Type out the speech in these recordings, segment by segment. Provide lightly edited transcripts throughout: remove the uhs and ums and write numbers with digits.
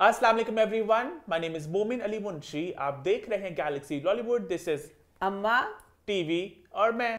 अस्सलाम वालेकुम everyone, my name is मोमिन अली मुंशी। आप देख रहे हैं गैलेक्सी लॉलीवुड। दिस इज अम्मा टीवी और मैं।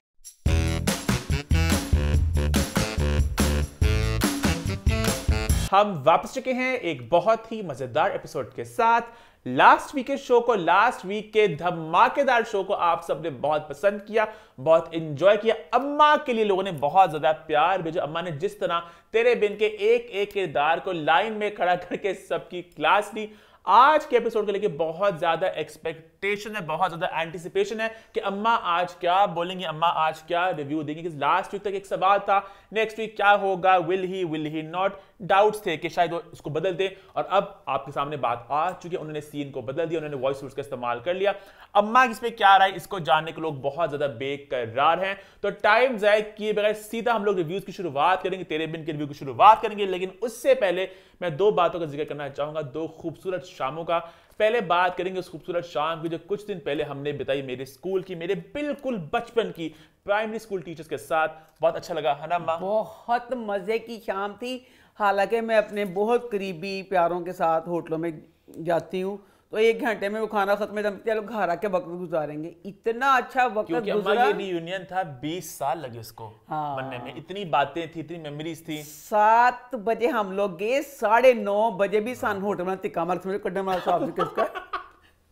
हम वापस चुके हैं एक बहुत ही मजेदार एपिसोड के साथ। लास्ट वीक के शो को, लास्ट वीक के धमाकेदार शो को आप सबने बहुत पसंद किया, बहुत एंजॉय किया। अम्मा के लिए लोगों ने बहुत ज्यादा प्यार भेजा। अम्मा ने जिस तरह तेरे बिन के एक एक किरदार को लाइन में खड़ा करके सबकी क्लास ली। आज के एपिसोड को लेके बहुत ज्यादा एक्सपेक्टेशन है, बहुत ज्यादा एंटिसिपेशन है कि अम्मा आज क्या बोलेंगी, अम्मा आज क्या रिव्यू देंगी। क्योंकि लास्ट वीक तक एक सवाल था, नेक्स्ट वीक क्या होगा, विल ही नॉट, डाउट्स थे कि शायद वो इसको बदल दे। और अब आपके सामने बात आ चुकी है, उन्होंने सीन को बदल दिया, उन्होंने वॉइस ओवर्स का इस्तेमाल कर लिया। अम्मा इस पे क्या राय, इसको जानने के लोग बहुत ज्यादा बेकरार हैं। तो टाइम जाए किए बगैर सीधा हम लोग रिव्यूज की शुरुआत करेंगे, तेरे बिन के रिव्यू की शुरुआत करेंगे। लेकिन उससे पहले मैं दो बातों का जिक्र करना चाहूंगा, दो खूबसूरत शामों का। पहले बात करेंगे उस खूबसूरत शाम की जो कुछ दिन पहले हमने बिताई मेरे स्कूल की, मेरे बिल्कुल बचपन की प्राइमरी स्कूल टीचर्स के साथ। बहुत अच्छा लगा, है ना अम्मा? बहुत मजे की शाम थी। हालांकि मैं अपने बहुत करीबी प्यारों के साथ होटलों में जाती हूँ, तो 1 घंटे में वो खाना खत्म है, चलो घर आके वक्त गुजारेंगे। इतना अच्छा वक्त गुजरा। ये रियूनियन था, 20 साल लगे उसको बनने में। इतनी बातें थी, इतनी मेमोरीज थी। 7 बजे हम लोग गए, 9:30 बजे भी सन होटल में तिक्का मार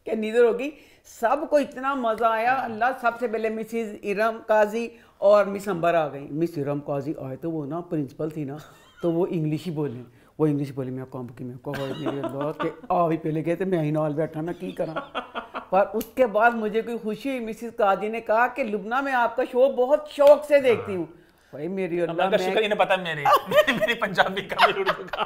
के नींदर होगी। सबको इतना मजा आया अल्लाह। सबसे पहले मिसिज इरम काजी और मिस अंबर आ गई। मिस इरम काजी आए तो वो ना प्रिंसिपल थी ना, तो वो इंग्लिश ही बोली, मैं काम की मैं कहो मेरे अल्लाह के आ भी पहले गए थे, मैं ही नाल बैठा, मैं की करा। पर उसके बाद मुझे कोई खुशी हुई। मिसिज काजी ने कहा कि लुबना मैं आपका शो बहुत शौक से देखती हूँ। भाई मेरी अल्लाह, पता मेरी पंजाबी का उर्दू का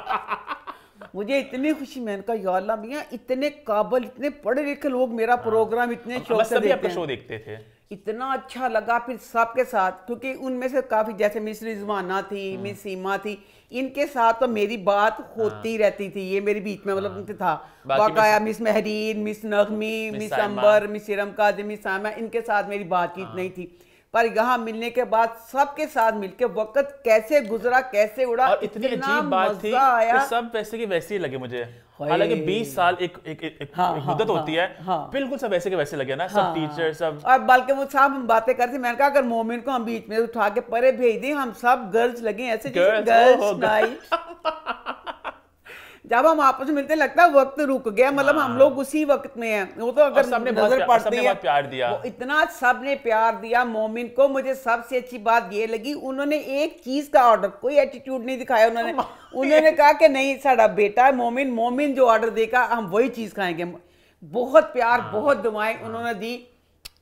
मुझे इतनी खुशी। मैंने कहा या अल्लाह मियां, इतने काबिल, इतने पढ़े लिखे लोग मेरा प्रोग्राम इतने शौक से देखते हैं। शो देखते थे, इतना अच्छा लगा। फिर सबके साथ, क्योंकि उनमें से काफी, जैसे मिस रिजवाना थी, मिस सीमा थी, इनके साथ तो मेरी बात होती रहती थी। ये मेरी बीच में मतलब था वाकया। मिस महरीन, मिस नगमी, मिस अंबर, मिस इरम काजी, मिस सामा, इनके साथ मेरी बातचीत नहीं थी। पर यहाँ मिलने के बाद सबके साथ मिलके वक्त कैसे गुजरा, कैसे उड़ा, और इतनी अजीब बात थी कि सब वैसे के वैसे ही लगे मुझे। हालांकि 20 साल एक मुद्दत होती है। बिल्कुल सब वैसे के वैसे लगे ना, सब टीचर सब। और बल्कि वो सब हम बातें करते, मैंने कहा अगर मोमिन को हम बीच में उठा के परे भेज दें, हम सब गर्ल्स लगे ऐसे गर्ल्स नाइट। जब हम आपस में मिलते लगता है वक्त रुक गया, मतलब हम लोग उसी वक्त में हैं। वो तो अगर सबने नजर पड़ती है, प्यार दिया, वो इतना सबने प्यार दिया मोमिन को। मुझे सबसे अच्छी बात ये लगी, उन्होंने एक चीज का ऑर्डर, कोई एटीट्यूड नहीं दिखाया उन्होंने कहा कि नहीं साड़ा बेटा है मोमिन जो ऑर्डर देगा हम वही चीज खाएंगे। बहुत प्यार, बहुत दुआएं उन्होंने दी।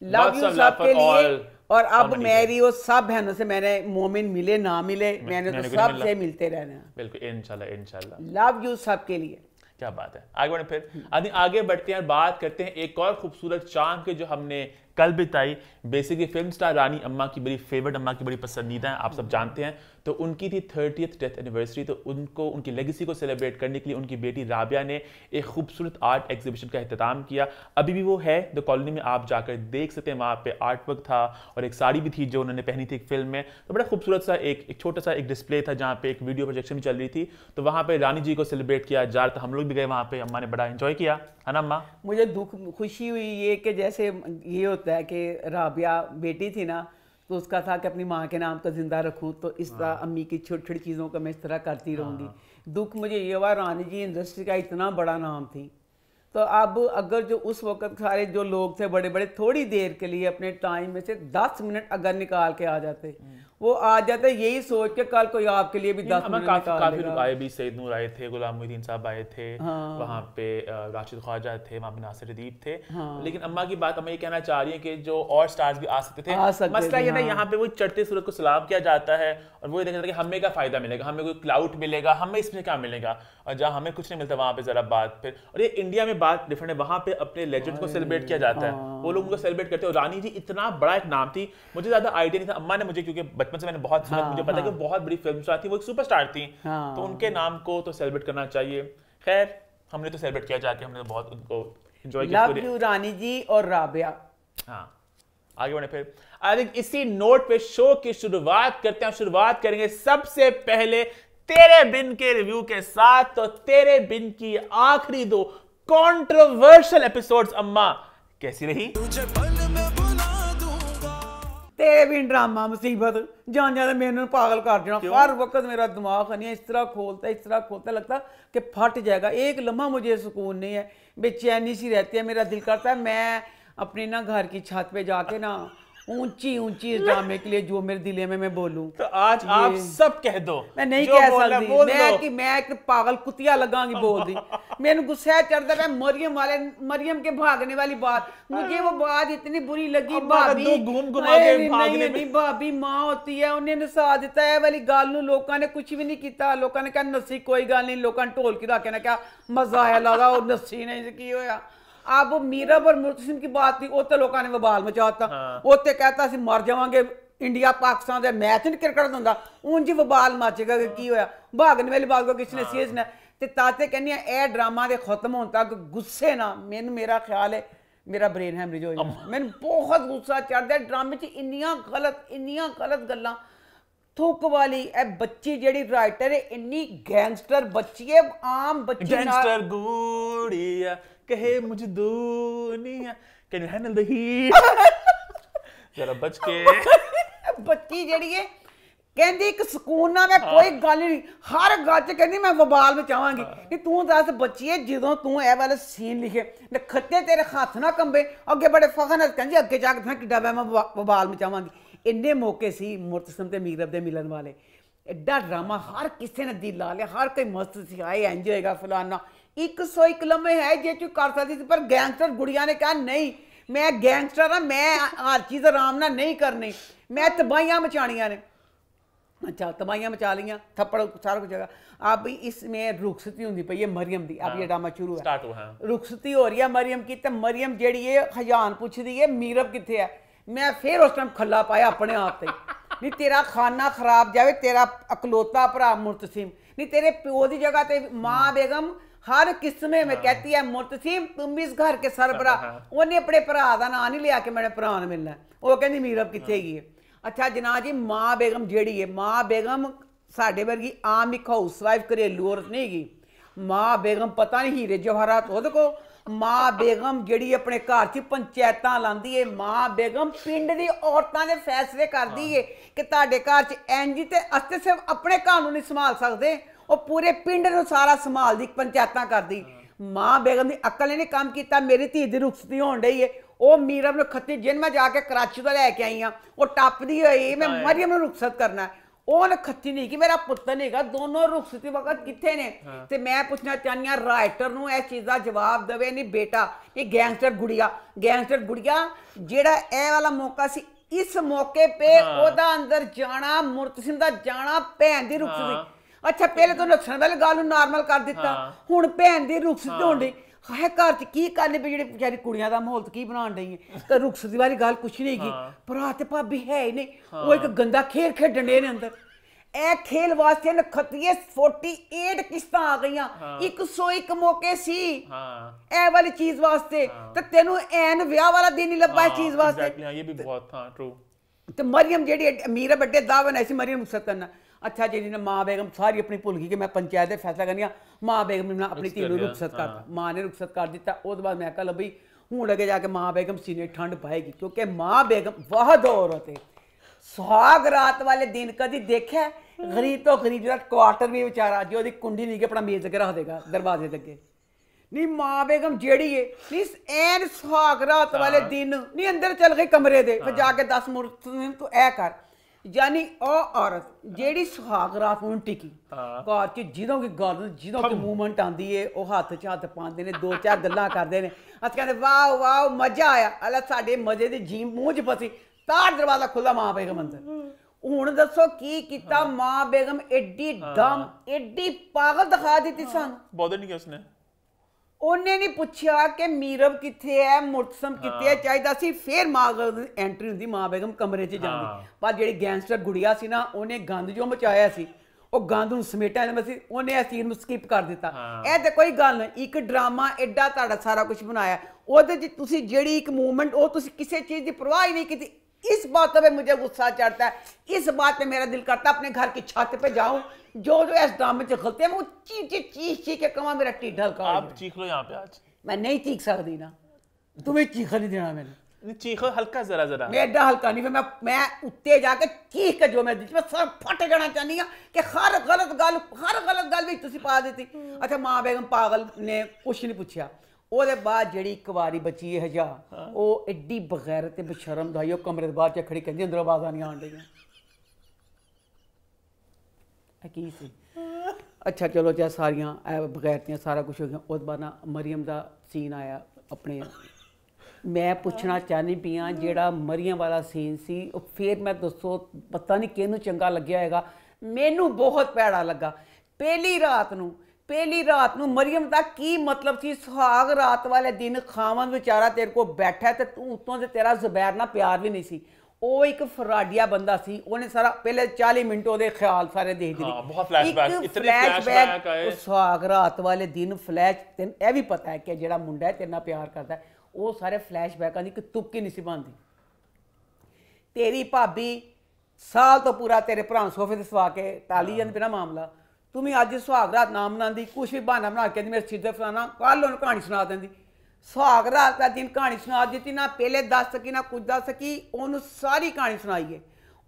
लव यू सब के लिए। और अब मेरी वो सब बहनों से, मैंने मोमिन मिले ना मिले, मैंने तो सबसे मिलते रहना। बिल्कुल, इंशाल्लाह। लव यू सब के लिए। क्या बात है। आगे बढ़े, फिर आगे बढ़ते हैं, बात करते हैं एक और खूबसूरत शाम के जो हमने कल बिताई। बेसिकली फिल्म स्टार रानी अम्मा की बड़ी फेवरेट, अम्मा की बड़ी पसंदीदा है, आप सब जानते हैं। तो उनकी थी 30th डेथ एनिवर्सरी। तो उनको, उनकी लेगेसी को सेलिब्रेट करने के लिए उनकी बेटी राबिया ने एक खूबसूरत आर्ट एग्जीबिशन का एहतमाम किया। अभी भी वो है द कॉलोनी में, आप जाकर देख सकते हैं। वहाँ पे आर्ट वर्क था और एक साड़ी भी थी जो उन्होंने पहनी थी एक फिल्म में। तो बड़ा खूबसूरत सा एक छोटा सा एक डिस्प्ले था जहाँ पे एक वीडियो प्रोजेक्शन भी चल रही थी। तो वहाँ पे रानी जी को सेलिब्रेट किया जा रहा था, हम लोग भी गए वहाँ पे। अम्मा ने बड़ा एंजॉय किया, है ना अम्मा? मुझे खुशी हुई ये कि जैसे ये होता है कि राबिया बेटी थी ना, तो उसका था कि अपनी माँ के नाम को जिंदा रखूं। तो इस तरह अम्मी की छोटी छोटी चीज़ों का मैं इस तरह करती रहूँगी। दुख मुझे ये हुआ, रानी जी इंडस्ट्री का इतना बड़ा नाम थी, तो अब अगर जो उस वक्त सारे जो लोग थे बड़े बड़े, थोड़ी देर के लिए अपने टाइम में से 10 मिनट अगर निकाल के आ जाते, वो आ जाते यही सोच के कल कोई आपके लिए भी 10 मिनट काफी लोग आए भी। सईद नूर आए थे, गुलाम मोहिउद्दीन साहब आए थे, वहाँ पे राशिद ख्वाजा थे, वहाँ पे नासिर अदीब थे। लेकिन अम्मा की बात, अम्मा ये कहना चाह रही है कि जो और स्टार्स भी आ सकते थे। मसला ये ना, यहाँ पे वो चढ़ते सूरज को सलाम किया जाता है और वो देखा जाता है कि हमें क्या फायदा मिलेगा, हमें कोई क्लाउड मिलेगा, हमें इसमें क्या मिलेगा। और जहाँ हमें कुछ नहीं मिलता वहाँ पे जरा बात फिर। और ये इंडिया में बात डिफरेंट है, वहाँ पे अपने लेजेंड्स को सेलिब्रेट किया जाता है, वो लोग उनको सेलिब्रेट करते हैं। और रानी जी इतना बड़ा एक नाम थी, मुझे ज्यादा आइडिया नहीं था। अम्मा ने मुझे, क्योंकि बचपन से मैंने बहुत सुना, मुझे पता है कि बहुत बड़ी फिल्म स्टार थी, वो एक सुपरस्टार थी। तो उनके नाम को तो सेलिब्रेट करना चाहिए। खैर हमने तो सेलिब्रेट किया जाके, हमने तो बहुत उनको एंजॉय किया। लव यू रानी जी और राबिया। हाँ, आगे बढ़े फिर। आई थिंक इसी नोट पे शो की शुरुआत करते हैं। शुरुआत करेंगे सबसे पहले तेरे बिन के रिव्यू के साथ। तो तेरे बिन की आखिरी 2 कंट्रोवर्शियल एपिसोड्स अम्मा कैसी रही? तेरे भी ड्रामा मुसीबत जान जाते मैंने पागल कर देना। हर वक्त मेरा दिमाग नहीं इस तरह खोलता लगता कि फट जाएगा। एक लम्हा मुझे सुकून नहीं है, बेचैनी सी रहती है। मेरा दिल करता है मैं अपनी ना घर की छत पे जाके ना ऊंची इस ड्रामे के लिए जो मेरे दिले में मैं बोलूं। तो आज आप सब कह दो। मैं नहीं कह सकती मैं एक पागल कुतिया लगांगी बोल दी। मैंने गुस्सा चढ़ता है मरियम के भागने वाली बात, मुझे वो बात इतनी बुरी लगी। भाभी नहीं भाभी मां होती है, उन्हें नसा दिता है वाली गल नूं लोकां ने कुछ भी नहीं किया। लोकां ने कहा नसी कोई गल नहीं, लोकां ने ढोलकी रख के क्या मजा आया लादा और नसी नहीं की होया। अब वो मीरब और मुर्तसिम की बात थी, वो तो लोगों ने बवाल मचाता। वो तो कहता सी मर जावांगे, इंडिया पाकिस्तान का मैच नहीं क्रिकेट होंदा, ऊंज बवाल मचेगा कि की होया। भागने वाली बात को किसी ने सीरियस ना ते ताते कहनी ए ड्रामा दे खत्म होने तक गुस्से ना मेरा ख्याल है मेरा ब्रेन हैमरेज हो जाना। मैंने बहुत गुस्सा चढ़दा ड्रामे च इन्नियां गलत गल्लां थुक वाली। ए बच्ची जेड़ी राइटर है इन्नी गैंगस्टर बच्ची है, आम बच्ची गैंगस्टर गुड़िया कहे मुझे दुनिया can you handle the heat जरा बच के। बच्ची जेड़ी है कहंदी एक सुकून ना मैं कोई गल नहीं, हर गल च कहंदी मैं बवाल मचावांगी। कि तू दस बच्ची है ਜਦੋਂ तू ए वाला सीन लिखे नखत्ते तेरे हथ ना कंबे अगे बड़े फखर नाल कहंदी अगे जाके मैं किड्डा मैं बवाल मचावांगी। इन्ने मौके सी मुर्तसिम ते मीरब दे मिलन वाले, एड्डा ड्रामा हर किसी ने दिल ला लिया, हर कोई मस्त सी आए एंजॉय होएगा फलाना। 101 लम्हे है जे तू कर सकती थी, पर गैंगस्टर गुड़िया ने कहा नहीं मैं गैंगस्टर हाँ, मैं हर चीज़ आराम ना नहीं करनी, मैं तबाहियाँ मचानियाँ ने। अच्छा तबाहियाँ मचा लियाँ, थप्पड़ सारा कुछ जगह। अब इसमें रुखसती होंगी पई है मरियम दी। अब ये ड्रामा शुरू है, रुखसती हो रही है मरियम की। तो मरियम जेड़ी है हजान पूछदी है मीरब कित्थे है। मैं फिर उस टाइम खला पाया अपने आप से, नहीं तेरा खाना खराब जावे, तेरा अकलौता भरा मुर्तसिम, नहीं तेरे प्यो की जगह ते माँ बेगम हर किस्मे में कहती है मुर्तसिम तुम भी इस घर के सरबरा। उन्हें अपने भरा का नाम नहीं लिया कि मैंने भरा ने मिलना, वो कहती मीरब कित्थे गई है। अच्छा जनाब जी माँ बेगम जेड़ी है, माँ बेगम साढ़े वर्गी आम एक हाउस वाइफ घरेलू औरत नहीं गई। माँ बेगम पता नहीं हीरे जवाहरात हो देखो। माँ बेगम जेड़ी अपने घर च पंचायत लांदी है। माँ बेगम पिंड दी औरतां दे फैसले करदी है कि तुहाडे घर च इंज ते अस्ते सिर्फ अपने घर नूं नहीं संभाल सकदे, वो पूरे पिंड नूं सारा संभालदी पंचायतां करदी। माँ बेगम की अकल ने काम किया। मेरी धी की रुखसती होने डई है, वो मीरब ने खत्ती जिन मैं जाके कराची तो लैके आई हाँ, वो टपदी हुई मैं मरियम ने रुखसत करना है। उन्हें खत्ती नहीं कि मेरा पुत्र नहीं गा, दोनों रुखसती वक्त कितने ने। ते मैं पूछना चाहनी हाँ राइटर नूं इस चीज़ का जवाब देवे। नहीं बेटा ये गैंगस्टर गुड़िया जेड़ा ए वाला मौका सी, इस मौके पे ओदा अंदर जाना मुर्तसिम दा जाना भैन दी रुखसती। अच्छा पहले तो नक्सन वाली गल नॉर्मल कर दिता, हुण भैन दी रुखसती होण डई है घर च की करने पे जेह्ड़ी बेचारी कुड़ियां दा माहौल की बनाण डई है। ते रुखसती वाली गल कुछ नहीं की, भरा ते भाभी है ही नहीं, वो एक गंदा खेल खेडण डे ने अंदर। ए खेल वास्ते नखत्तिए 48 किस्तां आ गईयां, 101 मौके सी ए वाली चीज वास्ते। ते तेनू ऐन विआह वाला दिन ही लब्भा इस चीज वास्ते। ये भी बहुत ट्रू। ते मरियम जेह्ड़ी मीरा बड्डे दावे ने ऐसी मरियम रुखसत करना। अच्छा जी ने माँ बेगम सारी अपनी भुल गई कि मैं पंचायत का फैसला करनी। माँ बेगम ने अपनी धी को रुखसत करता, माँ ने रुखसत कर दिता। उसके बाद मैं कहा बई हूँ लगे जाके माँ बेगम सीने ठंड पाएगी, क्योंकि माँ बेगम बहुत औरत है। सुहाग रात वाले दिन कभी देखा गरीब तो गरीब जरा क्वार्टर भी बेचारा जो ओदी कुंडी नहीं के अपना मेज अगे रख देगा दरवाजे अगे। नहीं माँ बेगम जेड़ी है नहीं एन सुहाग रात वाले दिन नहीं अंदर चल गई कमरे दे फिर जाके 10 मुर्तसिम तू ऐ कर। यानी औरत जेड़ी सुहाग रात नूं टिकी घर च जिदों की गल जिदों की मूवमेंट आती है वो हथ च हथ पाते हैं, 2-4 गल्लां करते हैं, अस कहते वाह वाह मजा आया। अला साडे मजे की जी मूँह च फसी, तार दरवाजा खुला माँ बेगम अंदर। हुण दसो की कीता माँ बेगम एडी दम एडी पागल दिखा दी सन। बॉदर नहीं किया उसने, उन्हें नहीं पूछा कि मीरब किथे है मुर्तसिम किथे है। चाहिदा सी फिर माँ एंट्री हुंदी, माँ बेगम कमरे च जांदी। पर जिहड़ी गैंगस्टर गुड़िया सी ना उन्हें गंद जो मचाया सी वो गंद नूं समेटा सी, उन्हें इस सीन नूं स्किप कर दिता। ਇਹ ਤੇ कोई गल नहीं, एक ड्रामा एडा तुहाडा सारा कुछ बनाया ਉਹਦੇ ਚ ਤੁਸੀਂ ਜਿਹੜੀ एक मूवमेंट वो ਤੁਸੀਂ किसी चीज़ की परवाह ही नहीं की। इस बात पे मुझे गुस्सा चढ़ता है, इस बात पे मेरा दिल करता अपने घर की छत पे जाऊं जो इस ड्रामे च गलतियां मैं चीख के कमा मेरा ढिड हल्का हो आप जाए। चीख लो यहाँ पे आज। मैं नहीं चीख सकती ना, तुम्हें चीखा नहीं देना मैंने। नहीं, चीखो हल्का जरा जरा। मैं एडा हल्का नहीं, मैं उत्ते जाके चीख के जो मैं सब फट जाना चाहनी हाँ कि हर गलत गल भी तुसी पा दी। अच्छा मां बेगम पागल ने कुछ नहीं पूछा। ਉਹਦੇ ਬਾਅਦ ਜਿਹੜੀ ਕੁਵਾਰੀ ਬੱਚੀ ਹੈ ਹਜਾ, ਉਹ ਐਡੀ ਬਗੈਰਤ ਤੇ ਬਸ਼ਰਮ ਦਾ ਉਹ ਕਮਰੇ ਦੇ ਬਾਹਰ ਚ ਖੜੀ ਕਹਿੰਦੀ ਅੰਦਰ ਆਵਾਜ਼ਾਂ ਨਹੀਂ ਆਉਣ ਡਈਆਂ। ਇਹ ਕੀ ਸੀ? ਅੱਛਾ ਚਲੋ ਚਾਹ ਸਾਰੀਆਂ ਬਗੈਰਤੀਆਂ ਸਾਰਾ ਕੁਝ ਹੋ ਗਿਆ। ਉਹਦੇ ਬਾਅਦ ਨਾ ਮਰੀਮ ਦਾ ਸੀਨ ਆਇਆ ਆਪਣੇ। ਮੈਂ ਪੁੱਛਣਾ ਚਾਹਨੀ ਪਈ ਹਾਂ ਜਿਹੜਾ ਮਰੀਮ ਵਾਲਾ ਸੀਨ ਸੀ ਉਹ ਫਿਰ ਮੈਂ ਦੱਸੋ ਪਤਾ ਨਹੀਂ ਕਿਹਨੂੰ ਚੰਗਾ ਲੱਗਿਆ ਹੋਏਗਾ, ਮੈਨੂੰ ਬਹੁਤ ਭੈੜਾ ਲੱਗਾ। ਪਹਿਲੀ ਰਾਤ ਨੂੰ ਮਰੀਮ ਦਾ ਕੀ ਮਤਲਬ ਸੀ? ਸੁਹਾਗ ਰਾਤ ਵਾਲੇ ਦਿਨ ਖਾਵਨ ਵਿਚਾਰਾ ਤੇਰੇ ਕੋਲ ਬੈਠਾ ਤੇ ਤੂੰ ਉੱਤੋਂ ਦੇ ਤੇਰਾ ਜ਼ੁਬੈਰ ਨਾਲ ਪਿਆਰ ਵੀ ਨਹੀਂ ਸੀ। ਉਹ ਇੱਕ ਫਰਾਡੀਆ ਬੰਦਾ ਸੀ, ਉਹਨੇ ਸਾਰਾ ਪਹਿਲੇ 40 ਮਿੰਟ ਉਹਦੇ ਖਿਆਲ ਸਾਰੇ ਦੇਖ ਦਿੱਤੇ। ਬਹੁਤ ਫਲੈਸ਼ਬੈਕ, ਇਤਨੇ ਫਲੈਸ਼ਬੈਕ ਆਏ। ਸੁਹਾਗ ਰਾਤ ਵਾਲੇ ਦਿਨ ਫਲੈਸ਼, ਤੈਨੂੰ ਇਹ ਵੀ ਪਤਾ ਹੈ ਕਿ ਜਿਹੜਾ ਮੁੰਡਾ ਹੈ ਤੇਰੇ ਨਾਲ ਪਿਆਰ ਕਰਦਾ ਉਹ ਸਾਰੇ ਫਲੈਸ਼ਬੈਕਾਂ ਦੀ ਇੱਕ ਤੁੱਕੀ ਨਹੀਂ ਸੀ ਬਣਦੀ। ਤੇਰੀ ਭਾਬੀ ਸਾਲ ਤੋਂ ਪੂਰਾ ਤੇਰੇ ਭਰਾ ਸੋਫੇ ਤੇ ਸਵਾ ਕੇ ਟਾਲੀ ਜਾਂਦੀ ਬਿਨਾ ਮਾਮਲਾ। ਤੂੰ ਵੀ ਅੱਜ ਸੁਹਾਗ ਰਾਤ ਨਾ ਮਨਾਉਂਦੀ, ਕੁਛ ਵੀ ਬਹਾਨਾ ਬਣਾ ਕੇ ਮੇਰੇ ਸਿਰ ਤੇ ਫਲਾਣਾ, ਕੱਲ੍ਹ ਉਹਨੂੰ ਕਹਾਣੀ ਸੁਣਾ ਦਿੰਦੀ। ਸੁਹਾਗ ਰਾਤ ਦਾ ਦਿਨ ਕਹਾਣੀ ਸੁਣਾ ਦਿੱਤੀ, ਨਾ ਪਹਿਲੇ ਦੱਸ ਸਕੀ ਨਾ ਕੁਝ ਦੱਸ ਸਕੀ, ਉਹਨੂੰ ਸਾਰੀ ਕਹਾਣੀ ਸੁਣਾਈਏ।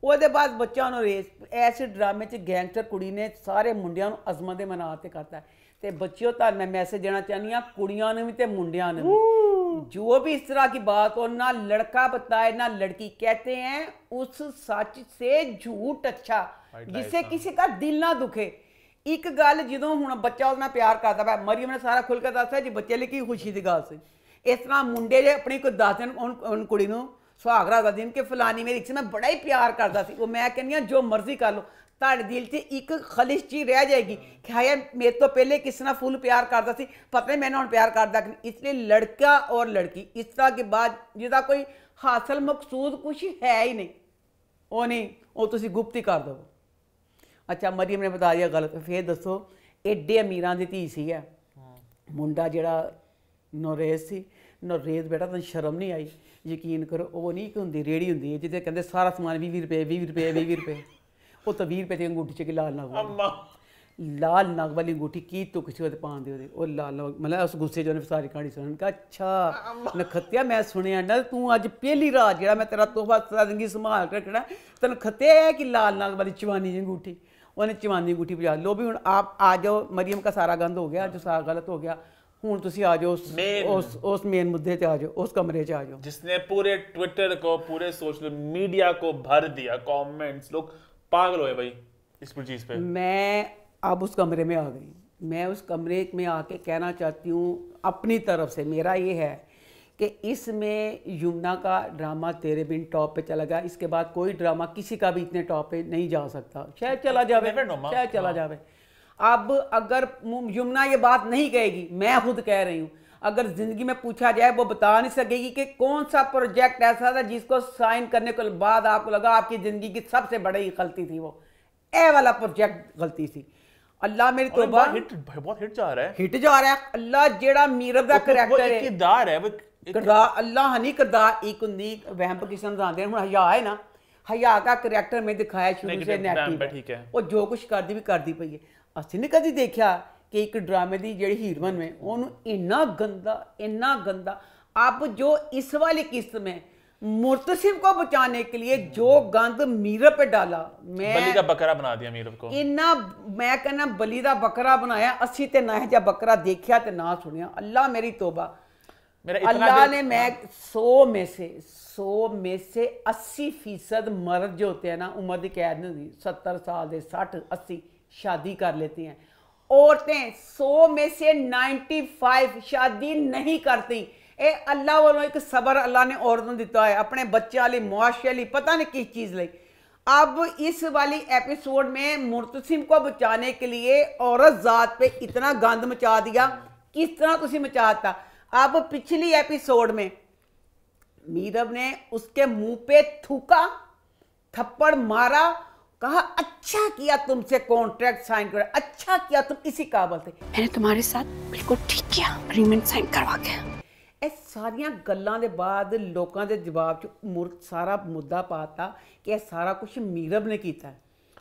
ਉਹਦੇ ਬਾਅਦ ਬੱਚਿਆਂ ਨੂੰ ਰੇਸ ਐਸੇ ਡਰਾਮੇ 'ਚ ਗੈਂਗਸਟਰ ਕੁੜੀ ਨੇ ਸਾਰੇ ਮੁੰਡਿਆਂ ਨੂੰ ਅਜ਼ਮਤ ਦੇ ਮਨਾ 'ਤੇ ਕਰਤਾ। ਤੇ ਬੱਚਿਓ ਤੁਹਾਨੂੰ मैं मैसेज देना चाहनी हाँ, कुड़ियां ने भी ते मुंडियां ने भी, जो भी इस तरह की बात हो, ना लड़का बताए ना लड़की। कहते हैं उस सच से झूठ अच्छा जिससे किसी का दिल ना दुखे। एक गल जो हूँ बच्चा उसने प्यार करता पा, मरियम ने सारा खुल के दसा जी बच्चे लिए की खुशी की गल सी। इस तरह मुंडे जे अपनी कोई दस दिन कुड़ी नूं सुहाग रात का दिन कि फलानी मेरी से मैं बड़ा ही प्यार करता सी, वो मैं कहनी हाँ जो मर्जी कर लो, ਤੁਹਾਡੇ ਦਿਲ 'ਚ ਇੱਕ ਖਲਿਸ਼ ਚੀਜ਼ ਰਹਿ ਜਾਏਗੀ ਕਿ ਹਾਏ ਮੇਰੇ ਤੋਂ ਪਹਿਲੇ ਕਿਸ ਨਾਲ ਫੁੱਲ ਪਿਆਰ ਕਰਦਾ ਸੀ, ਪਤਾ ਨਹੀਂ ਮੈਨੂੰ ਹੁਣ ਪਿਆਰ ਕਰਦਾ ਕਿ ਨਹੀਂ। ਇਸ ਲਈ ਲੜਕਾ और लड़की इस तरह के बाद ਜਿਹਦਾ ਕੋਈ ਹਾਸਲ ਮਕਸੂਦ ਕੁਛ ਹੈ ਹੀ ਨਹੀਂ, ਉਹ ਨਹੀਂ, ਉਹ ਤੁਸੀਂ ਗੁਪਤੀ ਕਰ ਦਿਓ। ਅੱਛਾ ਮਰੀਮ ਨੇ ਬਤਾ ਦਿਆ ਗਲਤ। ਫਿਰ ਦੱਸੋ ਐਡੇ ਅਮੀਰਾਂ ਦੀ ਧੀ ਸੀ ਹੈ ਮੁੰਡਾ ਜਿਹੜਾ ਨੌਰੇਜ਼ ਸੀ। ਨੌਰੇਜ਼ ਬੇਟਾ ਤੈਨੂੰ ਸ਼ਰਮ ਨਹੀਂ ਆਈ? ਯਕੀਨ ਕਰੋ ਉਹ ਨਹੀਂ ਇੱਕ ਹੁੰਦੀ ਰੇੜੀ ਹੁੰਦੀ ਹੈ ਜਿਹਦੇ ਕਹਿੰਦੇ ਸਾਰਾ ਸਮਾਨ 20 ਰੁਪਏ 20 ਰੁਪਏ 20 ਰੁਪਏ। ਉਹ ਤਾਂ 20 ਰੁਪਏ ਦੀ ਅੰਗੂਠੀ 'ਚ ਲਾਲ ਨਾਗ ਵਾਲੀ ਅੰਗੂਠੀ ਕੀ ਤੁਕ ਸੀ ਉਹਦੇ ਪਾਉਣ ਦੇ ਉਹਦੇ, ਉਹ ਲਾਲ ਮਤਲਬ ਉਸ ਗੁੱਸੇ 'ਚ ਉਹਨੇ ਸਾਰੀ ਕਹਾਣੀ ਸੁਣਨ ਕਹਾ ਅੱਛਾ ਨਖੱਤਿਆ ਮੈਂ ਸੁਣਿਆ ਨਾ ਤੂੰ ਅੱਜ ਪਹਿਲੀ ਰਾਤ ਜਿਹੜਾ ਮੈਂ ਤੇਰਾ ਤੋਹਫਾ ਜ਼ਿੰਦਗੀ ਸੰਭਾਲ ਕੇ ਰੱਖਣਾ ਤੈਨੂੰ ਖੱਤਿਆ ਹੈ ਕਿ ਲਾਲ ਨਾਗ ਵਾਲੀ ਚਵਾਨੀ ਦੀ ਅੰਗੂਠੀ। ਉਹਨੇ ਚਵਾਨੀ ਅੰਗੂਠੀ ਭਜਾ ਲੋ ਵੀ ਹੁਣ ਆਪ ਆ ਜਾਓ। ਮਰੀਮ का सारा गंद हो गया, जो सारा गलत हो गया। ਹੁਣ ਤੁਸੀਂ ਆ ਜਾਓ उस मेन मुद्दे पे आ जाओ, उस कमरे च आ जाओ जिसने पूरे ट्विटर को पूरे सोशल मीडिया को भर दिया। कमेंट्स लोग पागल हुए भाई इस पूरी चीज पे। मैं अब उस कमरे में आ गई। मैं उस कमरे में आके कहना चाहती हूँ अपनी तरफ से, मेरा ये है कि इसमें यमुना का ड्रामा तेरे बिन टॉप पे चला गया। इसके बाद कोई ड्रामा किसी का भी इतने टॉप पे नहीं जा सकता, शायद चला जावे, शायद चला जावे। अब अगर यमुना ये बात नहीं कहेगी, मैं खुद कह रही हूँ, अगर जिंदगी में पूछा जाए वो बता नहीं सकेगी कि कौन सा प्रोजेक्ट ऐसा था जिसको साइन करने के बाद आपको लगा आपकी जिंदगी की सबसे बड़ी गलती थी, वो ए वाला प्रोजेक्ट गलती थी। अल्लाह मेरी तौबा, बहुत हिट जा रहा है, हिट जा रहा है। अल्लाह जेड़ा मीरब दा करैक्टर है, किरदार है वो किरदार अल्लाह नहीं किरदार एक हुंदी वहम किस्म दा आंदे हुण हया है ना, हया का करैक्टर में दिखाया शुरू से नेगेटिव है, वो जो कुछ करदी पई है। ਅਸੀਂ ਨਹੀਂ कभी देखा कि एक ड्रामे की जी हीरोइन में उन्होंने इन्ना गंदा अब जो इस वाली किस्त में मुर्तसिम को बचाने के लिए जो गंद मीरब पे डाला, मैं बलि का बकरा बना दिया मीरब को। इन्ना मैं कहना बलि का बकरा बनाया, असी ते ना जा बकरा देखा ते ना सुनिया। अल्लाह मेरी तौबा, अल्लाह ने मैं 100 में से 80% मर्द जो होते हैं ना, उम्र की कैद नहीं होती, 70 साल के 60 80 शादी कर लेती हैं। औरतें 100 में से 95 शादी नहीं करती। ये अल्लाह वालों एक सबर अल्लाह ने औरतों दिता है अपने बच्चों लिए, मुआशरे लिए, पता नहीं किस चीज़ लिए। अब इस वाली एपिसोड में मुर्तसिम को बचाने के लिए औरत जात पे इतना गंद मचा दिया, किस तरह तुसी मचाता। अब पिछली एपिसोड में मीरब ने उसके मुंह पे थूका, थप्पड़ मारा, कहा अच्छा किया तुमसे कॉन्ट्रैक्ट साइन करा, अच्छा किया तुम इसी काबिल थे, मैंने तुम्हारे साथ बिल्कुल ठीक किया, एग्रीमेंट साइन करवा के। ਇਹ ਸਾਰੀਆਂ ਗੱਲਾਂ ਦੇ ਬਾਅਦ ਲੋਕਾਂ ਦੇ ਜਵਾਬ ਚ ਸਾਰਾ ਮੁੱਦਾ ਪਾਤਾ ਕਿ ਇਹ ਸਾਰਾ ਕੁਝ मीरब ने ਕੀਤਾ।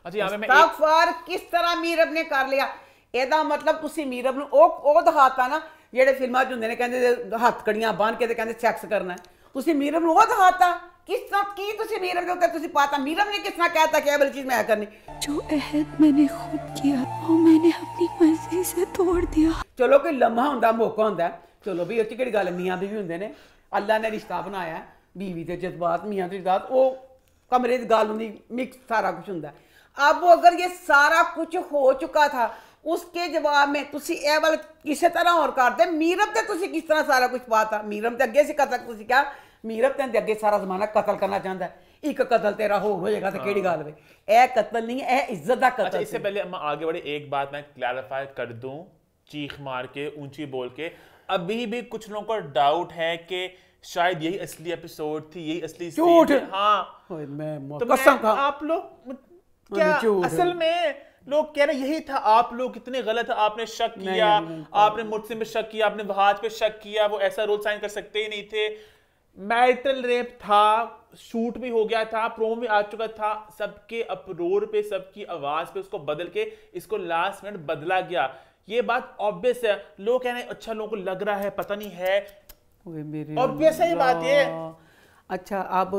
अच्छा यहाँ पे मैं इस्तगफार किस तरह मीरब ने कर लिया ਇਹਦਾ ਮਤਲਬ ਤੁਸੀਂ ਮੀਰਬ ਨੂੰ ਉਹ ਦਿਖਾਤਾ ਨਾ ਜਿਹੜੇ ਫਿਲਮਾਂ 'ਚ ਹੁੰਦੇ ਨੇ ਕਹਿੰਦੇ ਹੱਥ ਕੜੀਆਂ ਬੰਨ ਕੇ ਤੇ ਕਹਿੰਦੇ ਸੈਕਸ ਕਰਨਾ ਤੁਸੀਂ ਮੀਰਬ ਨੂੰ ਉਹ ਦਿਖਾਤਾ किस तरह की तुसी मीरब के ऊपर तुसी पाता मीरब ने किस तरह कहता कि ये वाली चीज मैं करनी जो अहद मैंने खुद किया वो मैंने अपनी मर्जी से तोड़ दिया चलो कोई लम्हा हुंदा मौका हुंदा चलो भी उच्च केड़ी गल मियां बीवी हुंदे ने अल्लाह ने रिश्ता बनाया बीवी दे जज्बात मियां दे जज्बात वो कमरे दी गल हुंदी मिक्स सारा कुछ हुंदा अब अगर ये सारा कुछ हो चुका था उसके जवाब में तुसी ए वाले किसी तरह और कर दे मीरब ते तुसी किस तरह सारा कुछ पाता मीरब ते अगे से कतल तुसी क्या मीरब ते अगे सारा जमाना कतल करना चाहता है एक कतल तेरा हो जाएगा तो केड़ी गल वे ए कतल नहीं है ए इज्जत दा कतल। अच्छा इससे पहले हम आगे बढ़े एक बात मैं क्लैरिफाई कर दूं चीख मार के ऊंची बोल के अभी भी कुछ लोगों को डाउट है कि शायद यही असली एपिसोड थी यही असली झूठ हाँ मैं तो कसम खा आप लोग क्या असल में लोग कह रहे यही था आप लोग कितने गलत है आपने शक किया आपने मुझसे में शक किया आपने वहाज पे शक किया वो ऐसा रोल साइन कर सकते ही नहीं थे मैरिटल रेप था शूट भी हो गया था प्रोमो भी आ चुका था सबके अपरोर पे सबकी आवाज पे उसको बदल के इसको लास्ट मिनट बदला गया ये बात ऑब्वियस है लोग कह रहे हैं अच्छा लोगों को लग रहा है पता नहीं है ऑब्वियस है ये बात ये अच्छा अब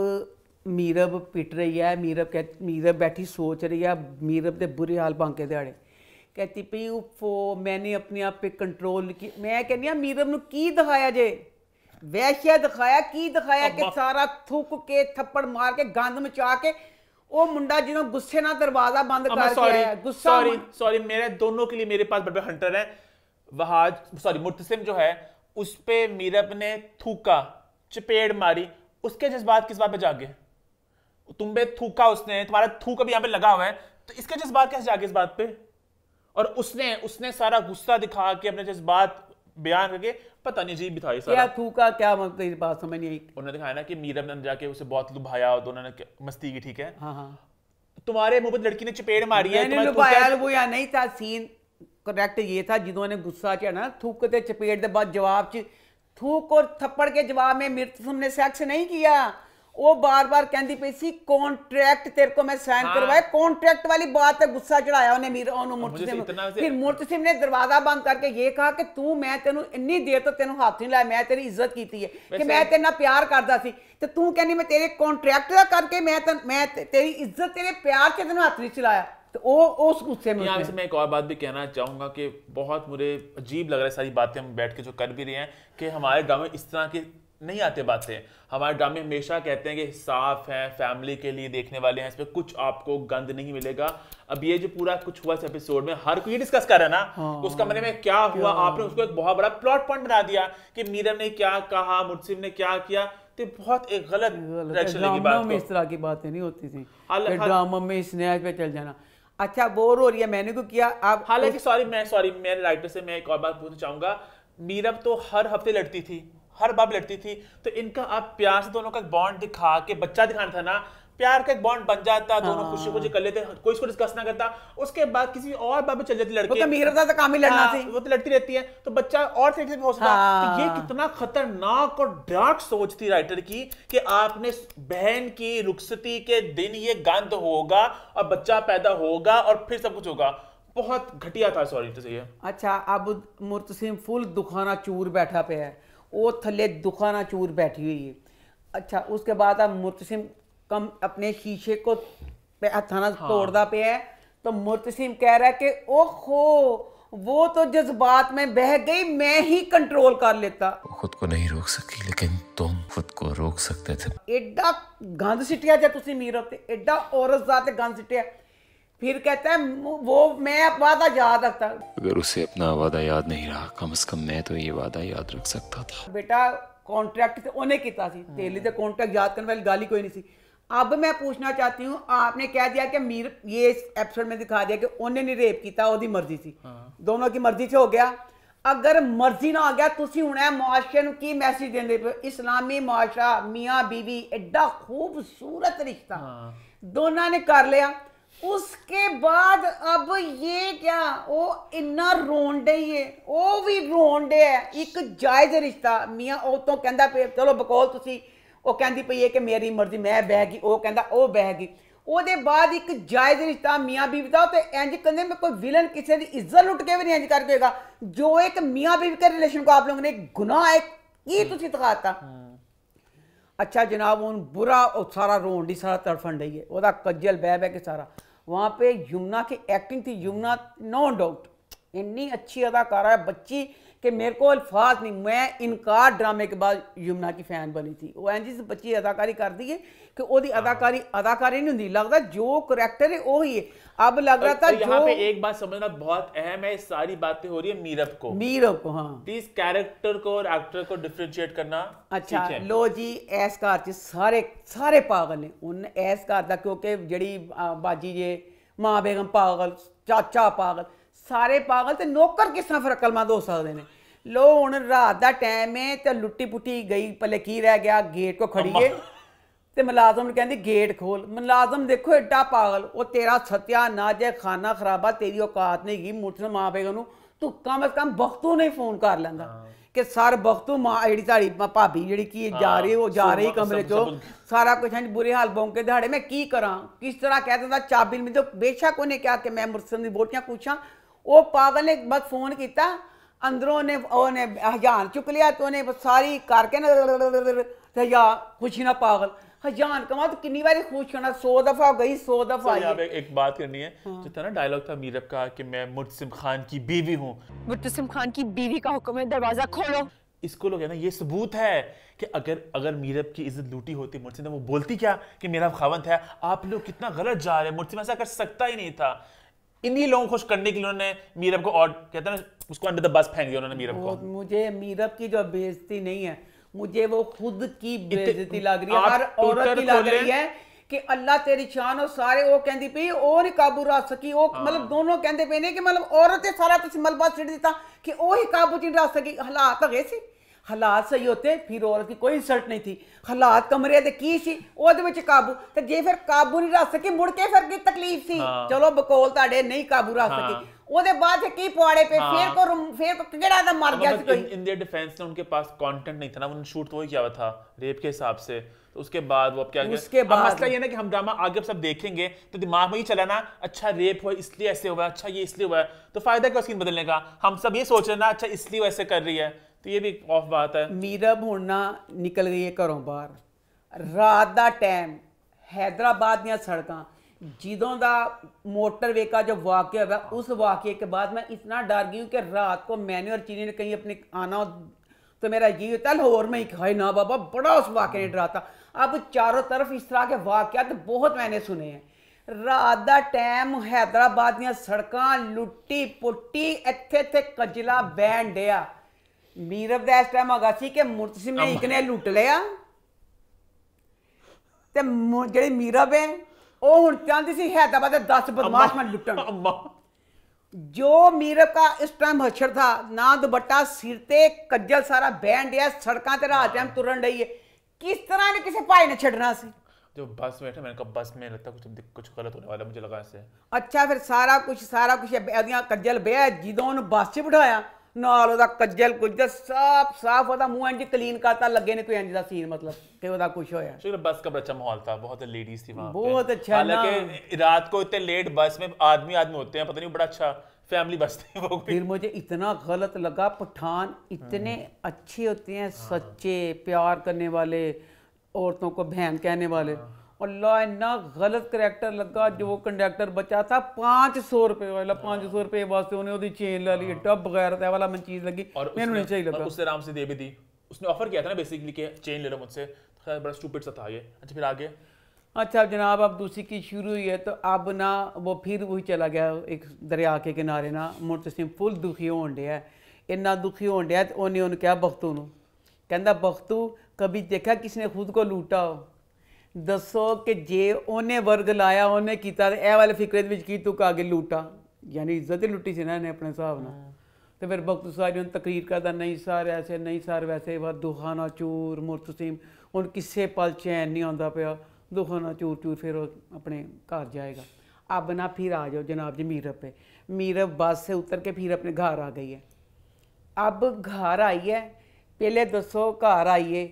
मीरब पिट रही है मीरब बैठी सोच रही है मीरब के बुरे हाल बांके दिहाड़े कहती पी उफो मैंने अपने आप पे कंट्रोल की मैं कहनी मीरब नूं की दिखाया जे वैश्या दिखाया की दिखाया कि सारा थूक के थप्पड़ मार के गंद मचा के वो मुंडा जिन्हों गुस्से ना दरवाजा बंद करके गुस्सा सॉरी मेरे दोनों के लिए मेरे पास बड़े हंटर हैं वहाज सॉरी मुर्तसिम जो है उस पे मीरब ने थूका चपेड़ मारी उसके जज्बात किस बात पे जागे तुम पे थूका उसने तुम्हारा थूक अभी यहाँ पे लगा हुआ है तो इसके जज्बात कैसे जागे इस बात पे और उसने सारा गुस्सा दिखा के अपने जज्बात बयान करके पता नहीं अजीब भी था ये सारा क्या थूका क्या मतलब इस बात समझ नहीं आई उन्होंने दिखाया ना कि मीरब ने जाके उसे बहुत लुभाया तो उन्होंने मस्ती की ठीक है हाँ हाँ तुम्हारे मुंह पे लड़की ने चपेड़ मारी है मैंने लुभाया वो या नहीं था सीन करेक्ट ये था जिन्होंने गुस्सा किया ना थूक ते चपेड़ के बाद जवाब च थूक और थप्पड़ के जवाब में मुर्तसिम ने सेक्स नहीं किया वो बार बार कहती पई सी कॉन्ट्रैक्ट तेरे को मैं साइन करवाया कॉन्ट्रैक्ट वाली बात है गुस्सा चढ़ाया उन्हें मुर्तसिम फिर मुर्तसिम ने दरवाजा बंद करके ये कहा कि तू मैं तेनू इन्नी देर तो तेनू हाथ नहीं लाया मैं तेरी इज्जत की है कि मैं तेरे नाल प्यार करदा सी ते तू कहनी मैं तेरे कॉन्ट्रैक्ट दा करके मैं तेरी इज्जत तेरे प्यार से तेनू हाथ नहीं चलाया तो वो उस गुस्से में यहाँ मैं एक और बात भी कहना चाहूंगा कि बहुत मुझे अजीब लग रहा है सारी बातें हम बैठ के जो कर भी रहे हैं कि हमारे गाँव में इस तरह की नहीं आते बातें हमारे ड्रामे हमेशा कहते हैं कि साफ है फैमिली के लिए देखने वाले हैं इसमें कुछ आपको गंद नहीं मिलेगा अब ये जो पूरा कुछ हुआ इस एपिसोड में हर कोई डिस्कस कर रहा है ना हाँ, उसका मतलब में क्या हुआ आपने उसको एक बहुत बड़ा प्लॉट पॉइंट बना दिया कि मीरब ने क्या कहा मुर्तसिम ने क्या किया तो बहुत एक गलत डायरेक्शन लगी बात को इस तरह की बातें नहीं होती थी ड्रामा में स्नैच पे चल जाना अच्छा बोर हो रही है मैंने को किया आप हालांकि सॉरी मैं राइटर से मैं एक और बात पूछना चाहूंगा मीरब तो हर हफ्ते लड़ती थी हर बार लड़ती थी तो इनका आप प्यार से दोनों का बॉन्ड दिखा के बच्चा दिखाना था ना प्यार का एक बॉन्ड बन जाता दोनों खुशी खुशी कर लेते कोई इसको डिस्कस ना करता उसके बाद किसी और बात में चल जाती लड़के तो मीरब तो काम ही लड़ना थी वो तो लड़ती रहती है तो बच्चा और तरीके से हो सकता तो ये कितना खतरनाक और डार्क सोच थी राइटर की कि आपने बहन की रुखसती के दिन ये गंद होगा और बच्चा पैदा होगा और फिर सब कुछ होगा बहुत घटिया था सॉरी तो सही है अच्छा अब मुर्तसिम फुल दुखाना चूर बैठा पे है वो थले दुखाना चूर बैठी हुई है अच्छा उसके बाद अब मुर्तसिम कम अपने शीशे को हथाना तोड़दा पे है तो मुर्तसिम कह रहा है कि ओहो वो तो जज्बात में बह गई मैं ही कंट्रोल कर लेता खुद को नहीं रोक सकी लेकिन तुम खुद को रोक सकते थे एडा गंद सिटिया जे तुसी मीरब ते एडा औरत जाते गंद सिटिया फिर कहता है वो मैं वादा याद रखता अगर उसे अपना वादा याद नहीं रहा कम से कम मैं तो ये वादा याद रख सकता था बेटा कॉन्ट्रैक्ट तो उन्हें किया सी तेरे लिए कॉन्ट्रैक्ट याद करने वाली गाली कोई नहीं सी अब मैं पूछना चाहती हूँ आपने कह दिया कि मीर ये एपिसोड में दिखा दिया कि उन्हें नहीं रेप किया ओदी मर्जी सी दोनों की मर्जी से हो गया अगर मर्जी ना हो गया तुसी हुणे मुआशरे नूं की मैसेज देंदे पे इस्लामी मुआशरा मियाँ बीवी एडा खूबसूरत रिश्ता दोनों ने कर लिया उसके बाद अब ये क्या वो इन्ना रोन डे है वो भी रोन डे है एक जायज रिश्ता मियाँ वो तो कहता पे चलो बकौल तुसी वो कहती पई है कि मेरी मर्जी मैं बह गई वो कहता वो बह गई ਉਹਦੇ ਬਾਅਦ ਇੱਕ ਜਾਇਜ਼ ਰਿਸ਼ਤਾ ਮੀਆਂ ਬੀਵੀ ਦਾ ਤੇ ਇੰਜ ਕਹਿੰਦੇ ਮੈਂ कोई विलन किसी की इज्जत लुट के भी नहीं इंज कर देगा जो एक मियाँ बीवी के रिलेशन को आप लोगों ने गुनाह है की तुसी दिखाता। अच्छा जनाब हूँ बुरा सारा रोन डी सारा तड़फन रही है वह कज्जल बह बह के सारा वहाँ पे यमुना की एक्टिंग थी। यमुना नो डाउट इतनी अच्छी अदाकारा है बच्ची कि मेरे को अल्फाज नहीं, मैं इनकार ड्रामे के बाद यमुना की फैन बनी थी। वो एंजी से बच्ची अदाकारी कर दी है कि ओदी अदाकारी नहीं होती, लगता जो करैक्टर है वो ही है। अब लग रहा था यहाँ पे एक बात समझना बहुत अहम है, सारी बातें हो रही है मीरब को हाँ प्लीज कैरेक्टर को और एक्टर को डिफरेंशिएट करना। अच्छा लो जी ऐस घर च सारे पागल ने उन ऐस घर दा क्योंकि जड़ी बाजी जे मां बेगम पागल चाचा पागल सारे पागल ते नौकर किस तरह फिर अकलमंद हो सकते हैं। लो हुण रात दा टाइम है ते लुट्टी पुट्टी गई पहले की रह गया गेट को खड़िए ते मुलाजम कहती गेट खोल। मुलाजम देखो एडा पागल वो तेरा सत्यानाश है खाना खराबा तेरी औकात नहीं गई मुठ मां बेगम तू कम अज कम बख्तू नहीं फोन कर लेंदा कि सर बख्तू मां जी ताड़ी भाभी जी की जा रही वो जा रही कमरे चो सारा कुछ है बुरे हाल बौंके दिहाड़े मैं की करा किस तरह कह दिंदा चाबी में तो बेशक उन्हें क्या कि मैं मुर्सम की बोटियां पूछा वो पागल ने बस फोन किया अंदरों ने हजान चुक लिया तो उन्हें सारी करके ना या खुशी ना पागल हजान कमा तो कितनी बार खुश होना 100 दफा गई 100 दफा आई। एक बात करनी है जो था ना डायलॉग था मीरब का कि मैं मुर्तसिम खान की बीवी हूँ। मुर्तसिम खान की बीवी का हुक्म है दरवाजा खोलो। इसको लोग है ना ये सबूत है कि अगर मीरब की इज्जत लूटी होती मुर्तसिम वो बोलती क्या कि मेरा खावंद है। आप लोग कितना गलत जा रहे हैं, मुर्तसिम ऐसा कर सकता ही नहीं था। इन्हीं लोगों को खुश करने के लिए उन्होंने मीरब को और कहते हैं उसको अंडर द बस फेंक दिया उन्होंने मीरब को। मुझे मीरब की जो बेइज्जती नहीं है मुझे वो खुद की बेइज्जती लग रही है, हर औरत की लग रही है कि अल्लाह तेरी शान और सारे वो कहती पई और ही काबू रख सकी वो मतलब दोनों कहते पे ने कि मतलब औरत सारा कुछ मलबा छिड़ दिता कि वो ही काबू नहीं रख सकी। हालात गए सी हालात सही होते फिर औरत की कोई इंसल्ट नहीं थी। हालात कमरे दे की सी ओदे विच काबू ते जे फिर काबू नहीं रख सकी मुड़ के फिर की तकलीफ सी। चलो बकोल ताड़े नहीं काबू रख सकी ओदे बाद की पवाड़े पे फिर केड़ा दा मर गया कोई। इन देयर डिफेंस ने उनके पास कंटेंट नहीं था ना, उन्होंने शूट तो ही किया हुआ था रेप के हिसाब से। तो उसके बाद वो अब क्या उसके बाद मसला ये ना कि हम ड्रामा आगे सब देखेंगे तो दिमाग में ही चला ना अच्छा रेप हुआ इसलिए ऐसे हुआ, अच्छा ये इसलिए हुआ है तो फायदा क्या स्किन बदलने का। हम सब ये सोच रहे ना अच्छा इसलिए वो ऐसे कर रही है तो ये भी ऑफ बात है। मीरब हुण ना निकल गई है घरों बाहर रात दा टाइम हैदराबाद दियां सड़कां जिदों दा मोटरवे का जो वाकया हुआ उस वाकये के बाद मैं इतना डर गई हूँ कि रात को मैंने और चीनी ने कहीं अपने आना तो मेरा ये होता है लाहौर में ही खाए ना बाबा बड़ा उस वाकये ने डरा था। अब चारों तरफ इस तरह के वाकयात बहुत मैंने सुने हैं। रात दा टाइम हैदराबाद दियां सड़कां लुट्टी पुट्टी इत्थे इत्थे कजला बैन डिया। मीरब दा इस टाइम होगा सी कि मुर्तसिम ने एक ने लुट लिया ते जेड़ी मीरब है वो हुण चाहती सी हैदराबाद दे 10 बदमाश में लुटन। जो मीरब का इस टाइम हशर था ना दुपट्टा सिर ते कज्जल सारा बैंड है सड़कां ते रात टाइम तुरन रही है किस तरह ने किसी भाई ने छड़ना सी। जो बस में बैठा मैंने कहा बस में लगता कुछ गलत होने वाला मुझे लगा ऐसे। अच्छा फिर सारा कुछ कज्जल बेह जिदों बस च बिठाया नाल ओदा कज्जल कुज्जल साफ ओदा मुंह इंज क्लीन करता लगे ने कोई इंज दा सीन मतलब कि ओदा कुछ होया। शुक्र बस का बड़ा अच्छा माहौल था, बहुत लेडीज थी वहां पे बहुत अच्छा। हालांकि रात को इतने लेट बस में आदमी होते हैं पता नहीं बड़ा अच्छा फैमिली बस थी वो। फिर मुझे इतना गलत लगा पठान इतने अच्छे होते हैं सच्चे प्यार करने वाले औरतों को बहन कहने वाले अल्लाह इतना गलत करैक्टर लगा। जो कंडक्टर बचा था 500 रुपए वाला 500 रुपए वास्ते उन्हें ओदी चेन ले ली टब बगैर वाला मन चीज लगी मैंने नहीं सही लगा। उससे आराम से दे भी दी उसने ऑफर किया था ना बेसिकली कि चेन ले लो मुझसे तो बड़ा स्टूपिड सा था ये। अच्छा फिर आगे अच्छा जनाब अब दूसरी की शुरू हुई है तो अब ना वो फिर वही चला गया एक दरिया के किनारे ना मुर्तसिम फुल दुखी होन डया इन्ना दुखी होन डया तो उन्हें क्या बख्तू नूं कहंदा बख्तू कभी देखा किसने खुद को लूटा हो दसो कि जे उन्हें वर्ग लाया उन्हें किया ए वाले फिक्रे की तू आगे लूटा यानी इज्जत ही लुटी सी ना इन्हें अपने हिसाब ना। तो फिर बख्तू साहब ने तकरीर करता नहीं सर ऐसे नहीं सर वैसे वह दुखाना चूर मुर्तसिम उन किसे पल चैन नहीं आता पाया दुखाना चूर चूर फिर अपने घर जाएगा। अब ना फिर आ जाओ जनाब जी मीरब पे। मीरब बस से उतर के फिर अपने घर आ गई है। अब घर आई है पहले दसो घर आइए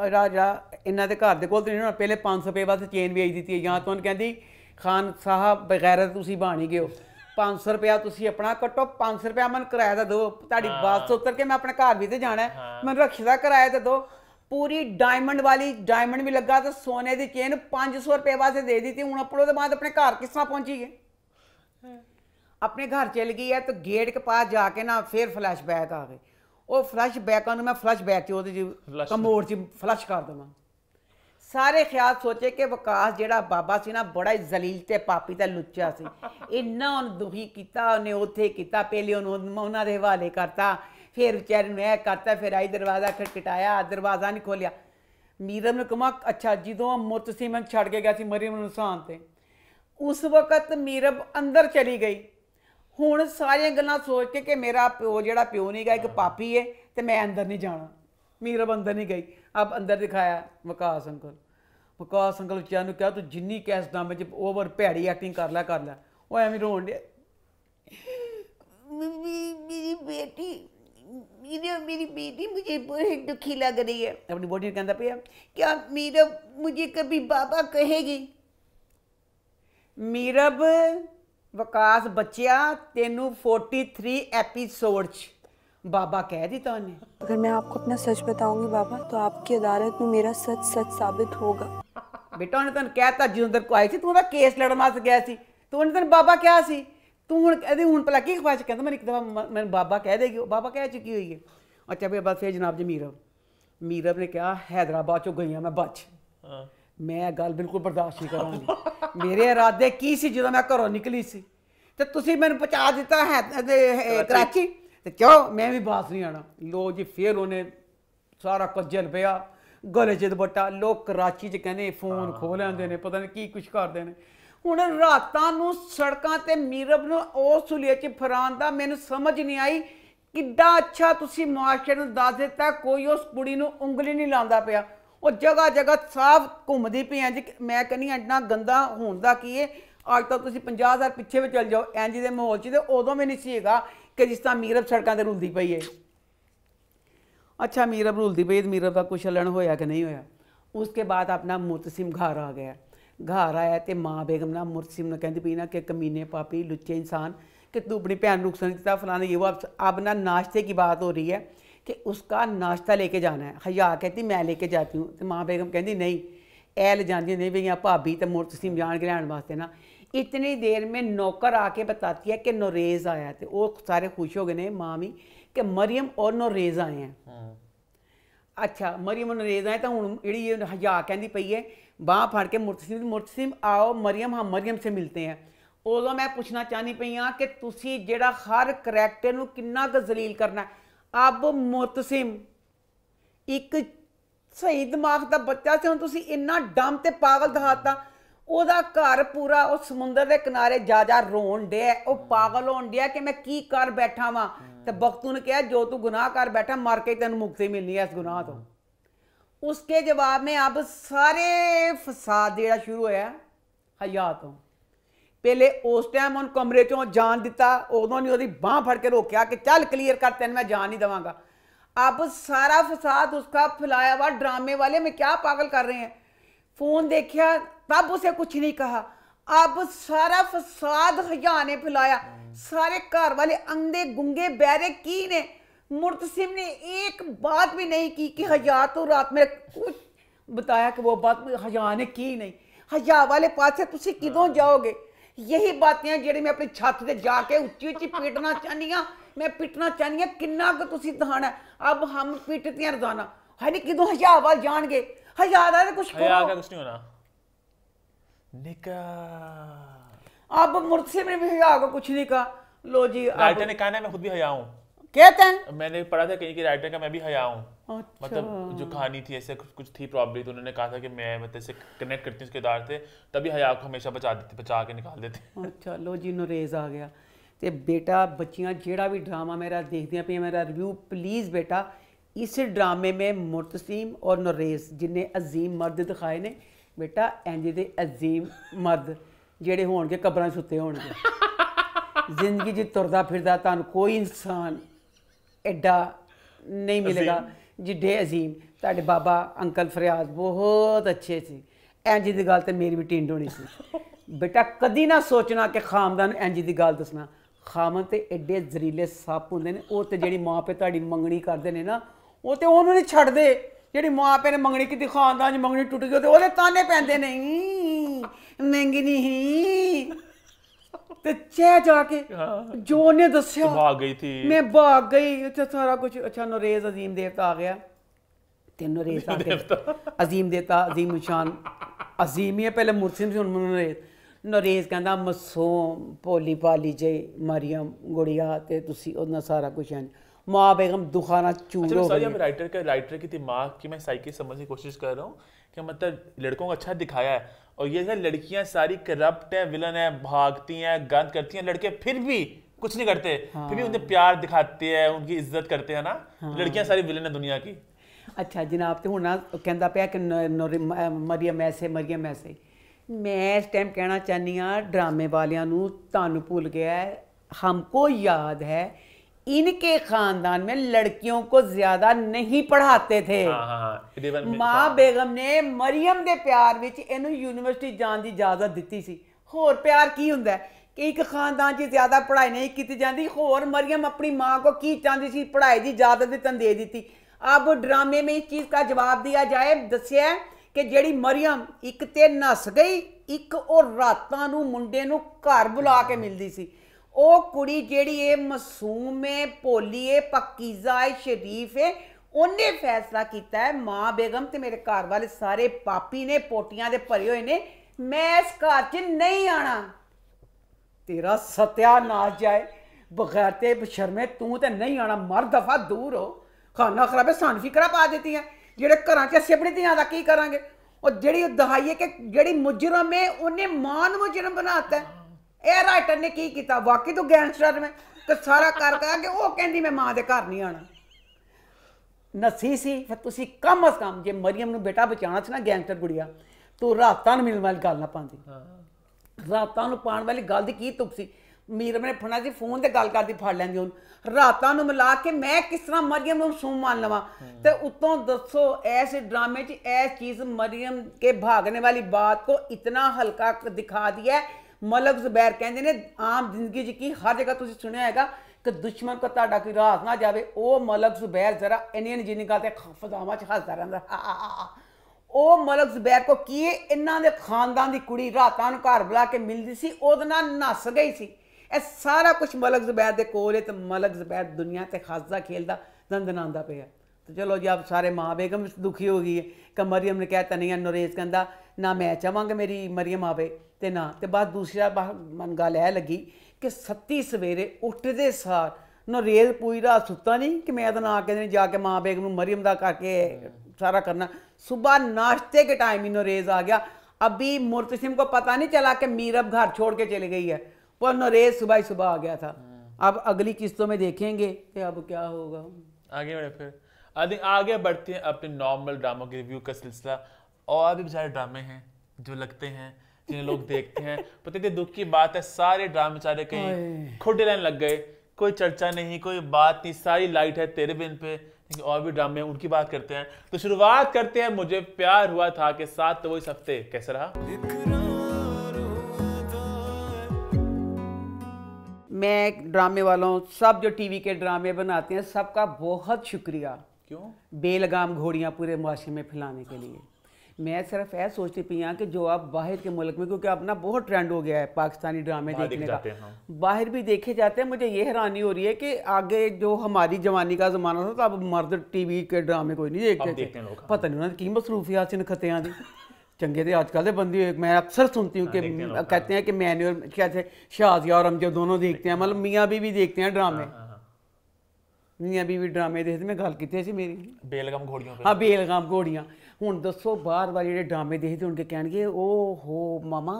राजा ਇਹਨਾਂ ਦੇ ਘਰ ਦੇ ਕੋਲ ਤਾਂ ਨਹੀਂ ਹੋਣਾ, ਪਹਿਲੇ 500 ਰੁਪਏ ਵਾਸਤੇ ਚੇਨ ਵੇਚ ਦਿੱਤੀ ਹੈ, ਜਾਂ ਤੁਹਾਨੂੰ ਕਹਿੰਦੀ ਖਾਨ ਸਾਹਿਬ ਬਗੈਰਤ ਤੁਸੀਂ ਬਣ ਹੀ ਗਏ ਹੋ, 500 ਰੁਪਇਆ ਤੁਸੀਂ ਆਪਣਾ ਕੱਟੋ, 500 ਰੁਪਇਆ ਮੈਨੂੰ ਕਿਰਾਇਆ ਤਾਂ ਦਿਓ, ਤੁਹਾਡੀ ਬੱਸ ਉਤਰ ਕੇ ਮੈਂ ਆਪਣੇ ਘਰ ਵੀ ਤੇ ਜਾਣਾ ਹੈ, ਮੈਨੂੰ ਰਕਸ਼ੇ ਦਾ ਕਿਰਾਇਆ ਤਾਂ ਦਿਓ। ਪੂਰੀ ਡਾਇਮੰਡ ਵਾਲੀ, ਡਾਇਮੰਡ ਵੀ ਲੱਗਾ ਤੇ ਸੋਨੇ ਦੀ ਚੇਨ 500 ਰੁਪਏ ਵਾਸਤੇ ਦੇ ਦਿੱਤੀ। ਹੁਣ ਆਪਣੋ ਦੇ ਬਾਅਦ ਆਪਣੇ ਘਰ ਕਿਸ ਤਰ੍ਹਾਂ ਪਹੁੰਚੀ ਹੈ? ਆਪਣੇ ਘਰ ਚਲ ਗਈ ਹੈ, ਤਾਂ ਗੇਟ ਕੇ ਪਾਸ ਜਾ ਕੇ ਨਾ ਫਿਰ ਫਲੈਸ਼ ਬੈਕ ਆ ਗਏ। ਉਹ ਫਲੈਸ਼ ਬੈਕਾਂ ਨੂੰ ਮੈਂ ਫਲੈਸ਼ ਬੈਕ 'ਚ ਉਹਦੇ 'ਚ ਕਮੋਡ 'ਚ ਫਲੈਸ਼ ਕਰ ਦੇਵਾਂ। ਸਾਰੇ ਖਿਆਲ ਸੋਚੇ ਕਿ ਵਿਕਾਸ ਜਿਹੜਾ ਬਾਬਾ ਸੀ ਨਾ ਬੜਾ ਹੀ ਜ਼ਲੀਲ ਤੇ ਪਾਪੀ ਤੇ ਲੁੱਚਾ ਸੀ, ਇੰਨਾ ਉਹਨੂੰ ਦੁਖੀ ਕੀਤਾ, ਉਹਨੇ ਉੱਥੇ ਕੀਤਾ, ਪਹਿਲੇ ਉਹਨੂੰ ਉਹਨਾਂ ਦੇ ਹਵਾਲੇ ਕਰਤਾ, ਫਿਰ ਵਿਚਾਰੇ ਨੂੰ ਇਹ ਕਰਤਾ, ਫਿਰ ਆਈ ਦਰਵਾਜ਼ਾ ਖਟਖਟਾਇਆ, ਦਰਵਾਜ਼ਾ ਨਹੀਂ ਖੋਲਿਆ। ਮੀਰਮ ਨੂੰ ਕਮਾ ਅੱਛਾ ਜਦੋਂ ਮੁਤਸਿਮ ਛੱਡ ਕੇ ਗਿਆ ਸੀ ਮਰੀਮ ਨੂੰ ਨੁਕਸਾਨ ਤੇ, ਉਸ ਵਕਤ ਮੀਰਬ ਅੰਦਰ ਚਲੀ ਗਈ। ਹੁਣ ਸਾਰੀਆਂ ਗੱਲਾਂ ਸੋਚ ਕੇ ਕਿ ਮੇਰਾ ਪਿਓ ਜਿਹੜਾ ਪਿਓ ਨਹੀਂ ਗਾ ਇੱਕ ਪਾਪੀ ਹੈ ਤੇ ਮੈਂ ਅੰਦਰ ਨਹੀਂ ਜਾਣਾ, ਮੀਰਬ ਅੰਦਰ ਨਹੀਂ ਗਈ। ਅਬ ਅੰਦਰ ਦਿਖਾਇਆ ਵਿਕਾਸ ਅੰਕਲ, ਵਿਕਾਸ ਅੰਕਲ ਬੱਚਿਆਂ ਨੂੰ ਕਿਹਾ ਤੂੰ ਜਿੰਨੀ ਕੈਸਦਾਮੇ 'ਚ ਓਵਰ ਭੈੜੀ ਐਕਟਿੰਗ ਕਰ ਲੈ ਕਰ ਲੈ। ਉਹ ਐਵੇਂ ਰੋਣ ਡਿਆ, ਮੇਰੀ ਬੇਟੀ मेरी बेटी मुझे बहुत दुखी लग रही है। अपनी बोटी कहता पिया क्या मीरब मुझे कभी बाबा कहेगी? मीरब विकास बच्चिया तेनू 43 एपीसोड बाबा कह दिता उन्हें। अगर मैं आपको अपना सच बताऊंगी बाबा तो आपकी अदालत में मेरा सच सच साबित होगा। बेटा उन्हें तेन कहता जो अंदर को आई थी तू केस लड़न वास्ते गया सी, तो उन्हें तेन बाबा क्या सी, तू हूँ कहती हूँ भला की ख्वाहिश कहता मैं एक दफ़ा मैंने बाबा कह देगी, बाबा कह चुकी हुई है। अच्छा फिर बस फिर जनाब जी मीरब ने कहा हैदराबाद चो गई मैं बच, मैं गल बिल्कुल बर्दाश्त नहीं करांगी, मेरे इरादे की सी जो मैं घरों निकली सी ते तुसीं मैनूं पहुंचा दिता है कराची ते क्यों मैं भी बास नहीं आना। लो जी फिर उन्हें सारा कज्जल पिया गले च दुपट्टा, लोग कराची च कहने फोन खो लैंदे ने, पता नहीं की कुछ करते हैं। ਹੁਣ ਰਾਤਾਂ ਨੂੰ ਸੜਕਾਂ ਤੇ ਮੀਰਬ ਨੂੰ ਉਸ ਸੁਲੀਏ 'ਚ ਫਰਾਨ ਦਾ ਮੈਨੂੰ ਸਮਝ ਨਹੀਂ ਆਈ। ਕਿੱਡਾ ਅੱਛਾ ਤੁਸੀਂ ਮੁਆਸ਼ਰੇ ਨੂੰ ਦੱਸ ਦਿੱਤਾ, ਕੋਈ ਉਸ ਕੁੜੀ ਨੂੰ ਉਂਗਲੀ ਨਹੀਂ ਲਾਉਂਦਾ ਪਿਆ, ਉਹ ਜਗ੍ਹਾ ਜਗ੍ਹਾ ਸਾਫ਼ ਘੁੰਮਦੀ ਪਈ ਇੰਜ। ਮੈਂ ਕਹਿੰਦੀ ਇੰਨਾ ਗੰਦਾ ਹੋਣ ਦਾ ਕੀ ਹੈ? ਅੱਜ ਤਾਂ ਤੁਸੀਂ 50,000 ਪਿੱਛੇ ਵੀ ਚੱਲ ਜਾਓ ਇੰਜ ਦੇ ਮਾਹੌਲ 'ਚ, ਤੇ ਉਦੋਂ ਵੀ ਨਹੀਂ ਸੀ ਹੈਗਾ ਕਿ ਜਿਸ ਤਰ੍ਹਾਂ ਮੀਰਬ ਸੜਕਾਂ ਤੇ ਰੁਲਦੀ ਪਈ ਹੈ। अच्छा मीरब रुलती पई, मीरब का कुछ हलन होया कि नहीं होया। उसके बाद अपना मुतसिम घर आ गया, घर आया तो माँ बेगम ना मुतसिम ने कहती पई ना कि कमीने पापी लुच्चे इंसान कि तू अपनी भैन नुकसान दिता फलाना ये वो। अब ना नाश्ते की बात हो रही है कि उसका नाश्ता लेके जाना है। हया कहती मैं लेके जाती हूँ, तो माँ बेगम कहती नहीं ए ले जाती नहीं भैया भाभी तो मुतसिम जान के लैन वास्ते ना। इतनी देर में नौकर आके बताती है कि नोरेज़ आया, तो वो सारे खुश हो गए ने माँ भी कि मरियम और नोरेज़ आए हैं। अच्छा मरियम और नोरेज़ आए तो हूँ जी हया कहती पई है बाँह फड़ के मुतसिम आओ मरियम, हम मरियम से मिलते हैं। उदों मैं पूछना चाहनी पई हाँ कि तुसी जेड़ा हर करैक्टर नूं किन्ना क जलील करना है। अब मुतसिम एक सही दिमाग का बच्चा से हुण तुसी इन्ना डम ते पागल दिखाता। ਉਹਦਾ ਘਰ ਪੂਰਾ ਉਹ ਸਮੁੰਦਰ ਦੇ ਕਿਨਾਰੇ ਜਾ ਜਾ ਰੋਣ ਡਿਆ, ਉਹ ਪਾਗਲ ਹੋਣ ਡਿਆ ਕਿ ਮੈਂ ਕੀ ਕਰ ਬੈਠਾ ਵਾਂ। ਤੇ ਬਖਤੂ ਨੇ ਕਿਹਾ ਜੋ तू गुनाह कर बैठा मर के तेन मुक्ति मिलनी है इस गुनाह तो। उसके जवाब में अब सारे फसाद जेड़ा शुरू होया हया तो। पहले उस टाइम उन कमरे चों जान दिता, उदों नहीं उसकी बाँह फड़ के रोकया कि चल क्लीयर कर तेन मैं जान नहीं देवांगा। अब सारा फसाद उसका फैलाया हुआ ड्रामे वाले में क्या पागल कर रहे हैं। फोन देखा तब उसे कुछ नहीं कहा। अब सारा फसाद हया ने फैलाया, सारे घर वाले अंधे गुंगे बहरे की ने। मुतसिम ने एक बात भी नहीं की कि हया तो रात में कुछ बताया कि वो बात हया ने की नहीं। हया वाले पास तुसी किदों जाओगे? यही बातें जेड़ी मैं अपनी छत से जाके उच्ची उच्ची पीटना चाहनी हाँ। मैं पिटना चाहनी हाँ किन्ना क तुसी दहाना। अब हम पिटतियां रोजाना है नहीं किदों हया वाल जान गए। हया दा कुछ कुछ नहीं होना निकाह। अब मुतसिम ने भी हया को कुछ नहीं कहा। लो जी राइटर ने कहा ना मैं खुद भी हया हूँ, कहते हैं मैंने पढ़ा था कहीं कि राइटर का मैं भी हया हूँ। अच्छा। मतलब जो कहानी थी ऐसे कुछ थी प्रॉब्लम, तो उन्होंने कहा था कि मैं मतलब ऐसे कनेक्ट करती हूँ उसके किरदार से, तभी हया को हमेशा बचा के निकाल देते। अच्छा लो जी नोरेज़ आ गया। तो बेटा बच्चियां जेड़ा भी ड्रामा मेरा देखदियां पे मेरा रिव्यू प्लीज़ बेटा इस ड्रामे में मुतसिम और नोरेज़ जिन्हें अजीम मर्द दिखाए ने बेटा इंज दे अजीम मर्द जेड़े होणगे कब्रां सुत्ते होणगे। जिंदगी च तुरदा फिरदा तुहानूं कोई इंसान एडा नहीं मिलेगा ਜਿੱਡੇ ਅਜ਼ੀਮ ਤੁਹਾਡੇ ਬਾਬਾ ਅੰਕਲ ਫਰਿਆਦ ਬਹੁਤ ਅੱਛੇ ਸੀ। ਇੰਜ ਦੀ ਗੱਲ ਤੇ ਮੇਰੀ ਵੀ ਟਿੰਡ ਹੋਣੀ ਸੀ। ਬੇਟਾ ਕਦੀ ਨਾ ਸੋਚਣਾ ਕਿ ਖਾਮਦਾਨ ਇੰਜ ਦੀ ਗੱਲ ਦੱਸਣਾ। ਖਾਮਨ ਤੇ ਐਡੇ ਜ਼ਰੀਲੇ ਸੱਪ ਹੁੰਦੇ ਨੇ। ਉਹ ਤੇ ਜਿਹੜੀ ਮਾਂ ਪਿਓ ਤੁਹਾਡੀ ਮੰਗਣੀ ਕਰਦੇ ਨੇ ਨਾ, ਉਹ ਤੇ ਉਹਨੂੰ ਨਹੀਂ ਛੱਡਦੇ। ਜਿਹੜੀ ਮਾਂ ਪਿਓ ਨੇ ਮੰਗਣੀ ਕੀਤੀ, ਖਾਨਦਾਨ 'ਚ ਮੰਗਣੀ ਟੁੱਟ ਗਈ ਤੇ ਉਹਦੇ ਤਾਨੇ ਪੈਂਦੇ ਨਹੀਂ ਮਹਿੰਗੀ ਨਹੀਂ। ਤੇ ਚੈ ਜਾ ਕੇ ਜੋ ਉਹਨੇ ਦੱਸਿਆ भाग गई थी। मैं भाग गई। अच्छा सारा कुछ। अच्छा नरेज अजीम देवता आ गया ते नरेज आके अजीम देवता अजीम शान अजीम ही है पहले मुर्सिम से नरेज कहंदा मसूम भोली भाली जे मरियम गुड़िया ते तुसी ओना सारा कुछ है। माँ बेगम दुखाना चूर हो गई। राइटर की दिमाग की मैं साइकी समझने की कोशिश कर रहा हूँ कि मतलब लड़कों को अच्छा दिखाया है और ये लड़कियां सारी करप्ट है, विलन है, भागती हैं, गंद करती हैं, लड़के फिर भी कुछ नहीं करते। फिर भी उन्हें प्यार दिखाते हैं, उनकी इज्जत करते हैं ना। लड़कियां सारी विलन है दुनिया की। अच्छा जनाब तो हुण कहंदा पिया कि मरियम ऐसे मरियम ऐसे। मैं इस टाइम कहना चाहनी हाँ ड्रामे वालियां नूं तुहानूं भुल गया है। हमको याद है इनके खानदान में लड़कियों को ज्यादा नहीं पढ़ाते थे। माँ बेगम ने मरियम दे प्यार विच इहनूं यूनिवर्सिटी जाण दी इजाजत दित्ती सी। होर प्यार की हुंदा है कि एक खानदान च ज्यादा पढ़ाई नहीं की जाती। होर मरियम अपनी माँ को की चाहती सी, पढ़ाई की इजाजत भी तन दे दी। अब ड्रामे में इस चीज़ का जवाब दिया जाए। दस्या कि जेड़ी मरियम एक ते नस गई, एक और रातां नूं मुंडे नूं घर बुला के मिलदी सी। ਉਹ ਕੁੜੀ ਜਿਹੜੀ ਇਹ ਮਾਸੂਮ ਹੈ, ਭੋਲੀ ਹੈ, ਪਕੀਜ਼ਾ ਹੈ, ਸ਼ਰੀਫ ਹੈ, ਉਹਨੇ ਫੈਸਲਾ ਕੀਤਾ ਹੈ ਮਾਂ ਬੇਗਮ ਤੇ ਮੇਰੇ ਘਰ ਵਾਲੇ ਸਾਰੇ ਪਾਪੀ ਨੇ, ਪੋਟੀਆਂ ਦੇ ਭਰੇ ਹੋਏ ਨੇ, ਮੈਂ ਇਸ ਘਰ 'ਚ ਨਹੀਂ ਆਣਾ। ਤੇਰਾ ਸਤਿਆਨਾਸ਼ ਜਾਏ ਬਗੈਰ ਤੇ ਬਸ਼ਰਮੇ, ਤੂੰ ਤੇ ਨਹੀਂ ਆਣਾ। ਮਰ ਦਫਾ ਦੂਰ ਹੋ। ਖਾਨਾ ਖਰਾਬੇ ਸਾਨੂੰ ਫਿਕਰਾਂ ਪਾ ਦਿੱਤੀਆਂ ਜਿਹੜੇ ਘਰਾਂ 'ਚ ਅਸੀਂ ਆਪਣੀ ਧੀਆਂ ਦਾ ਕੀ ਕਰਾਂਗੇ। ਉਹ ਜਿਹੜੀ ਦਹਾਈ ਹੈ ਕਿ ਜਿਹੜੀ ਮੁਜਰਮ ਹੈ ਉਹਨੇ ਮਾਂ ਨੂੰ ਮੁਜਰਮ ਬਣਾਤਾ। ਇਹ ਰਾਈਟਰ ਨੇ ਕੀ ਕੀਤਾ? ਵਾਕਈ ਤੂੰ ਗੈਂਗਸਟਰ ਮੈਂ ਤੇ ਸਾਰਾ ਕਰ ਕੇ ਉਹ ਕਹਿੰਦੀ ਮੈਂ ਮਾਂ ਦੇ ਘਰ ਨਹੀਂ ਆਣਾ। ਨਸੀ ਸੀ ਫਿਰ ਤੁਸੀਂ ਕਮ ਅਜ਼ ਕਮ ਜੇ ਮਰੀਮ ਨੂੰ ਬੇਟਾ ਬਚਾਉਣਾ ਸੀ ਨਾ ਗੈਂਗਸਟਰ ਗੁੜੀਆ, ਤੂੰ ਰਾਤਾਂ ਨੂੰ ਮਿਲਣ ਵਾਲੀ ਗੱਲ ਨਾ ਪਾਉਂਦੀ। ਰਾਤਾਂ ਨੂੰ ਪਾਉਣ ਵਾਲੀ ਗੱਲ ਦੀ ਕੀ ਤੁਕ ਸੀ? ਮੀਰਮ ਨੇ ਫੜਨਾ ਸੀ ਫੋਨ ਤੇ ਗੱਲ ਕਰਦੀ, ਫੜ ਲੈਂਦੀ ਉਹਨੂੰ। ਰਾਤਾਂ ਨੂੰ ਮਿਲਾ ਕੇ ਮੈਂ ਕਿਸ ਤਰ੍ਹਾਂ ਮਰੀਮ ਨੂੰ ਸੂਮ ਮੰਨ ਲਵਾਂ? ਤੇ ਉੱਤੋਂ ਦੱਸੋ ਇਸ ड्रामे 'ਚ ਇਹ ਚੀਜ਼ मरियम के भागने वाली बात को इतना हल्का दिखा दिया है। मलक जुबैर कहते हैं आम जिंदगी च की हर जगह तुसीं सुनिया हैगा कि दुश्मन को तुहाडा कोई राज ना जावे। वो मलक जुबैर जरा इन्नी जिन्नी गल ते फजावां च हसदा रहिंदा। वो मलक जुबैर को की इन्हां दे खानदान दी कुड़ी रातां नूं घर बुला के मिलदी सी, ओहदे नाल नस गई सी। ਇਹ ਸਾਰਾ ਕੁਛ ਮਲਕ ਜ਼ੁਬੈਰ ਦੇ ਕੋਲ ਹੈ। ਤੇ ਮਲਕ ਜ਼ੁਬੈਰ ਦੁਨੀਆ ਤੇ ਹੱਸਦਾ ਖੇਲਦਾ ਦੰਦਨਾਉਂਦਾ ਪਿਆ। ਤੇ ਚਲੋ ਜੀ ਆਪ ਸਾਰੇ ਮਾਂ ਬੇਗਮ ਦੁਖੀ ਹੋ ਗਈ ਹੈ ਕਿ ਮਰੀਮ ਨੇ ਕਹਿਤਾ ਨਹੀਂ। ਨਰੇਜ਼ ਕਹਿੰਦਾ ਨਾ ਮੈਂ ਚਾਹਾਂਗਾ ਮੇਰੀ ਮਰੀਮ ਆਵੇ ਤੇ ਨਾ। ਤੇ ਬਾਅਦ ਦੂਸਰਾ ਮਨ ਗੱਲ ਇਹ ਲੱਗੀ ਕਿ ਸੱਤੀ ਸਵੇਰੇ ਉੱਠਦੇ ਸਾਰ ਨਰੇਜ਼ ਪੂਰੀ ਰਾਤ ਸੁੱਤਾ ਨਹੀਂ ਕਿ ਮੈਂ ਤਾਂ ਨਾ ਕੇ ਜਾ ਕੇ ਮਾਂ ਬੇਗਮ ਨੂੰ ਮਰੀਮ ਦਾ ਕਰਕੇ सारा करना। सुबह नाश्ते के टाइम ही नरेज आ गया। अभी मुर्तसिम को पता नहीं चला कि मीरब घर छोड़ के चली गई है, पर नरेज सुबह ही सुबह आ गया था। अब अगली किस्तों में देखेंगे कि अब क्या होगा। आगे बढ़े फिर आगे बढ़ते हैं अपने नॉर्मल ड्रामों के रिव्यू का सिलसिला। और भी बेचारे ड्रामे हैं जो लगते हैं जिन्हें लोग देखते हैं, पता है दुख की बात है सारे ड्रामे बेचारे कहीं खुद रहने लग गए, कोई चर्चा नहीं, कोई बात नहीं, सारी लाइट है तेरे बिन पे। और भी ड्रामे उनकी बात करते हैं। तो शुरुआत करते हैं मुझे प्यार हुआ था के साथ। तो वो इस हफ्ते कैसा रहा? मैं ड्रामे वालों सब जो टीवी के ड्रामे बनाते हैं सबका बहुत शुक्रिया। क्यों? बेलगाम घोड़ियाँ पूरे मुआशरे में फैलाने के लिए। मैं सिर्फ ऐसा सोचती पी हाँ कि जो आप बाहर के मुल्क में, क्योंकि अब ना बहुत ट्रेंड हो गया है पाकिस्तानी ड्रामे देखने का, बाहर भी देखे जाते हैं। मुझे ये हैरानी हो रही है कि आगे जो हमारी जवानी का ज़माना था तो अब मर्द टीवी के ड्रामे कोई नहीं देखते थे। पता नहीं उन्होंने की मसरूफियात इन खतियाँ दी चंगे थे आजकल के बंदे। मैं अक्सर सुनती हूँ कि कहते हैं कि मैंने और कहते शाजिया और अमजद दोनों देखते हैं, मतलब मियाँ बीवी देखते हैं ड्रामे। मियाँ बीवी ड्रामे देखते। मैं गल की सी मेरी बेलगाम घोड़ियों। हाँ बेलगाम घोड़ियाँ। ਹੁਣ ਦੱਸੋ ਬਾਹਰ ਵਾਲੇ ਜਿਹੜੇ ਡਰਾਮੇ ਦੇਖਦੇ उनके कहेंगे ओ हो मामा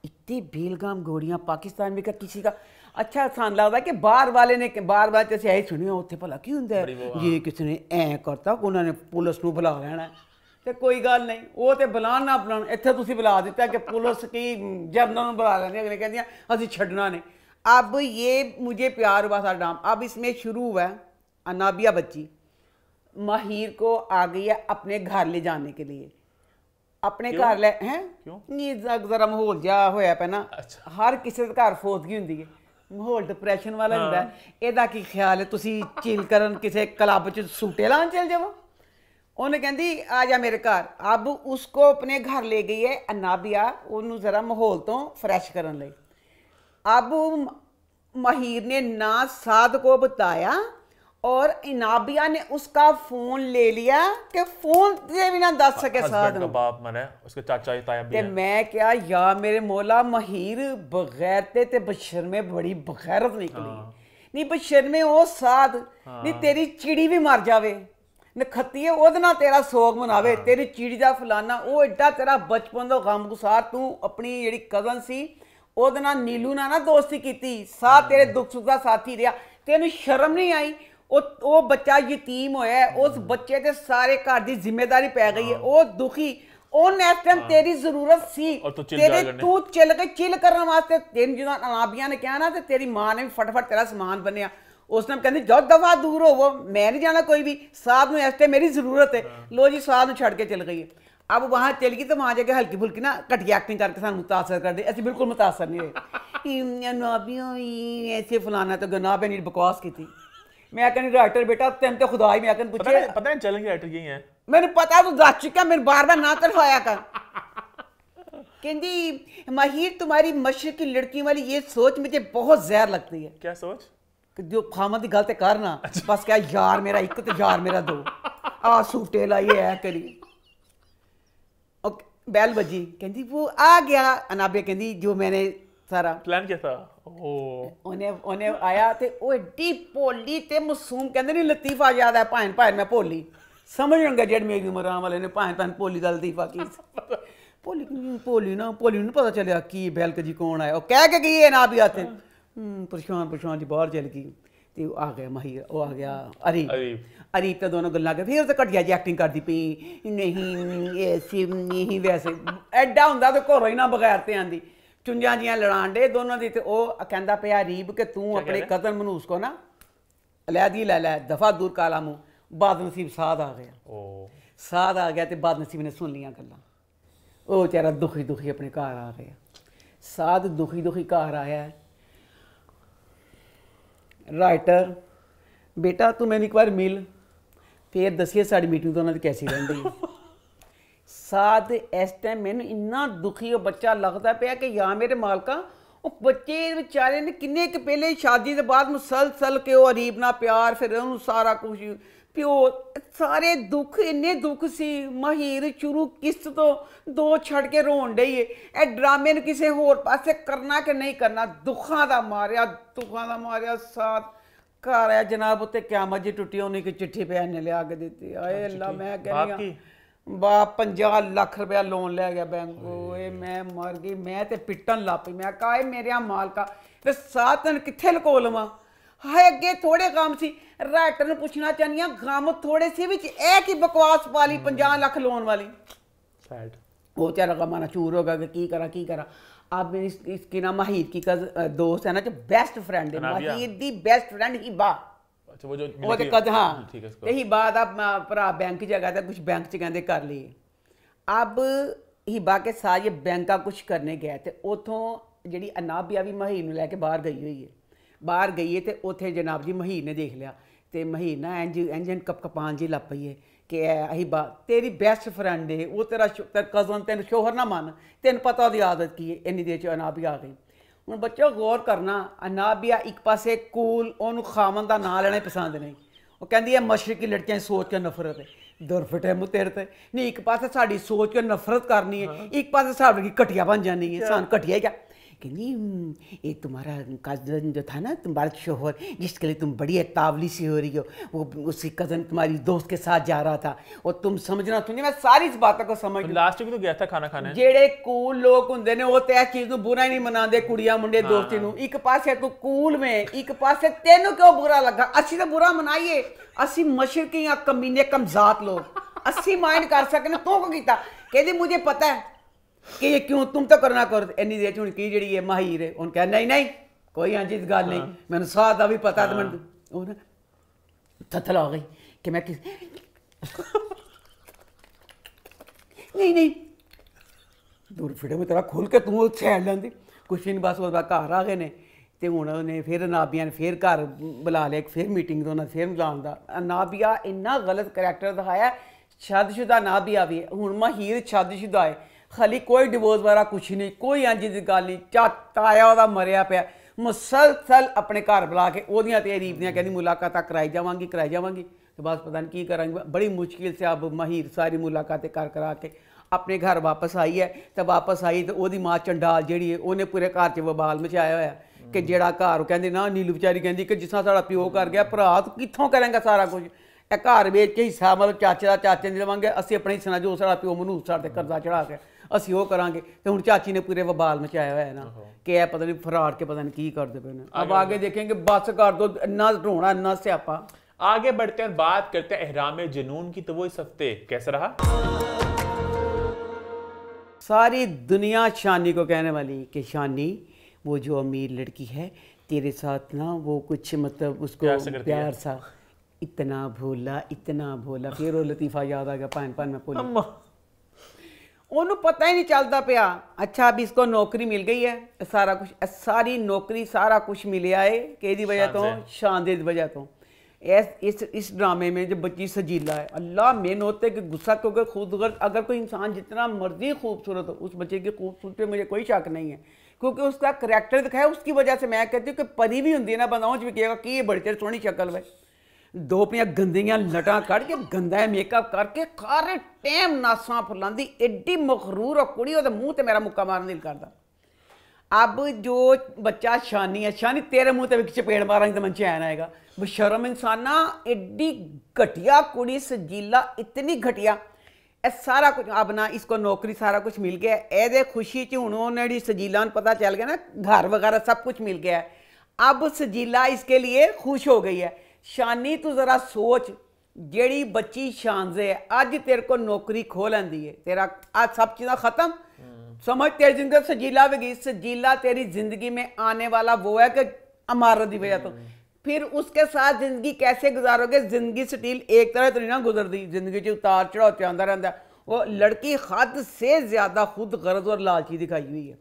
इतने बेलगाम घोड़ियाँ पाकिस्तान में का किसी का। अच्छा सान लगता कि बाहर वाले ने बार बार जैसे यही सुनिया उत्थे भला की होंगे ये किसी ने ऐ करता उन्होंने पुलिस को बुला लेना। तो कोई गल नहीं, वो तो बुलान ना बुलान, इतने तुम बुला दिता कि पुलिस की जरनल बुला लेंगे। अगले कहते हैं अभी छड़ना नहीं। अब ये मुझे प्यार हुआ था ड्रामा। अब इसमें शुरू हुआ है अनाबिया बच्ची। माहिर को आ गई है अपने घर ले जाने के लिए, अपने घर ले हैं क्यों? नहीं जरा माहौल जा होया पे ना, हर किसी के घर फौतगी हुंदी है, माहौल डिप्रेशन वाला हुंदा है। एदा की ख्याल है तुसी चिल करन किसी क्लब च सूटे लान चल जाओ? उन्हें कहती आ जा मेरे घर। अब उसको अपने घर ले गई है अनाबिया, उन्होंने जरा माहौल तो फ्रैश करन लई। अब माहिर ने ना साद को बताया और इनाबिया ने उसका फोन ले लिया कि फोन से भी ना दस सके साद का बाप मरे, उसके चाचा ताया भी ते हैं। मैं क्या या मेरे मौला माहिर बगैरते ते बशर्मे बड़ी बगैरत निकली नहीं बशर्मे ओ साद नहीं तेरी चिड़ी भी मर जावे नखत्तीए ओहदे नाल तेरा सोग मनावे तेरी चिड़ी दा फलाना ओ एड्डा तेरा बचपन दा गमगुसार तू अपनी जेहड़ी कजन सी ओहदे नाल नीलू नाल ना दोस्ती कीती साथ तेरे दुख सुख दा साथी रहा तेनू शर्म नहीं आई ओ बच्चा यतीम होया उस बच्चे ते सारे घर दी जिम्मेदारी पै गई है ओ दुखी उन इस टाइम तेरी जरूरत सी तेरे तू चिल के चिल करने वास्ते तेन जो अनाबिया ने कहा ना ते तेरी मां ने भी फटाफट तेरा समान बनया उस टाइम कहती जो दफा दूर होवो मैं नहीं जाना कोई भी साहब ने इस टाइम मेरी जरूरत है लो जी साहब ने छड़ के चल गई है। अब वहां चल गई तो वहां जाके हल्की फुल्की ना घटिया एक्टिंग करके सानू मुतासर कर दी असं बिल्कुल मुतासर नहीं हुए अनाबिया ऐसे फलाना तो गनाब ने बकवास की थी। मैं कहनी राइटर बेटा तेन तो खुदा ही मैं कहन पूछे पता नहीं चलेंगे राइटर यही है मैंने पता तू दस चुका मेरे बार बार ना तरफाया कर कहती माहिर तुम्हारी मशरक की लड़की वाली ये सोच मुझे बहुत जहर लगती है। क्या सोच? कि जो खामद की गलत करना बस क्या यार मेरा एक तो यार मेरा दो आ सूटे लाइए है करी बैल बजी कहती वो आ गया अनाबिया कहती जो मैंने सारा प्लान क्या था उन्हें आया ते ओ एडी भोली ते मासूम कहते नहीं लतीफा याद है भान भान मैं भोली समझ लूंगा जेड मेरी उम्र वाले ने भान भान भोली का लतीफा की भोली भोली ना पता चलिया की बैल जी कौन आया कह के गई है ना भी आते परेशान जी बाहर चल गई तो आ गया माहिर वो आ गया अरीब तो दोनों गल्लां फिर तो घटिया जी एक्टिंग करती पी नहीं ऐसी नहीं वैसे एडा होंदा तो घरों ही ना बगैर ते आंदी चुंझां जियां लड़ान डे दोनों दी ते ओह कहंदा पिया अरीब कि तू अपने कदन मनूस को ना अलैदी लै लै दफा दूर काला मुंह बदनसीब साध आ गया ते बदनसीब ने सुन लियां गल्लां ओह बेचारा दुखी दुखी अपने घर आ गया साध दुखी दुखी घर आया राइटर बेटा तू मैंने एक बार मिल फिर दसिए साड़ी मीटिंग तो उन्होंने कैसी रही है साथ इस टाइम मैंने इन्ना दुखी वो बच्चा लगता पाया कि या मेरे मालका वो बच्चे बेचारे ने किन्ने के पहले शादी के बाद मुसलसल के वो अरीब ना प्यार फिर उन्होंने सारा कुछ प्यो सारे दुख इन्ने दुख सी माहिर शुरू किस्त तो दो छड़ के रोन डई है ए ड्रामे ने किसी होर पासे करना कि नहीं करना दुखा दा मारिया साथ घर आया जनाब उत्ते क्यामत जी टुटी उन्हीं की चिट्ठी पे ने लिया के दी आए अल्लाह मैं कहनी बाप 50 लाख रुपया लोन ले गया बैंक को मैं मर गई मैं ते पिटन ला पई मैं कहा मेरे मालका ते साथ कित्थे लको लवां हाय अगे थोड़े काम सी राइटर ने पूछना चाहनी गम थोड़े सी विच ए की बकवास पाली 50 लाख लोन वाली सैड वो बेचारा गमाना चूर होगा कि की करा अब इसकी ना माहिर की दोस्त है ना जो बेस्ट फ्रेंड है माहिर दी बेस्ट फ्रेंड हिबा अच्छा वो जो कद हाँ यही बात अब भरा बैंक जगह था कुछ बैंक च कहते कर लिए अब हिबा के साथ ये बैंक का कुछ करने गया तो उतों जी अनाबिया भी माहिर लैके बाहर गई हुई है बाहर गई है तो उत्थे जनाब जी माहिर ने देख लिया तो माहिर ना इंज कपान जी लग पई है कि हिबा तेरी बेस्ट फ्रेंड है वो तेरा कजन तेन शोहर ना मन तेन पता उसकी आदत की है इन्नी देर च अनाबिया आ गई हूँ बच्चों गौर करना अनाबिया एक पासे कूल उन्होंने खामन का नाम लेना पसंद नहीं वो कहती है मशरकी लड़कियां सोच के नफरत है दुरफटे मुँह तेरे ते नहीं एक पासे साड़ी सोच के नफरत करनी है एक पासे साड़ी घटिया बन जानी है सान घटिया क्या कहनी ये तुम्हारा कज़न जो था ना तुम्हारा शोहर जिसके लिए तुम बड़ी तावली सी हो रही हो वो उसी कज़न तुम्हारी दोस्त के साथ जा रहा था और तुम समझना तुझे मैं सारी इस बातों को समझ लास्ट में तो गया था खाना खाने जेड़े कूल लोग होंगे ने वो इस चीज़ को बुरा ही नहीं मनाते कुड़ियां मुंडे दोस्ती नूं एक पासे तू कूल में एक पासे तेनों क्यों बुरा लगा असी तो बुरा मनाइए असी मशरकी या कमीने कमजात लोग असी माइंड कर सकते तू को कीता कहती मुझे पता है कि ये क्यों तुम तो करना करो इन्नी देर हूँ की जी माहिर है उन्हें कहा नहीं कोई हाँ जिस गल नहीं मैंने साथ का भी पता तो मैं थथल आ गई कि मैं नहीं नहीं दूर फिटे में तेरा खोल के तू छेड़ लेंदी कुछ नहीं बस वो घर आ गए ने ते हुण उन्हें फिर नाबिया ने फिर घर बुला लिया फिर मीटिंग तो उन्हें फिर बुलाने का नाबिया इन्ना गलत करैक्टर दिखाया शादीशुदा नाबिया भी हुण माहिर शादीशुदा है खाली कोई डिवोर्स वाला कुछ नहीं कोई इंज दी गल नहीं ताया ओहदा मरिया पिया मुसलसल अपने घर बुला के ओहदियां ते रीब दियां कहंदी मुलाकातां कराई जावांगी तो बस पता नहीं की करांगी बड़ी मुश्किल से अब माहिर सारी मुलाकातें कर करा के अपने घर वापस आई है तो वापस आई तो ओहदी मां चंडाल जिहड़ी है उन्हें पूरे घर च बबाल मचाया होया कि जेड़ा घर कहंदे ना नीलू बेचारी कहंदी कि जिस तरह साड़ा प्यो कर गया भरा तू कित्थों करेंगा सारा कुछ ए घर वेच के हिस्सा मतलब चाचे दा चाचे ने लवांगे असीं अपने हिस्से नाल जो साड़ा प्यो मनूस साडे करजा चढ़ा के असीं ओह करांगे ते हुण चाची ने पूरे बबाल मचाया होया ना कि ए पता नहीं फराड़ के पता नहीं की करदे पे ने अब आगे देखेंगे बस कर दो इन्ना रोना इन्ना स्यापा। आगे बढ़ते हैं बात करते हैं एहराम जुनून की। तो वो इस हफ्ते कैसा रहा? सारी दुनिया शानी को कहने वाली कि शानी वो जो अमीर लड़की है तेरे साथ ना वो कुछ मतलब उसको प्यार सा इतना भोला फिर वो लतीफ़ा याद आ गया भैन मैं भूल ओनू पता ही नहीं चलता पिया। अच्छा अब इसको नौकरी मिल गई है सारा कुछ सारी नौकरी सारा कुछ मिलिया है कि वजह तो शानदे की वजह तो इस ड्रामे में जो बच्ची सजीला है अल्लाह मेन होते कि गुस्सा क्योंकि खूबसूरत अगर कोई इंसान जितना मर्जी खूबसूरत हो उस बच्चे की खूबसूरती में मुझे कोई शक नहीं है क्योंकि उसका करैक्टर दिखाया उसकी वजह से मैं कहती हूँ कि परी भी होंगी ना बंदा भी कहेगा कि ये बड़ी तेरी सोहनी शक्ल भाई दो पियाँ गंदियां लटां कट के गंदा मेकअप करके सारे टाइम नासा फुलांदी एड्डी मखरूर और कुड़ी ओहदे मूँह ते मेरा मुक्का मारन दिल करदा। अब जो बच्चा शानी है शानी तेरे मुँह ते चपेड़ मारांगी तो मन चैन आएगा बशर्म इंसाना एड्डी घटिया कुड़ी सजीला इतनी घटिया ए सारा कुछ अब ना इसको नौकरी सारा कुछ मिल गया ए खुशी च हुण उन्हें सजीला पता चल गया ना घर वगैरह सब कुछ मिल गया है अब सजीला इसके लिए खुश हो गई है। शानी तू जरा सोच जेड़ी बच्ची शानजे है अज तेरे को नौकरी खो लेंदी है तेरा आज सब चीज़ां खत्म समझ तेरी जिंदगी सजीला भी गई सजीला तेरी जिंदगी में आने वाला वो है कि अमारत की वजह तो फिर उसके साथ जिंदगी कैसे गुजारोगे जिंदगी स्टील एक तरह तो नहीं ना गुजरती जिंदगी च उतार चढ़ाव आंदा रहता वो लड़की हद से ज़्यादा खुद गर्ज और लालची दिखाई हुई है।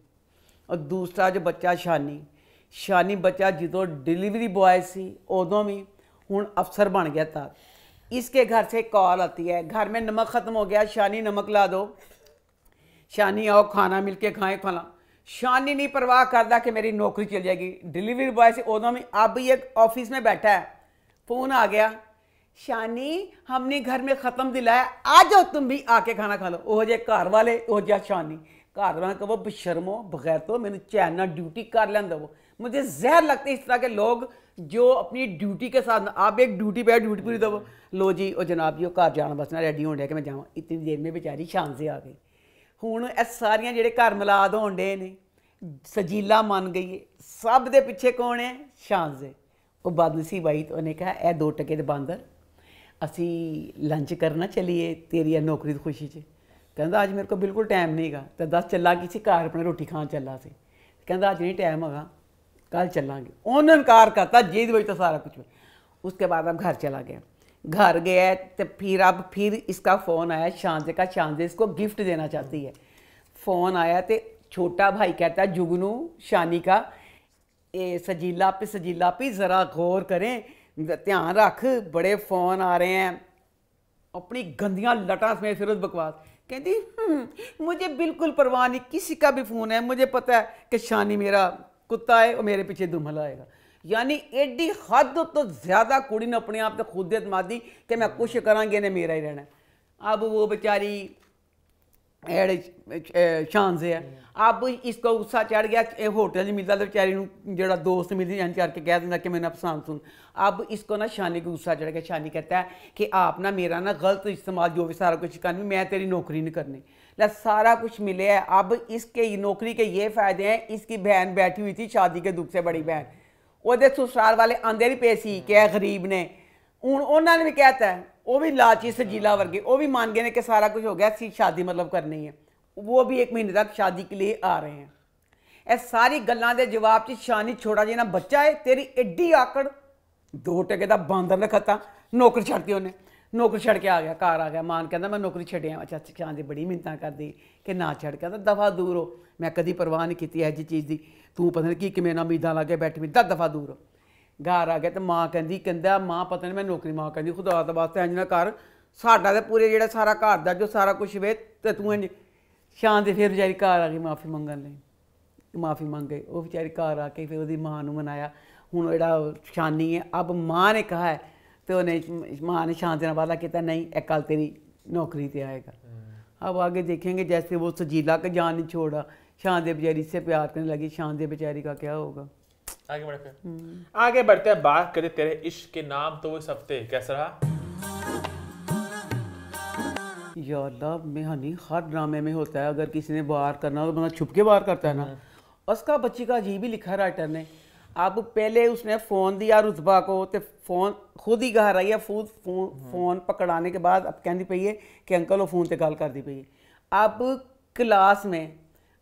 और दूसरा जो बच्चा शानी बच्चा जो डिलीवरी बॉय सी उदों भी हुण अफसर बन गया था इसके घर से कॉल आती है घर में नमक ख़त्म हो गया शानी नमक ला दो शानी आओ खाना मिल के खाएँ खाना शानी नहीं परवाह करता कि मेरी नौकरी चल जाएगी डिलीवरी बॉय से उदों में अब ये ऑफिस में बैठा है फ़ोन आ गया शानी हमने घर में ख़त्म दिलाया आ जाओ तुम भी आके खाना खा लो ओह जे घर वाले ओह जा शानी घर वाले कहो बशर्मो बगैर तो मैंने चैन ना ड्यूटी कर लें दो मुझे जहर लगते इस तरह के लोग जो अपनी ड्यूटी के साथ आप एक ड्यूटी पे ड्यूटी पूरी दो लो जी और जनाब जी घर जाना बस ना रेडी होने कि मैं जाऊँ इतनी देर में बेचारी शान से आ गई हुण ए सारियां जेडे घर मिलाद होण डे ने सजीला मन गई है सब दे पिछे कौन है शान से वो बदनसीब आई तो उन्हें कहा ए 2 टके दे बांदर असी लंच करना चलिए तेरी नौकरी की खुशी च कहता अज मेरे को बिल्कुल टाइम नहीं गा तो दस चला किसी घर अपने रोटी खान चला से कहता अज नहीं टाइम होगा कल चलांगे उन्होंने इनकार करता जिद वजह तो सारा कुछ उसके बाद अब घर चला गया घर गया तो फिर इसका फ़ोन आया शानजे का शानजे इसको गिफ्ट देना चाहती है फ़ोन आया तो छोटा भाई कहता है जुगनू शानी का सजीला पे ज़रा गौर करें ध्यान रख बड़े फ़ोन आ रहे हैं अपनी गंदियां लटां समेत फिर उस बकवास कहती मुझे बिल्कुल परवाह नहीं किसी का भी फ़ोन है मुझे पता है कि शानी मेरा कुत्ता है और मेरे पीछे दुम हलाएगा यानी एडी हद तो ज़्यादा कुड़ी ने अपने आप तो खुद एतमादी कि मैं कुछ करांगे ने मेरा ही रहना। अब वो बेचारी शान से है अब इसको गुस्सा चढ़ गया होटल मिलता तो बेचारी जो दोस्त मिलती जान करके कह देना कि मैंने पसंद सुन अब इसको ना शानी को गुस्सा चढ़ गया शानी कहता है कि आप ना मेरा ना गलत इस्तेमाल जो भी सारा कुछ करनी मैं तेरी नौकरी नहीं करनी ला सारा कुछ मिले है अब इसके नौकरी के ये फ़ायदे हैं इसकी बहन बैठी हुई थी शादी के दुख से बड़ी बहन वो ससुराल वाले आंदे नहीं पे सी क्या गरीब ने हूँ उन्होंने भी कहता है वो भी लाची सजीला वर्गे वो भी मान गए ने कि सारा कुछ हो गया सी शादी मतलब करनी है वो भी 1 महीने तक शादी के लिए आ रहे हैं। ए सारी गल्लां दे जवाब च शानी छोटा जिहा बच्चा है तेरी एड्डी आकड़ 2 टके का बांदर रखता नौकर छड़ती उन्हें नौकरी छड़ के आ गया, घर आ गया। मान कहता मैं नौकरी छड्डिया। अच्छा शान दी बड़ी मिन्नतां करदी कि ना छड़, कहता दफा दूर हो, मैं कदी परवाह नहीं की ऐसी चीज़ की, तू पता नहीं की मेरे नाल उम्मीदां ला के बैठी, 10 दफा दूर हो। घर आ गया तो माँ कहता माँ पता नहीं मैं नौकरी, माँ कहती खुदा दा वास्ते इंज ना कर, साडा ते पूरे जेह्ड़ा सारा घर दा जो सारा कुछ वे ते तू इंज। शान ते फिर बेचारी घर आ गई माफ़ी मंगन लई, माफ़ी मंग गई। वो बेचारी घर आके फिर उसदी माँ नूं मनाया। हुण जेह्ड़ा शानी है, अब माँ ने कहा है तो उन्हें माँ ने शान देना वादा किया नहीं ए कल तेरी नौकरी पे आएगा। अब आगे देखेंगे जैसे वो सजीला का जान नहीं छोड़ा, शान दे बेचारी से प्यार करने लगी, शान दे बेचारी का क्या होगा। आगे बढ़ते हैं, आगे बढ़ते हैं, बात करें तेरे इश्क के नाम तो इस हफ्ते कैसा रहा? या अल्लाह में हनी हर ड्रामे में होता है, अगर किसी ने वार करना हो तो बंदा छुप के वार करता है ना। उसका बच्ची का अजीब ही लिखा है राइटर ने। अब पहले उसने फ़ोन दिया रुतबा को, तो फ़ोन खुद ही घर आई है, फ़ोन पकड़ाने के बाद अब कहती पई है कि अंकल वो फ़ोन ते गल करती पई है। अब क्लास में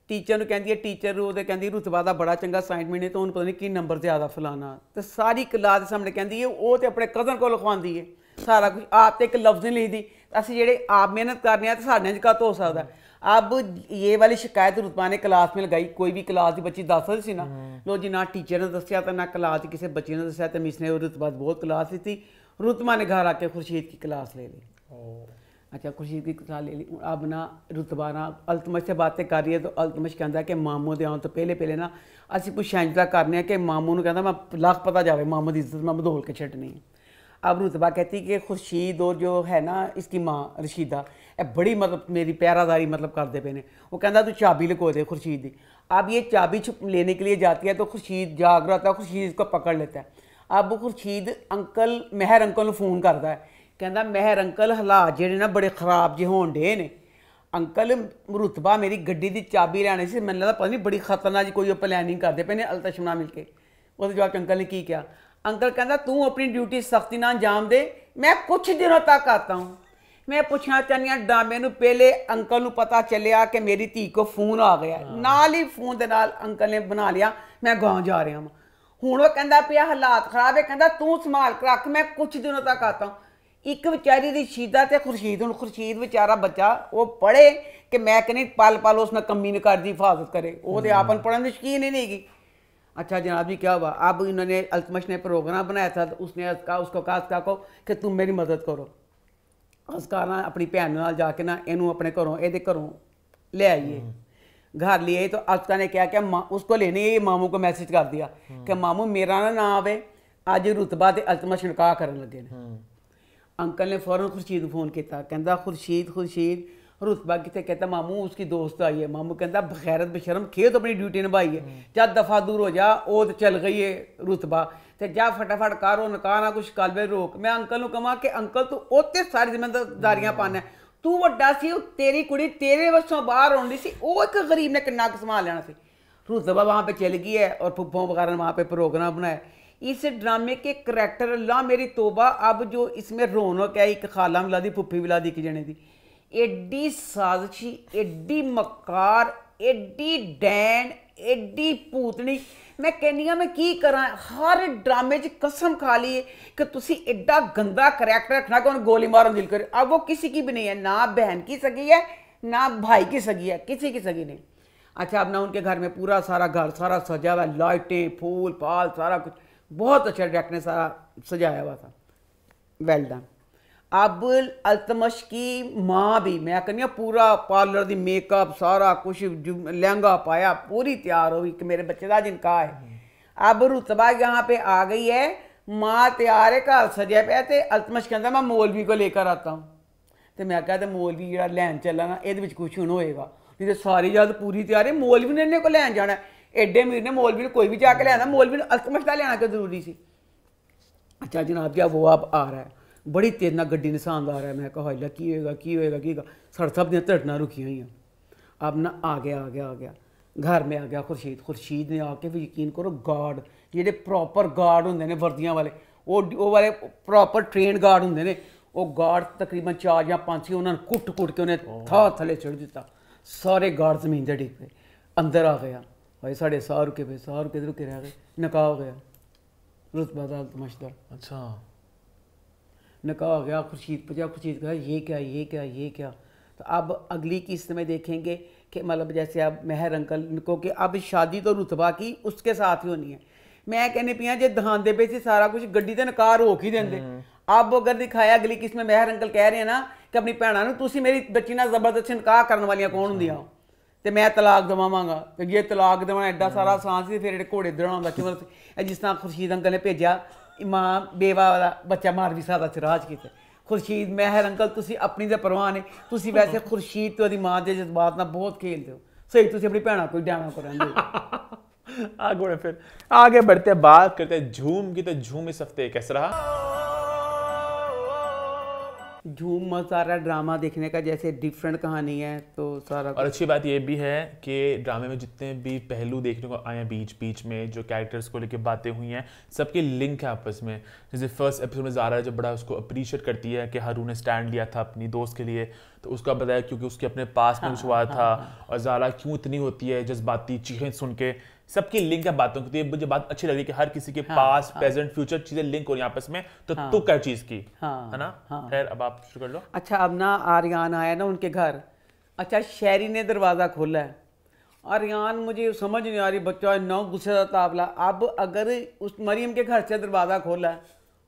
टीचर ਨੂੰ ਕਹਿੰਦੀ ਹੈ, टीचर ਉਹਦੇ ਕਹਿੰਦੀ रुतबा ਦਾ बड़ा चंगा असाइनमेंट है तो ਉਹਨੂੰ पता नहीं की नंबर ज़्यादा फलाना, तो सारी क्लास के सामने कहती है वो तो अपने कज़न को लिखवाती है सारा कुछ, आप तो एक लफ्ज़ नहीं लिखती, असं जेह्ड़े आप मेहनत करने हैं तो साढ़े च घट्ट हो सकता है। अब ये वाली शिकायत रुतबा ने क्लास में लगाई, कोई भी क्लास की बच्ची दस सकती ना, लो जी ना टीचर ने दसिया तो ना क्लास की किसी बच्चे ने दसिया, तो मिस ने रुतबा बहुत क्लास ली थी, रुतबा ने घर आके खुर्शीद की क्लास ले ली। अच्छा खुर्शीद की क्लास ले ली। अब ना रुतबा ना अल्तमश से बातें कर रही है, तो अल्तमश कहता है कि मामू दे आउण तो पहले ना असीं कुछ इंजदा करने कि मामू नूं कहता मैं लख पता जाए मामू की इज्जत मैं बदौल के छड्डनी है। अब रुतबा कहती कि खुर्शीद और जो है ना इसकी माँ रशीदा बड़ी मतलब मेरी पहरादारी मतलब करते पे ने। वो कहता तू चाबी लुको दे खुर्शीद की। अब ये चाबी छुप लेने के लिए जाती है तो खुर्शीद जाग रहा था, खुर्शीद इसको पकड़ लेता है। अब खुर्शीद अंकल महर अंकल फ़ोन करता है, कहता महर अंकल हालात जेह्ड़े ना बड़े खराब जे होण डे ने, अंकल रुतबा मेरी गड्डी की चाबी लैनी सी, मैनूं लगदा पता नहीं बड़ी खतरनाक कोई प्लैनिंग करते पे ने अल्तशमना मिल के। वो जवाब अंकल ने की किया, अंकल कहता तू अपनी ड्यूटी सख्ती ना अंजाम दे, मैं कुछ दिनों तक आता हूँ। मैं पूछना चाहनी हाँ ड्रामे नूं पहले अंकल नूं पता चलिया कि मेरी धी को फ़ोन आ गया, नाल ही फ़ोन दे नाल अंकल ने बना लिया मैं गाँव जा रहा हूँ। हुण वो कहता पिया हालात खराब है, कहता तू संभाल कर रख मैं कुछ दिनों तक आता हूँ। एक बेचारी रशीदा ते खुर्शीद, हुण खुर्शीद बेचारा बच्चा वो पढ़े कि मैं कहनी पल पल उसने कमी न कर दी हिफाजत करे, वो तो आपन पढ़ने की शकीन ही नहीं की। अच्छा जनाब जी क्या हुआ, अब इन्होंने अल्तमश ने प्रोग्राम बनाया था तो उसने उसको कहा को कि तुम मेरी मदद करो। उसका ना अपनी भैन नाल जाके ना इनू अपने घरों ये घरों ले आइए। घर ले आई तो अस्का ने क्या क्या उसको लेने ये मामू को मैसेज कर दिया कि मामू मेरा ना आवे, अज रुतबा ते अल्तमश निकाह करन लगे ने। अंकल ने फौरन खुर्शीद को फ़ोन किया, कहता खुर्शीद रुतबा कितने, कहता मामू उसकी दोस्त आई है। मामू कहता बगैरत बेशरम खे तो अपनी ड्यूटी निभाई है, जा दफ़ा दूर हो जा, वो तो चल गई है रुतबा, तो जा फटाफट कर वो निकाह ना कुछ कल वे रोक। मैं अंकल को कहा कि अंकल तू उत्ते सारी जिम्मेदारियां पाना, तू वड्डा सी, तेरी कुड़ी तेरे वसों बाहर होनी सी, वो एक गरीब ने किन्ना कुछ संभाल लेना सी। रुतबा वहाँ पर चल गई है और फुफ्फों वगैरह ने वहाँ पर प्रोग्राम बनाया। इस ड्रामे के करैक्टर अल्लाह मेरी तोबा, अब जो इसमें रौनक है, एक खाला मिला दी फुफ्फी मिला दी एक जने दी, एड्डी साजिशी, एड्डी मकार, एड्डी डैन, एड्डी भूतनी, मैं कहनी मैं की करा। हर ड्रामे च कसम खा ली है कि तुसी एड्डा गंदा करैक्टर रखना कि उन्हें गोली मारन दिल करे। अब वो किसी की भी नहीं है, ना बहन की सगी है ना भाई की सगी है, किसी की सगी नहीं। अच्छा अब ना उनके घर में पूरा सारा घर सारा सजा हुआ, लाइटें फूल फाल सारा कुछ बहुत अच्छा डायरेक्टर ने सारा सजाया हुआ था, वेल डन। अब अल्तमश की माँ भी मैं कहनी पूरा पार्लर दी मेकअप सारा कुछ लहंगा पाया पूरी तैयार हुई कि मेरे बच्चे का जिनका है। अब रुतबा यहाँ पे आ गई है, माँ तैयार है, घर सजा पे, तो अल्तमश कहता मैं मौलवी को लेकर आता हूँ। तो मैं कहता मौलवी जो लैन चला ना ये कुछ हूँ होएगा, नहीं तो सारी जद पूरी तैयार है, मौलवी ने इन्हें को लैन जाना है, एडे मीर ने मौलवी ने कोई भी जाके लिया, मौलवी ने अल्तमश का लेना क्यों जरूरी सी। अच्छा जनाब जी वो अब आ रहा है, बड़ी तेज ना गड्डी निशान आ रहा है। मैं कहा हाइला की होएगा साढ़े सब दिन धड़कना रुकी हुई हैं। अब ना आ गया घर में आ गया खुर्शीद ने आके फिर यकीन करो गार्ड जेडे प्रॉपर गार्ड होंगे ने वर्दियां वाले, वो वाले प्रॉपर ट्रेन गार्ड होंगे ने, वो गार्ड तकरीबन 4 या 5 सी उन्होंने कुट के उन्हें था थले चढ़ दिता, सारे गार्ड जमीन से डिग पे। अंदर आ गया, भाई साढ़े 100 रुके पे 100 रुके रह गए, निकाह हो गया रुतबा दा अल्तमश दा। अच्छा निकाह हो गया, खुर्शीद पूछा, खुर्शीद कहा ये क्या ये क्या ये क्या। तो अब अगली किस्त में देखेंगे कि मतलब जैसे अब मेहर अंकल को कि अब शादी तो रुतबा की उसके साथ ही होनी है। मैं कहने पिया जे दहांदे पे से सारा कुछ गड्डी ते नकार रोक ही देंगे। अब अगर दिखाया अगली किस्त में मेहर अंकल कह रहे हैं ना कि अपनी भैणा नूं तुसीं मेरी बच्ची नाल जबरदस्ती निकाह करने वालियां कौन होंदियां ते मैं तलाक दवावांगा। तो ये तलाक देना एडा सारा आसान सी, फिर घोड़े दड़ाउंदा कि मतलब जिस तरह खुर्शीद अंकल ने भेजा मां बेवा वाला बच्चा मार भी सादा चराज किते। खुर्शीद मेहर अंकल तुसी अपनी ते परवाह नहीं, तुसी वैसे खुर्शीद तो ओदी मां दे जज्बात नाल बहुत खेलदे हो, सही तुसी अपनी भैणा कोई डाणा करांदे। आगे फिर आगे बढ़ते बात करते झूम की। तो झूम इस हफ्ते कैसा रहा? झूम सारा ड्रामा देखने का जैसे डिफरेंट कहानी है तो सारा और अच्छी बात ये भी है कि ड्रामे में जितने भी पहलू देखने को आए हैं बीच बीच में, जो कैरेक्टर्स को लेके बातें हुई हैं, सबके लिंक है आपस में। जैसे फर्स्ट एपिसोड में ज़ारा जब बड़ा उसको अप्रिशिएट करती है कि हारून ने स्टैंड लिया था अपनी दोस्त के लिए, तो उसका बताया क्योंकि उसके अपने पास में कुछ हुआ था। और ज़ारा क्यों इतनी होती है जज्बाती, चीखें सुन के, सबकी लिंक है बातों की। तो ये मुझे बात अच्छी लगी कि हर किसी के पास प्रेजेंट फ्यूचर चीजें लिंक हो रही हैं आपस में। तो तू क्या चीज की है ना। खैर अब आप शुरू कर लो। अच्छा अब ना आर्यान आया ना उनके घर। अच्छा शहरी ने दरवाज़ा खोला है। आर्यान मुझे समझ नहीं आ रही, बच्चा इतना गुस्से का तावला। अब अगर उस मरियम के घर से दरवाज़ा खोला है,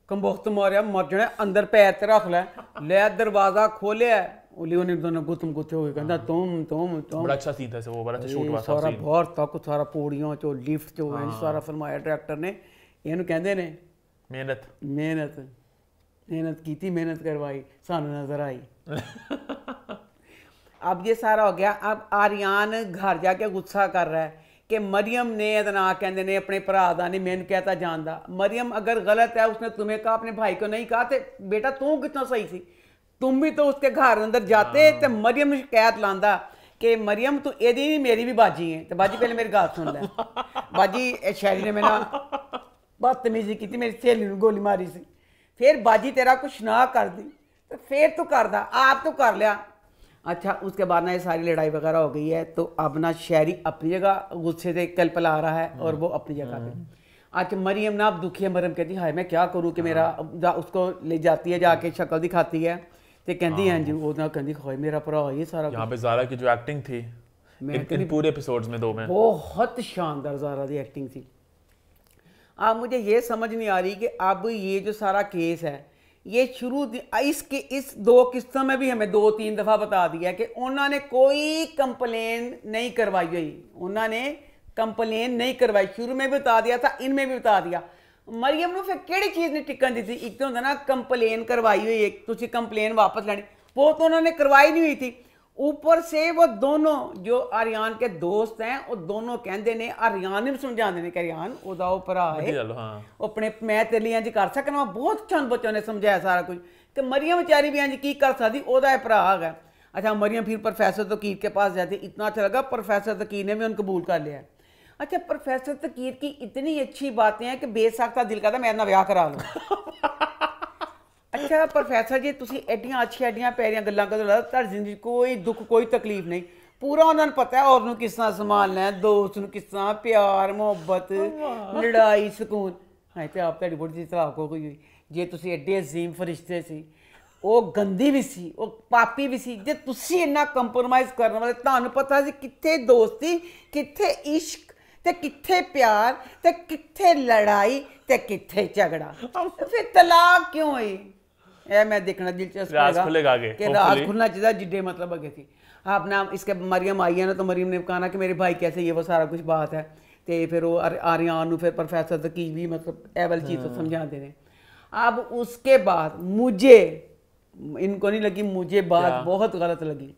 कम वक्त मारिया मर जाने, अंदर पैर ते रख ले दरवाज़ा खोलिया है, उन्हें दोनों गुतम गुत्थे हो गए, कहता तुम बड़ा अच्छा सीन था वो, बड़ा अच्छा शूट हुआ था। सारा बाहर तक सारा पौड़ियों चो लिफ्ट चो सारा फरमाया डायरेक्टर ने। इन्हू कहते ने मेहनत मेहनत मेहनत की थी, मेहनत करवाई, सानू नजर आई। अब ये सारा हो गया। अब आर्यान घर जाके गुस्सा कर रहा है कि मरियम ने इतना कहते ने अपने भरा दा नहीं मैंने कहता जानदा। मरियम अगर गलत है, उसने तुम्हें कहा अपने भाई को नहीं कहा, तो बेटा तू कितना सही सी, तुम भी तो उसके घर अंदर जाते तो मरियम ने शिकायत लांदा कि मरियम तू एदी भी मेरी भी बाजी है। तो बाजी पहले मेरी गल सुन ले। बाजी शहरी ने मेरा बदतमीजी की, मेरी सहेली ने गोली मारी सी, फिर बाजी तेरा कुछ ना कर दी तो फिर तू करदा, आप तो कर लिया। अच्छा उसके बाद ना ये सारी लड़ाई वगैरह हो गई है। तो अब ना शहरी अपनी जगह गुस्से से कलपला रहा है और वो अपनी जगह पे। अच्छा मरियम ना अब दुखी है। मरियम कहती है हाय मैं क्या करूँ कि मेरा उसको ले जाती है, जाके शक्ल दिखाती है तो कहती है जी वो ना कहती हाय मेरा भरा ये सारा। यहाँ पे ज़ारा की जो एक्टिंग थी इन पूरे एपिसोड्स में, 2 में, बहुत शानदार ज़ारा की एक्टिंग थी। अब मुझे ये समझ नहीं आ रही कि अब ये जो सारा केस है ये शुरू इस 2 किस्तों में भी हमें 2-3 दफ़ा बता दिया कि उन्होंने कोई कंप्लेन नहीं करवाई हुई, उन्होंने कंप्लेन नहीं करवाई। शुरू में भी बता दिया था, इनमें भी बता दिया। मरियम ने फिर केड़ी चीज़ ने टिकन दी थी? एक तो होंगे ना कंप्लेन करवाई हुई, एक तुसी कंप्लेन वापस लेनी, वो तो उन्होंने करवाई नहीं हुई थी। ऊपर से वो दोनों जो आर्यान के दोस्त हैं वो दोनों कहते ने, आर्यान ने भी समझा देने कि आर्यान ओदा वो भरा है अपने, मैं तेरे लिए इंज कर सकना। बहुत चंद बच्चों ने समझाया सारा कुछ कि मरियम बेचारी भी इंज की कर सकती, ओदा भरा है। अच्छा मरियम फिर प्रोफेसर तकीर के पास जाती, इतना अच्छा लगा प्रोफेसर तकीर ने भी उनको कबूल कर लिया। अच्छा प्रोफेसर तकीर की इतनी अच्छी बातें हैं कि बेसाख्ता दिल करता मैं ना ब्याह करा लूं। अच्छा प्रोफेसर जी तुसी एडियां अच्छियां एडियां प्यारियां गल्लां करदे, तुहाडी जिंदगी कोई दुख कोई तकलीफ नहीं, पूरा उन्होंने पता है और नूं किस तरह संभालना है, दोस्त नूं किस तरह प्यार मोहब्बत लड़ाई सुकून। हाँ तो आप तुहाडी बड़ी तलाक हो गई जे तुसी एडे अजीम फरिश्ते सी, वो गंदी भी सी, वो पापी भी सी, जे तुसी इन्ना कंप्रोमाइज़ करने वाले, तुहानूं पता सी कित्थे दोस्ती कित्थे इश्क ते कित्थे प्यार ते कित्थे लड़ाई ते कित्थे झगड़ा, फिर तलाक क्यों हुई? ए मैं देखना दिलचस्प खुलेगा आगे कि राज खुलना चाहिए जिड्डे मतलब अगे थी। आप ना इसके मरियम आई है ना, तो मरियम ने कहा ना कि मेरे भाई कैसे, ये वो सारा कुछ बात है। तो फिर वो आर्यान फिर प्रोफेसर तकी भी मतलब एवल चीज़ तो समझा दे रहे। अब उसके बाद मुझे इनको नहीं लगी, मुझे बात बहुत गलत लगी।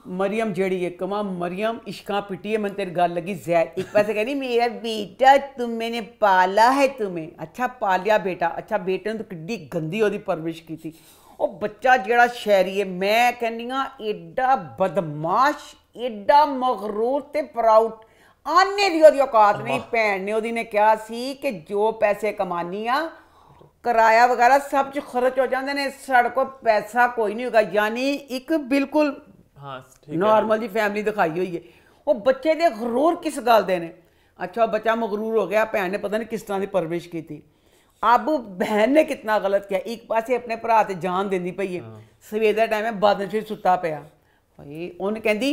मरियम जड़ी है कमा मरियम इश्का पिटी है, मैंने तेरी गल लगी जैर। एक पैसे कह रही मेरा बेटा तुम मैंने पाला है तुम्हें। अच्छा पालिया बेटा, अच्छा बेटे ने तो किड्डी गंदी ओदी परवरिश की थी। वो बच्चा जड़ा शहरी है, मैं कहनी हाँ एडा बदमाश एडा मगरूर ते प्राउड, आने दी ओदी औकात नहीं। भैन ने ओदी ने कहा सी कि जो पैसे कमानी आ किराया वगैरह सब च खर्च हो जाते हैं, साढ़े को पैसा कोई नहीं होगा। यानी एक बिल्कुल नॉर्मल जी फैमिली दिखाई हुई है। वो बच्चे दे गरूर किस गल दे ने। अच्छा बच्चा मगरूर हो गया, भैन ने पता नहीं किस तरह की परवरिश की थी। अब बहन ने कितना गलत किया, एक पासे अपने भरा ते जान देंदी पई है, सवेर दा टाइम है बादल फिर सुता पिया, भाई उन्हें कहती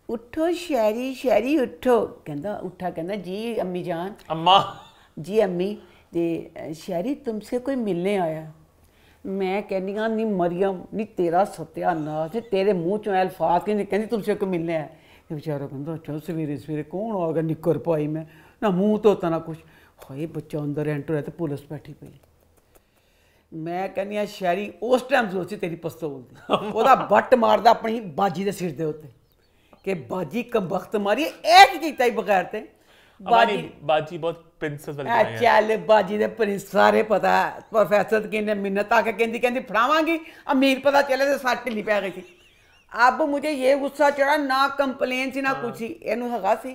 उठो शहरी शहरी उठो, कहता उठा, कहता जी अम्मी जान, अम्मा जी अम्मी ते शहरी तुमसे कोई मिलने आया। मैं कहनी हाँ नी मरियम नी तेरा सत्यानाश नी तेरे मुंह चों अल्फाज की कहती तुमसे कोई मिलने आया। ते बेचारा कहता अच्छा सवेरे सवेरे कौन आ गया, निक्कर पाई मैं ना मुंह धोता ना कुछ, हाय बच्चा अंदर एंटर होया तो पुलिस बैठी पई। मैं कहनी हाँ शहरी उस टाइम सोची तेरी पिस्तौल दी ओदा बट मारदा अपनी बाजी दे सिर दे उत्ते कि बाजी कमबख्त मारी एक कीता ही बगैर ते बाजी बहुत प्रिंसेस वाली है। चल बाजी दे प्रिंस सारे पता है, प्रोफेसर की ने मिन्नत आके कहती कहती फड़ावांगी, अमीर पता चले तो सट ढिली पै गई थी। अब मुझे ये गुस्सा चढ़ा, ना कंप्लेन सी ना कुछ सी, इनू हगा सी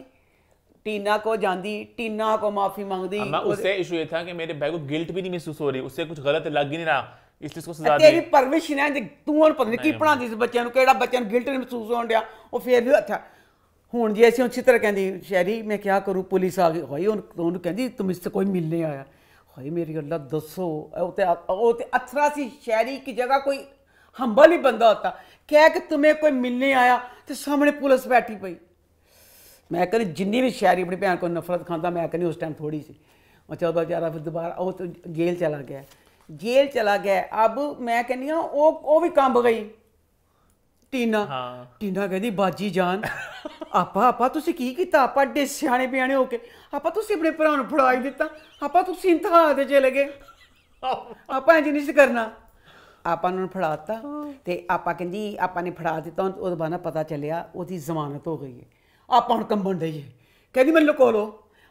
टीना को जांदी, टीना को माफी मांगदी। उससे इशू ये था कि मेरे भाई को गिल्ट भी नहीं महसूस हो रही, उससे कुछ गलत लग ही नहीं रहा, इसलिए उसको सजा दी। तेरी परवरिश ने तू हूं पता नहीं की पढ़ाती सी बच्चों, केड़ा बच्चे नूं गिल्ट नहीं महसूस होण दिया, वो फिर भी अच्छा हुण जे असीं अच्छी तरह कहंदी शहरी मैं क्या करूं पुलिस आ गई, हाई उन्होंने कहंदी तुम इससे कोई मिलने आया, हाई मेरी अल्लाह दसो वो ते अथरा सी, शहरी की जगह कोई हंबल ही बंदा होता क्या कि तुम्हें कोई मिलने आया तो सामने पुलिस बैठी पई। मैं कहनी जिन्नी भी शहरी अपनी भैन को नफरत खांदा, मैं कहनी उस टाइम थोड़ी सी, अच्छा बेचारा फिर दोबारा वो तो जेल चला गया, जेल चला गया। अब मैं कहनी हाँ वो भी कंब गई टीना। टीना कहती बाजी जान आपा आपा तुसी की कीता, आपा एडे सियाणे बियाणे होके आपा तुसी अपने भरा नूं फड़ा ही दिता, आपा तुसी इंतहा ते चले गए, आपा इंज नहीं सी करना। आपा उन्होंने फड़ाता ते आपा कहंदी आपा ने फड़ा दिता, उहदे बाद पता चलिया ओहदी जमानत हो गई है। आपा हुण कंबन डई है, कहंदी मैनूं लुको लो,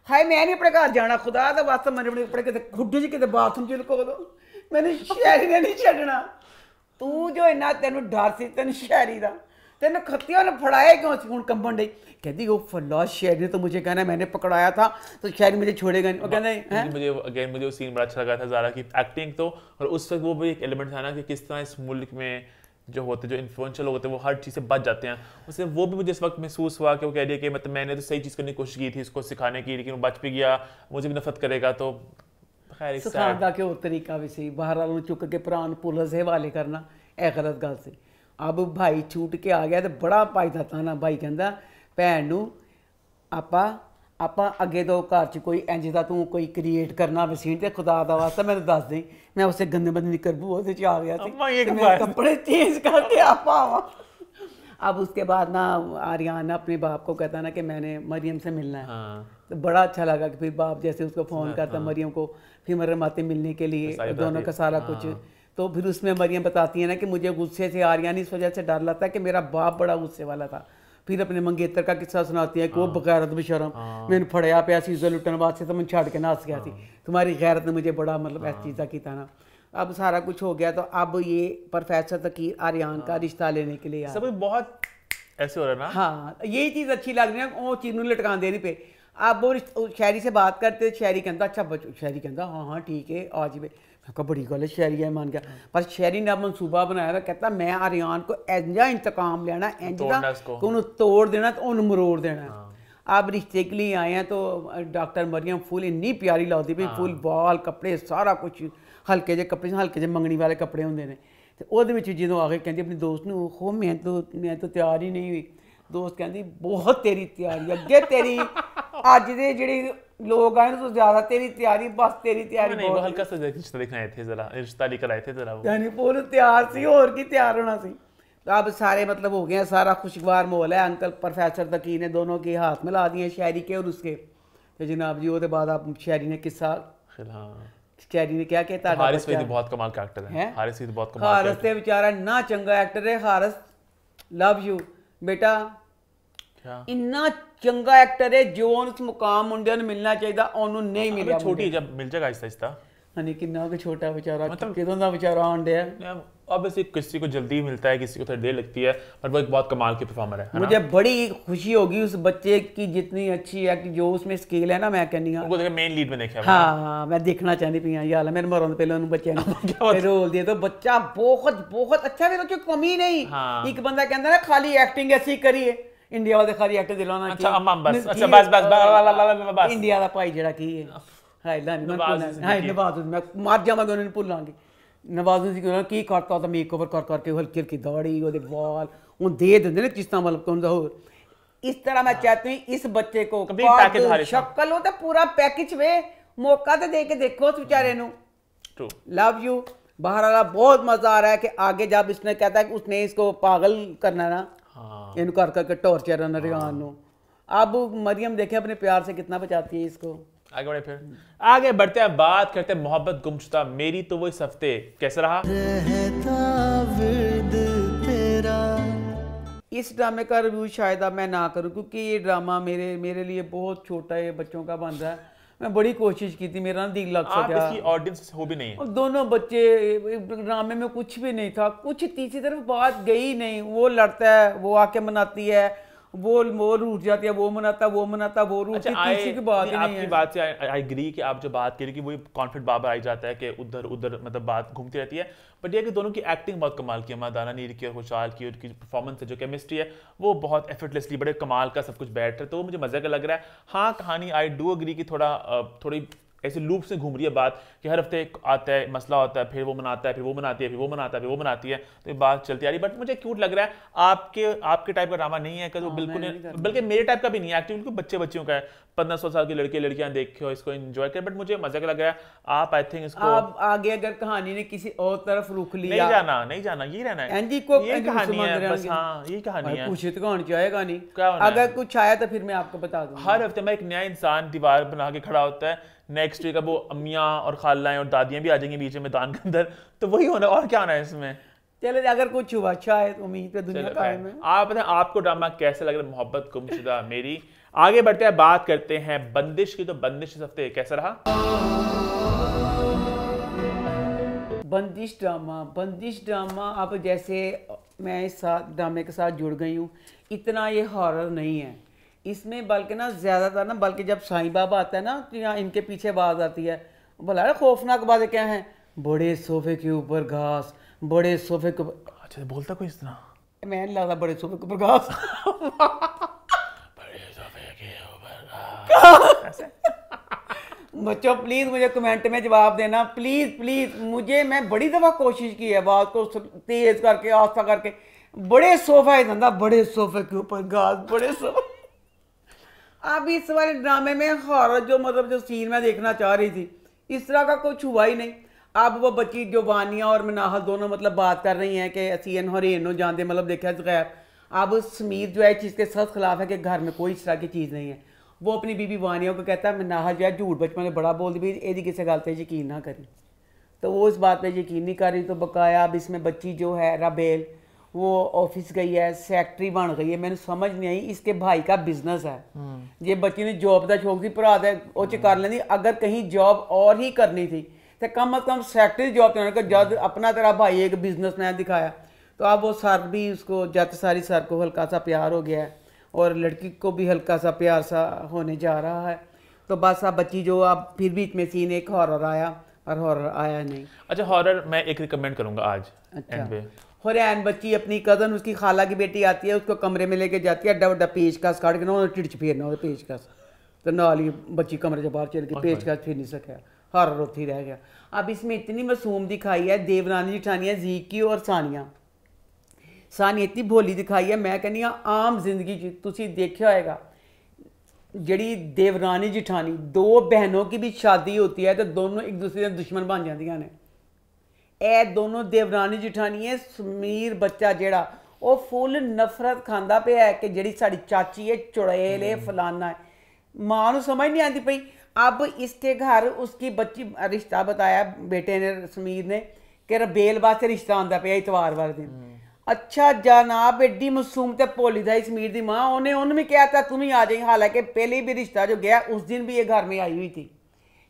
हाय मैं नहीं अपने घर जाना, खुदा दा वास्ता मैनूं अपने किते खुड्डे च किते बाथरूम च लुको लो, मैनूं शहरी ने नहीं छड्डना। तू जो इन्ना तेनू डर सी तैनूं शहरी दा, तेन खत्तिया ने फड़ाया क्यों सी, हुण कंबन डई कहती वो फल्ला शहरी ने तो मुझे कहना मैंने पकड़ाया था तो शहरी मुझे छोड़ेगा नहीं। वो कहना मुझे वो सीन बड़ा अच्छा लगा था ज़ारा की एक्टिंग तो, और उस वक्त वो भी एक एलिमेंट था ना कि किस तरह इस मुल्क में जो होते जो इन्फ्लुएंशियल होते हैं वो हर चीज़ से बच जाते हैं। उससे वो भी मुझे इस वक्त महसूस हुआ कि वो कह रही है कि मतलब मैंने तो सही चीज़ करने की कोशिश की थी इसको सिखाने की, लेकिन वो बच भी गया, मुझे भी नफरत करेगा। तो खैर सिखाने का क्या तरीका भी सही, बाहर वालों चुक के पुरान पुलिस के हवाले करना यह गलत गल सी। अब भाई छूट के आ गया तो बड़ा फायदा था ना, भाई कहता भैन नूं आपा अगे तो घर च कोई इंज दा तू कोई क्रिएट करना मशीन ते खुदा दा वास्ता मैंने दस दी, मैं उससे गंदे बंदे की करबू ओहदे च आ गया थी, मैं कपड़े चेंज करके आपा आवा। अब उसके बाद ना आर्यन अपने बाप को कहता ना कि मैंने मरियम से मिलना है। तो बड़ा अच्छा लगा कि फिर बाप जैसे उसको फ़ोन करता मरियम को, फिर मरियम आती मिलने के लिए, दोनों का सारा कुछ। तो फिर उसमें मरियम बताती है ना कि मुझे गुस्से से आर्यन इस वजह से डर लगता है कि मेरा बाप बड़ा गुस्से वाला था। फिर अपने मंगेतर का किस्सा सुनाती है कि वो बगैरत बेशरम मैंने फड़िया पिया सीजर लुटन वास्ते तो मैं छड़ के नस गया थी, तुम्हारी गैरत ने मुझे बड़ा मतलब ऐसी चीज़ा की था ना। अब सारा कुछ हो गया तो अब ये प्रोफेसर तकीर आर्यन का रिश्ता लेने के लिए सब बहुत ऐसे हो रहा है ना। हाँ यही चीज़ अच्छी लग रही है, वो चीज़ नूं लटकान दे नहीं पे। अब वो शहरी से बात करते, शहरी कहता अच्छा शहरी कहता हाँ ठीक है आ जाए, मैं कहा बड़ी गल है, शहरी है मान गया। पर शहरी ने अब मनसूबा बनाया हुआ, कहता मैं आर्यन को इंजा इंतकाम लेना, इंज को उन्होंने तोड़ देना तो उन्होंने मरोड़ देना। अब रिश्ते के लिए आए हैं तो डॉक्टर मरियम फुल इन्नी प्यारी लगती भी, फुल बाल कपड़े सारा कुछ हल्के जे कपड़े, हल्के जे मंगनी वाले कपड़े होंगे ने। तो ਉਹਦੇ ਵਿੱਚ ਜਦੋਂ ਆ ਕੇ ਕਹਿੰਦੀ अपनी दोस्त ਨੂੰ हो मैं तो तैयार ही नहीं हुई, दोस्त कहती बहुत तेरी तैयारी अगे तेरी अज दे ਜਿਹੜੇ लोग आए तो ज्यादा तेरी तैयारी, बस तेरी तैयारी नहीं, वो हल्का सा रिश्ता दिखाए थे, जरा रिश्ता लेकर आए थे जरा, यानी पूरे तैयार सी और की तैयार होना सी। तो अब सारे मतलब हो गए, सारा खुशगवार माहौल है। अंकल प्रोफेसर तकी ने दोनों के हाथ मिला दिए शहरी के और उसके। तो जनाब जी वो बाद आप शहरी ने किस्सा शहरी ने क्या कहता है, हारिस भी बहुत कमाल का एक्टर है, हारिस भी बहुत कमाल हारिस ते बेचारा ना चंगा एक्टर है। हारिस लव यू बेटा, इन्ना चंगा एक्टर है जो उस मुकाम मुंडिया ने मिलना चाहिए उन्होंने नहीं मिला। छोटी जब मिल जाएगा आहिस्ता आहिस्ता, हनी किन्ना को छोटा बेचारा मतलब किदों दा बेचारा आन डे। अब ऐसे किसी को जल्दी मिलता है, किसी को थोड़ी देर लगती है, पर वो एक बहुत कमाल के परफॉर्मर है। मुझे बड़ी खुशी होगी उस बच्चे की जितनी अच्छी है कि जो उसमें स्किल है ना, मैं कहनी उनको देखा मेन लीड में देखा। हाँ मैं देखना चाहती पी हाँ यार मेरे मरों पहले उन्होंने बच्चे ने रोल दिया तो बच्चा बहुत बहुत अच्छा, फिर उसकी कमी नहीं। एक बंदा कहता ना खाली एक्टिंग ऐसी करी है, इंडिया वाले खाली एक्टर दिलाना इंडिया का भाई जड़ा की है हाय लानी मैं हाय नवाजुद्दीन मैं मर जावांगा उन्हें भुलांगी नवाजुद्दीन की करता था मेकओवर कर करके हल्की हल्की दाढ़ी ਉਹਦੇ ਵਾਲ ਉਹ ਦੇ ਦਿੰਦੇ ਨੇ ਜਿਸ ਤਰ੍ਹਾਂ ਮਤਲਬ ਹੁੰਦਾ ਹੋਰ इस तरह मैं चाहती हूँ इस बच्चे को शक्ल हो तो पूरा पैकेज वे मौका तो दे के देखो उस बेचारे नु लव यू बाहर वाला बहुत मजा आ रहा है कि आगे जब इसने कहता है कि उसने इसको पागल करना ना इन कर करके टॉर्चर रियान नु अब मरियम देखे अपने प्यार से कितना बचाती है इसको आगे बढ़े फिर आगे बढ़ते हैं बात करते हैं मोहब्बत गुमशुदा मेरी तो वो इस हफ्ते कैसा रहा इस ड्रामे का रिव्यू शायद अब मैं ना करूं क्योंकि ये ड्रामा मेरे लिए बहुत छोटा है बच्चों का बन रहा है मैं बड़ी कोशिश की थी मेरा ना दिल लग सका इसकी ऑडियंस हो भी नहीं है दोनों बच्चे ड्रामे में कुछ भी नहीं था कुछ तीसरी तरफ बात गई नहीं वो लड़ता है वो आके मनाती है वो रूठ जाती है वो मनाता वो रूठ किसी की बात ही नहीं है। आपकी बात से आई एग्री कि आप जो बात करें कि वो कॉन्फ्लिक्ट बार आई जाता है कि उधर मतलब बात घूमती रहती है बट ये कि दोनों की एक्टिंग बहुत कमाल की है मर्दाना नीर की और खुशहाल की उनकी परफॉर्मेंस है जो केमिस्ट्री है वो बहुत एफर्टलेसली बड़े कमाल का सब कुछ बैठ रहा है तो वो मुझे मजे का लग रहा है। हाँ कहानी आई डू एग्री कि थोड़ी ऐसे लूप से घूम रही है बात कि हर हफ्ते आता है मसला होता है फिर वो मनाता है फिर वो मनाती है फिर वो मनाता है फिर वो मनाती है तो ये बात चलती आ रही बट मुझे क्यूट लग रहा है आपके टाइप का ड्रामा नहीं है वो बिल्कुल बल्कि मेरे टाइप का भी नहीं है एक्चुअली बिल्कुल बच्चों का है 1500 साल के लड़के लड़कियां देखे हो इसको एंजॉय कर बट मुझे मजा लग रहा है आप आई थिंक इसको आप आगे अगर कहानी ने किसी और तरफ रुख लिया नहीं जाना ये रहना है एनजी को ये कहानी है बस हाँ ये कहानी है कुछ तो कहानी चाहेगा नहीं अगर कुछ आया तो फिर मैं आपको बता दूंगा हर हफ्ते में एक नया इंसान दीवार बना के खड़ा होता है नेक्स्ट वीक अब वो अम्मियाँ और खालाएं और दादियां भी आ जाएंगी बीच में मैदान के अंदर तो वही होना और क्या होना है इसमें चले अगर कुछ हुआ शायद उम्मीद पे दुनिया कायम है। आप बताएं आपको ड्रामा कैसा लग रहा है मोहब्बत गुमशुदा मेरी आगे बढ़ते हैं बात करते हैं बंदिश की तो बंदिश इस हफ्ते कैसा रहा बंदिश ड्रामा अब जैसे मैं इस ड्रामे के साथ जुड़ गई हूँ इतना ये हॉरर नहीं है इसमें बल्कि ना ज़्यादातर ना बल्कि जब साईं बाबा आता है ना तो यहाँ इनके पीछे आवाज़ आती है भला खौफनाक बातें क्या हैं बड़े सोफे के ऊपर घास बड़े सोफे के ऊपर अच्छा बोलता कोई इस तरह मैं नहीं लगता बड़े सोफे के ऊपर घास बड़े सोफे के ऊपर घास बच्चों प्लीज़ मुझे कमेंट में जवाब देना प्लीज़ मुझे मैं बड़ी दफ़ा कोशिश की है बात को तेज़ करके आस्था करके बड़े सोफा है धंधा बड़े सोफे के ऊपर घास बड़े सोफे अब इस वाले ड्रामे में हॉरर जो मतलब जो सीन मैं देखना चाह रही थी इस तरह का कुछ हुआ ही नहीं। अब वो बच्ची जो वानिया और मनाहल दोनों मतलब बात कर रही हैं कि असीन हरेनो जानते मतलब देखा गैर अब समीर जो है चीज़ के सख्त खिलाफ है कि घर में कोई इस तरह की चीज़ नहीं है वो अपनी बीबी वानिया को कहता है मनाहल जो है झूठ बचपन में बड़ा बोल दी यदि किसी गल पर यकीन ना करी तो वो इस बात पर यकीन नहीं कर रही तो बकाया अब इसमें बच्ची जो है राबेल वो ऑफिस गई है सेक्रेटरी बन गई है मैंने समझ नहीं आई इसके भाई का बिजनेस है ये बच्ची ने जॉब का शौक थी भरा वो कर लेंदी अगर कहीं जॉब और ही करनी थी तो कम अज़ कम सेक्रेटरी जॉब जब अपना तेरा भाई एक बिजनेसमैन दिखाया तो अब वो सर भी उसको जत सारी सर को हल्का सा प्यार हो गया है और लड़की को भी हल्का सा प्यार सा होने जा रहा है तो बस अब बच्ची जो अब फिर बीच में सीन एक हॉरर आया और हॉरर आया नहीं। अच्छा हॉरर मैं एक रिकमेंड करूंगा आज अच्छा हुरैन बच्ची अपनी कज़न उसकी खाला की बेटी आती है उसको कमरे में लेके जाती है एड्डा पेचकस काट के ना टिच फेरना वो पेचकस तो नाल ही बच्ची कमरे से बाहर चल गई पेचकस फिर नहीं सका हॉरर उत्थे ही रह गया। अब इसमें इतनी मासूम दिखाई है देवरानी जिठानियाँ ज़ीकी और सानिया इतनी भोली दिखाई है मैं कहनी आम जिंदगी तुसी देखा होएगा जड़ी देवरानी जिठानी दो बहनों की भी शादी होती है तो दोनों एक दूसरे के दुश्मन बन जांदियां ने ए दोनों देवरानी जिठानी है समीर बच्चा जेड़ा वो फुल नफरत खांदा पे है कि जड़ी साड़ी चाची है चुड़ैल है फलाना है मां नूं समझ नहीं आती पई। अब इसके घर उसकी बच्ची रिश्ता बताया बेटे ने समीर ने कि रबेल वास्ते रिश्ता आंदा पे इतवार वाले दिन अच्छा जनाब एड्डी मासूम ते भोली था समीर दी मां उन्हें भी कहा था तुम ही आ जाएगी हालांकि पहले भी रिश्ता जो गया उस दिन भी ये घर में आई हुई थी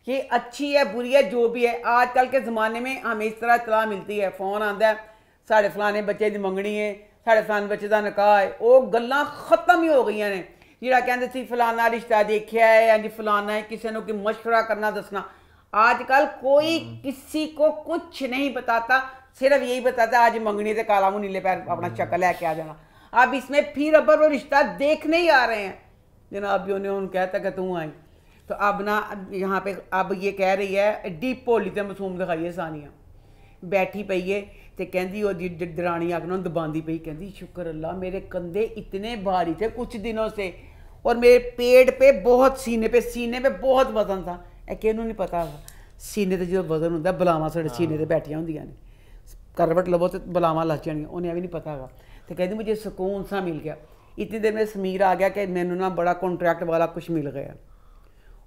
कि अच्छी है बुरी है जो भी है आजकल के ज़माने में हमें इस तरह इतला मिलती है फ़ोन आता है साढ़े फलाने बच्चे की मंगनी है साढ़े फलाने बच्चे का निकाह है वो गल्लां खत्म ही हो गई ने जिहड़ा कहंदे सी फलाना रिश्ता देखा है या जी फलाना है किसी ने कोई मशवरा करना दसना आजकल कोई किसी को कुछ नहीं बताता सिर्फ यही बताता आज मंगनी से काला मुँह नीले पैर अपना चक्कर लेके आ जाना। अब इसमें फिर अबर वो रिश्ता देखने ही आ रहे हैं जनाब जो ने उन्होंने कहता कि तू आई तो तो अब ना यहाँ पे अब ये कह रही है एडी भोली ते मासूम दिखाई है सानिया बैठी पई है ते कहंदी वो दरानी आके ना दबांदी पई कहंदी शुक्र अल्लाह मेरे कंधे इतने भारी थे कुछ दिनों से और मेरे पेट पे बहुत सीने पे बहुत वजन था ए किहनूं नहीं पता सीने ते जो वजन हुंदा बलावां साडे सीने ते बैठियां हुंदियां ने करवट लवो तो बलावां लग जानियां उन्हें भी नहीं पता है तो कहती मुझे सुकून सा मिल गया इतनी देर में समीर आ गया कि मैनू ना बड़ा कॉन्ट्रैक्ट वाला कुछ मिल गया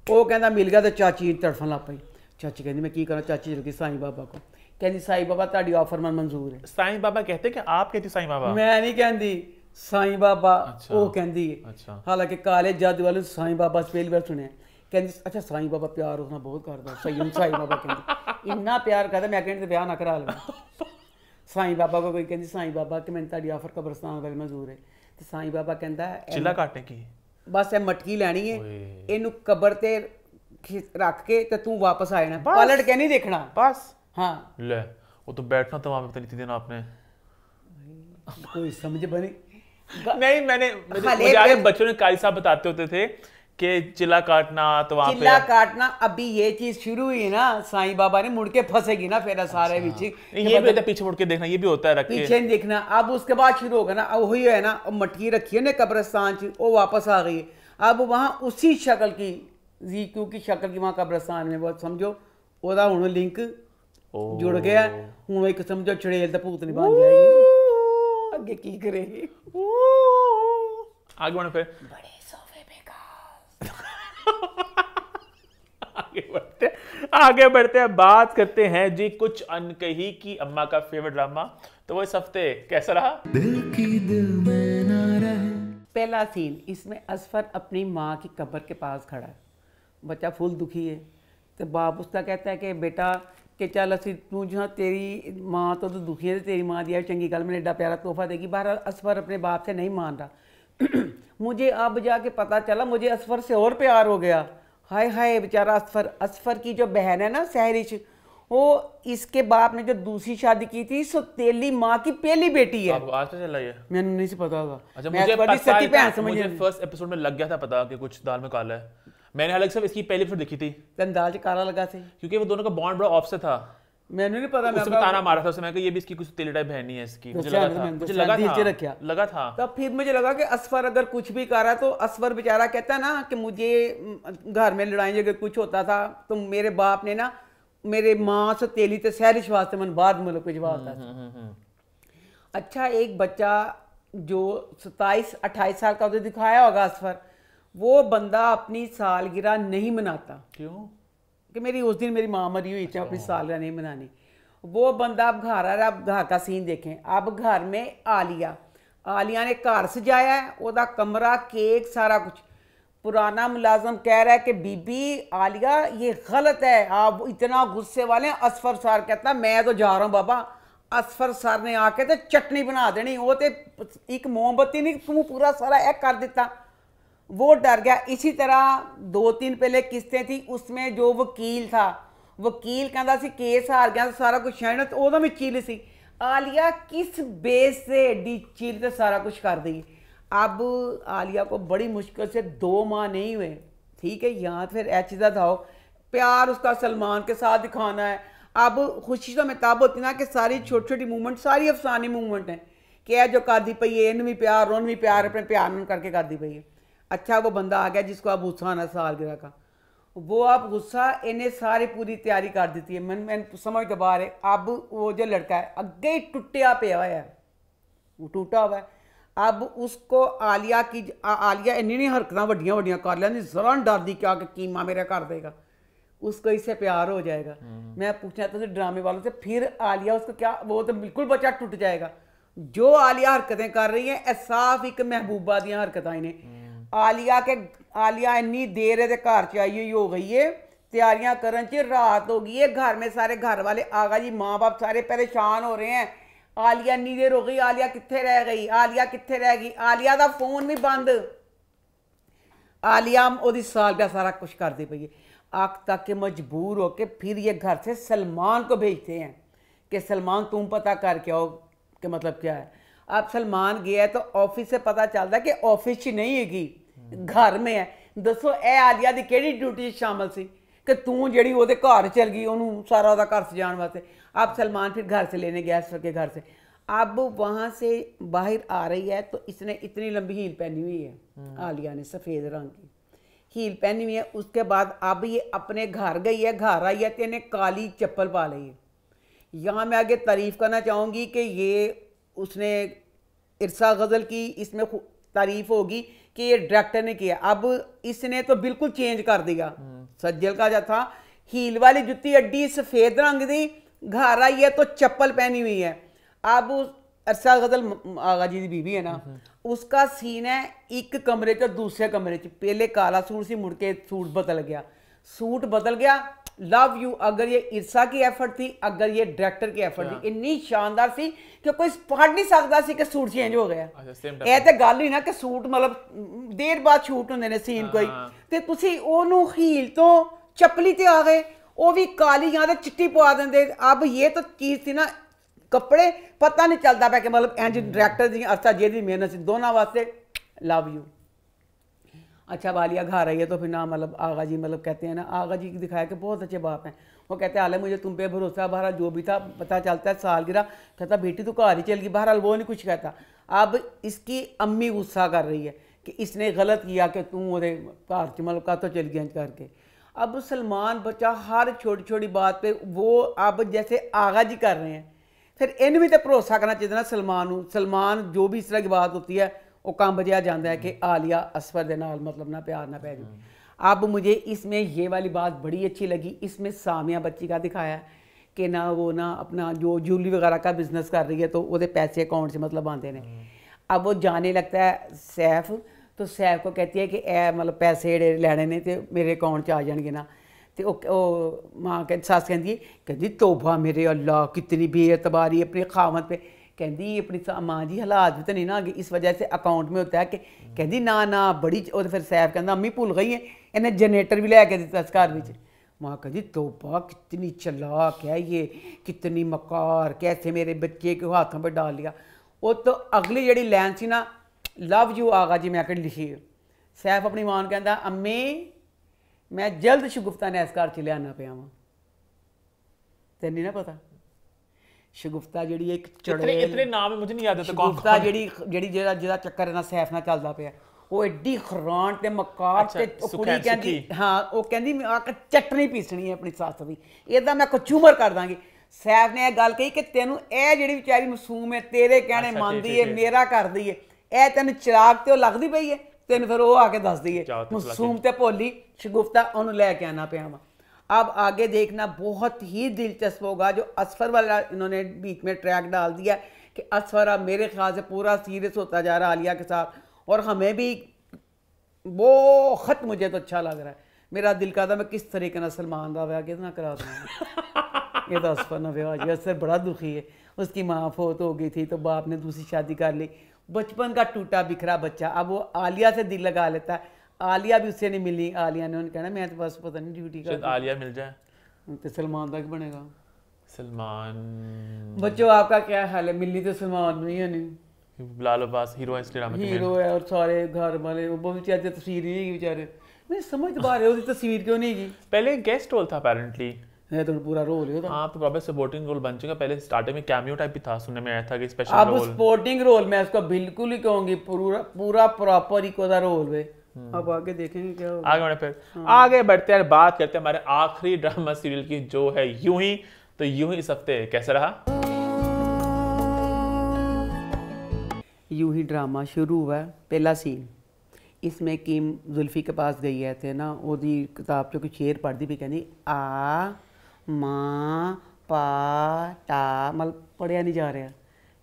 वो कहता मिल गया तो चाची तड़फन लग पई चाची कहती मैं की करा चाची चल गई साईं बाबा को कहती साईं बाबा ताड़ी ऑफर मन मंजूर है साईं बाबा कहते कि आप कहती साईं बाबा मैं नहीं कहती साईं बाबा वो कहती है अच्छा हालांकि काले जादू वाले साईं बाबा से पहली बार सुने कहती अच्छा साईं बाबा प्यार उसना बहुत करता सही साईं बाबा कहती इन्ना प्यार करता मैं कहती ब्याह ना करा लगा साईं बाबा को कोई कहती साईं बाबा कि मैंने ताड़ी ऑफर कब्रस्तान वाले मंजूर है तो साईं बाबा कहता चिल्ला काटने की बस ਇਹ ਮਟਕੀ ਲੈਣੀ ਹੈ ਇਹਨੂੰ ਕਬਰ ਤੇ ਰੱਖ ਕੇ ਤੇ ਤੂੰ ਵਾਪਸ ਆ ਜਾਣਾ ਪਲਟ ਕੇ नहीं देखना बस हाँ ले वो तो बैठना था वहां पे इतनी दिन आपने कोई समझ बनी नहीं मैंने मुझे आगे बच्चों ने कारी साहब बताते होते थे कि चिल्ला काटना तो वहां पे चिल्ला काटना अभी ये चीज शुरू हुई ना साईं बाबा ने मुड़ के फंसेगी ना फिर सारे बीच ये भी होता है पीछे मुड़ के देखना ये भी होता है रख के पीछे नहीं देखना अब उसके बाद शुरू होगा ना अब वही है ना मटकी रखी है ना कब्रिस्तान च वो वापस आ गई अब वहाँ उसी शक्ल की जीक्यू की शक्ल की वहाँ कब्रिस्तान में वो समझो ओदा हुण लिंक जुड़ गया हुण एक समझो चड़ेल ते भूत नहीं बन जाएगी आगे की करेगी आगे बढ़ो फिर बड़े सोफे पे आगे बढ़ते हैं बात करते हैं जी कुछ अनकही की अम्मा का फेवरेट ड्रामा तो वो इस हफ्ते कैसा रहा दिल की दिल में ना रहे पहला सीन इसमें असफर अपनी माँ की कब्र के पास खड़ा है बच्चा फुल दुखी है तो बाप उसका कहता है कि बेटा कि चल असी तू जो तेरी माँ तो दुखी है तेरी माँ दिया चंगी गल मैंने एडा प्यारा तोहफा देगी बहरहाल असफर अपने बाप से नहीं मान रहा मुझे अब जाके पता चला मुझे असफर से और प्यार हो गया हाय हाय बेचारा असफर असफर की जो बहन है ना सहरिश वो इसके बाप ने जो दूसरी शादी की थी सौतेली माँ की पहली बेटी है आपको आज पता चला ये मैंने नहीं से पता था अच्छा मैं मुझे बड़ी सच्ची बहन समझ मुझे फर्स्ट एपिसोड में लग गया था पता कि कुछ दाल में काला है मैंने हालांकि सिर्फ इसकी पहली एपिसोड देखी थी दाल च काला लगा से क्योंकि वो दोनों का बॉन्ड बड़ा ऑफ से था मैंने नहीं पता उसमें ताना मारा था उसमें ये भी इसकी कुछ तेली टाइप बहन नहीं है इसकी मुझे लगा था तब फिर मुझे लगा कि असफर अगर कुछ भी कर रहा है तो असफर बेचारा कहता है ना कि मुझे घर में लड़ाई अगर कुछ होता था तो मेरे बाप ने ना मेरे माँ से तेली ते सहरिश वास्ते मन बाद मुल्क भिजवा था अच्छा एक बच्चा जो 27-28 साल का उसे दिखाया होगा असफर वो बंदा अपनी सालगिरह नहीं मनाता क्यों कि मेरी उस दिन मेरी माँ मरी हुई थी अपनी सालगिरह नहीं मनानी वो बंदा अब घर आ रहा है अब घर का सीन देखें अब घर में आलिया ने घर सजाया है ओदा कमरा केक सारा कुछ पुराना मुलाजम कह रहा है कि बीबी आलिया ये गलत है आप इतना गुस्से वाले हैं असफर सर कहता मैं तो जा रहा हूँ बाबा असफर सर ने आके तो चटनी बना देनी वो तो एक मोमबत्ती नहीं तू पूरा सारा एक कर देता वो डर गया इसी तरह 2-3 पहले किस्तें थी उसमें जो वकील था वकील कहता सी केस हार गया सारा कुछ शायद तो ओदा भी चिल सी आलिया किस बेस से एडी चिल तो सारा कुछ कर दी अब आलिया को बड़ी मुश्किल से 2 माह नहीं हुए ठीक है यहाँ फिर ऐ चीज़ा था प्यार उसका सलमान के साथ दिखाना है अब खुशी तो मैं तब होती ना कि सारी छोटी छोटी मूवमेंट सारी अफसानी मूवमेंट हैं कि जो कर दी पई है इन भी प्यार उन भी प्यार अपने प्यार करके कर दी पई है अच्छा वो बंदा आ गया जिसको अब गुस्सा आना सालगिरह का वो अब गुस्सा इन्हें सारी पूरी तैयारी कर दी है मैं समझ तो बाहर है अब वो जो लड़का है अगे ही टुटिया पिया हुआ है वो टूटा हुआ है अब उसको आलिया इन्नी नहीं हरकत वड्डियां वड्डियां कर लेंदी जरा डर दी क्या कि कीमा मेरा कर देगा उसको इससे प्यार हो जाएगा मैं पूछना था ड्रामे वालों से फिर आलिया उसको क्या वो तो बिल्कुल बच्चा टूट जाएगा जो आलिया हरकतें कर रही हैं साफ एक महबूबा दी हरकत इन्हें आलिया इन्नी देर है घर च आई हुई हो गई है तैयारियां करन च रात हो गई है घर में सारे घर वाले आगा जी माँ बाप सारे परेशान हो रहे हैं आलिया इन्नी देर हो गई आलिया कित्थे रह गई आलिया दा फोन भी बंद आलिया ओदी सालगिरह सारा कुछ कर दी पई है आख तक के मजबूर हो के फिर ये घर से सलमान को भेजते हैं कि सलमान तुम पता करके आओ कि मतलब क्या है अब सलमान गया है तो ऑफिस से पता चलता है कि ऑफिस ही नहीं हैगी घर में है ਦੱਸੋ ਇਹ ਆਲੀਆ ਦੀ ਕਿਹੜੀ ਡਿਊਟੀ ਸ਼ਾਮਲ ਸੀ कि तू जड़ी वो घर चल गई उन्होंने सारा वो घर सजाने वास्ते। अब सलमान फिर घर से लेने गया के घर से, अब वहाँ से बाहर आ रही है तो इसने इतनी लंबी हील पहनी हुई है आलिया ने, सफ़ेद रंग की हील पहनी हुई है। उसके बाद अब ये अपने घर गई है, घर आई है तो इन्हें काली चप्पल पा ली है। यहाँ मैं आगे तारीफ़ करना चाहूँगी कि ये उसने इरसा गज़ल की इसमें तारीफ़ होगी कि ये डायरेक्टर ने किया। अब इसने तो बिल्कुल चेंज कर दिया। सज्जल का जो था हील वाली जुत्ती अड्डी सफ़ेद रंग दी, घर आई है तो चप्पल पहनी हुई है। अब अरसा गज़ल आगा जी की बीवी है ना, उसका सीन है एक कमरे च दूसरे कमरे च, पहले काला सूट सी मुड़ के सूट बदल गया, सूट बदल गया। लव यू अगर ये इरसा की एफर्ट थी, अगर ये डायरेक्टर की एफर्ट थी, इन्नी शानदार सी कि कोई पढ़ नहीं सकता सी कि सूट चेंज हो गया। ਇਹ ਤੇ ਗੱਲ ਹੀ ਨਾ ਕਿ ਸੂਟ ਮਤਲਬ ਦੇਰ ਬਾਅਦ ਸ਼ੂਟ ਹੁੰਦੇ ਨੇ ਸੀਨ ਕੋਈ, ਤੇ ਤੁਸੀਂ ਉਹਨੂੰ ਹੀਲ ਤੋਂ ਚੱਪਲੀ ਤੇ ਆ ਗਏ, ਉਹ ਵੀ ਕਾਲੀ ਜਾਂ ਤੇ ਚਿੱਟੀ ਪਵਾ ਦਿੰਦੇ। अब ये तो चीज़ थी ना, कपड़े पता नहीं चलता पाया कि मतलब इंज डायरेक्टर दी अरसा जी दी मेहनत सी दोनों वास्ते। Love you. अच्छा वालिया घर आई है तो फिर ना मतलब आगा जी मतलब कहते हैं ना, आगा जी दिखाया कि बहुत अच्छे बाप हैं। वो कहते हैं हाल मुझे तुम पे भरोसा, बहरहाल जो भी था पता चलता है सालगिरह। कहता बेटी तो घर ही चल गई, बहरहाल वो नहीं कुछ कहता। अब इसकी अम्मी गुस्सा कर रही है कि इसने गलत किया कि तू वो घर च मतलब का तो चल गया करके। अब सलमान बच्चा हर छोटी छोटी बात पे वो अब जैसे आगा जी कर रहे हैं, फिर इन भी तो भरोसा करना चाहिए ना सलमान। सलमान जो भी इस तरह की बात होती है वो काम बजा जाता है कि आलिया असफर दे नाल मतलब ना प्यार ना पै जाए। अब मुझे इसमें ये वाली बात बड़ी अच्छी लगी, इसमें सामिया बच्ची का दिखाया कि ना वो ना अपना जो ज्वेलरी वगैरह का बिजनेस कर रही है तो वो पैसे अकाउंट से मतलब आते हैं। अब वो जाने लगता है सैफ, तो सैफ को कहती है कि ए मतलब पैसे जेह्ड़े लैने ने तो मेरे अकाउंट च आ जाएंगे ना। तो माँ सस कहती तोबा मेरे अल्लाह कितनी बेएतबारी अपनी खामत पे। कहती अपनी माँ जी हालात भी तो नहीं ना, इस वजह से अकाउंट में होता है कि कहती ना ना बड़ी। और फिर सैफ कहता अम्मी भूल गई है, इन्हें जनरेटर भी लैके दिता इस घर में। माँ कहती तोबा कितनी चलाक है ये, कितनी मकार, कैसे मेरे बच्चे के हाथों पर डाल लिया। वो तो अगली जी लैन सी ना, लव यू आगा जी मैं आकर लिखी है। सैफ अपनी मां कहता अम्मी मैं जल्द शगुफ्ता ने इस घर च लियाना पिया वां, तेन नहीं ना पता। शगुफ्ता जी एक इतने नाम है मुझे नहीं याद, शगुफ्ता जी चक्कर ना सैफ ना चलता पिया, वो एडी खरान ते मकार ते कुड़ी कहती हाँ वो कहती मैं आकर चटनी पीसनी है अपनी सस की, इदा मैं कचूमर कर दांगी। सैफ ने यह गल कही कि तेनू ए जी बेचारी मासूम है, तेरे कहने मानती है, मेरा कर दी है, ए तेन चिराग तो लगती पई है, तेन फिर वो आके दस दी है मासूम ते भोली शगुफ्ता उन्होंने लैके आना पिया वा। अब आगे देखना बहुत ही दिलचस्प होगा, जो असफर वाला इन्होंने बीच में ट्रैक डाल दिया कि असफर अब मेरे ख्याल से पूरा सीरियस होता जा रहा है आलिया के साथ, और हमें भी बहुत मुझे तो अच्छा लग रहा है। मेरा दिल कहता मैं किस तरीके ना सलमान का ब्याह कितना करा दूँगा, ये तो असफर ना ब्याह जी। असफर बड़ा दुखी है, उसकी माँ फोत हो गई थी तो बाप ने दूसरी शादी कर ली, बचपन का टूटा बिखरा बच्चा। अब वो आलिया से दिल लगा लेता है, आलिया भी उससे नहीं मिली। आलिया ने उन्हें कहना मैं तो बस पता नहीं ड्यूटी कर, आलिया मिल जाए तो सलमान का क्या बनेगा। सलमान बच्चों आपका क्या हाल है, मिलनी तो सलमान नहीं है, नहीं बिलाल अब्बास हीरो हीरो है और सारे घर वाले वो बहुत बेचारे तस्वीर नहीं है बेचारे, मैं समझ पा रहे हो तस्वीर क्यों नहीं की। पहले गेस्ट रोल था अपेरेंटली, है तो पूरा रोल है। हाँ तो प्रॉपर सपोर्टिंग रोल बन चुका, पहले स्टार्टिंग में कैमियो टाइप भी था, सुनने में आया था कि स्पेशल अब रोल। सपोर्टिंग रोल मैं इसको बिल्कुल ही कहूंगी पूरा प्रॉपर ही कोदा रोल है। अब आगे देखेंगे क्या होगा। आगे बढ़े फिर आगे बढ़ते हैं, बात करते हैं हमारे आखिरी ड्रामा सीरियल की जो है यूं ही। तो यूं ही इस हफ्ते कैसा रहा? यूं ही ड्रामा शुरू हुआ, पहला सीन इसमें कीम जुल्फी के पास गई है थे ना, ओदी किताब चो कोई शेर पढ़ती भी कहती आ माँ पा टा, मतलब पढ़िया नहीं जा रहा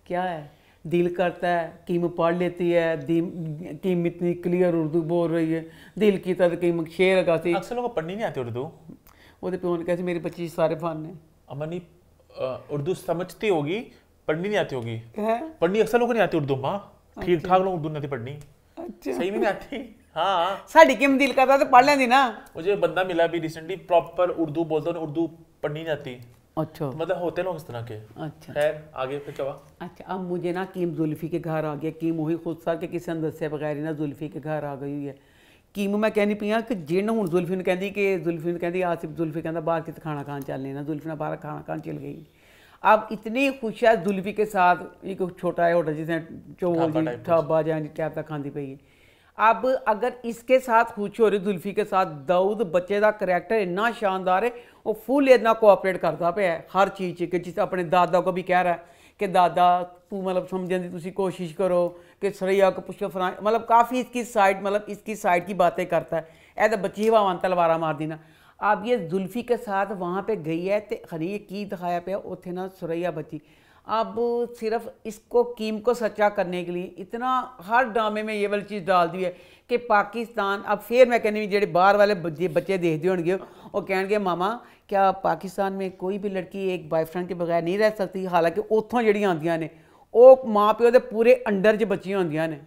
क्या है, दिल करता है कीम पढ़ लेती है, कीम इतनी क्लियर उर्दू बोल रही है, दिल की तरह कीम शेर लगाती। अक्सर लोगों को पढ़नी नहीं आती उर्दू, वो प्यो ने कैसे मेरे बच्चे सारे फन है। अमनी उर्दू समझती होगी, पढ़नी नहीं आती होगी। पढ़नी अक्सर लोगों को नहीं आती उर्दू माँ, ठीक ठाक लोग उर्दू नहीं पढ़नी, सही में नहीं आती। हाँ साड़ी किम दिल करता तो पढ़ लेंदी ना। मुझे बंदा मिला भी रिसेंटली प्रॉपर उर्दू बोलता है, उर्दू पढ़नी नहीं आती। अच्छा तो मतलब होते लोग इस तरह के। अच्छा खैर आगे फिर क्या हुआ? अच्छा अब मुझे ना कीम जुल्फी के घर आ गया, कीम वही खुद सा के किसी ने दस्से बगैर ही ना जुल्फी के घर आ गई हुई है। कीम मैं कहनी पई कि जिन हुण जुल्फी नूं कहंदी कि जुल्फी नूं कहंदी आसिफ जुल्फी कहंदा बाहर कित खाना खान चलने ना, जुल्फी ने बाहर खाना खान चल गई। अब इतनी खुश है जुल्फी के साथ, एक छोटा है होटल जिसमें चौल जी ढाबा जानी टाइप का खाती पई है। अब अगर इसके साथ खुश हो रही जुल्फी के साथ, दाऊद बच्चे का करैक्टर इन्ना शानदार है, वो फुल इतना कोऑपरेट करता पे है हर चीज़ कि जिस अपने दादा को भी कह रहा है कि दादा तू मतलब समझने की तुसी कोशिश करो कि सरैया को पुष्प फरा, मतलब काफ़ी इसकी साइड, मतलब इसकी साइड की बातें करता है। ऐसा बच्ची हवावान तलवारा मार दी ना। अब ये जुल्फी के साथ वहाँ पे गई है तो खरी की दिखाया पे उत्थे ना सुरैया बच्ची। अब सिर्फ इसको कीम को सच्चा करने के लिए इतना हर ड्रामे में ये वाली चीज़ डाल दी है कि पाकिस्तान, अब फिर मैं कहनी जेडे बाहर वाले बच्चे देखते होंगे वो कहेंगे मामा क्या पाकिस्तान में कोई भी लड़की एक बॉयफ्रेंड के बगैर नहीं रह सकती, हालांकि उत्थों जड़ियाँ आंदियां ने वो माँ प्यो के पूरे अंडर च बच्चियां होंदियां ने।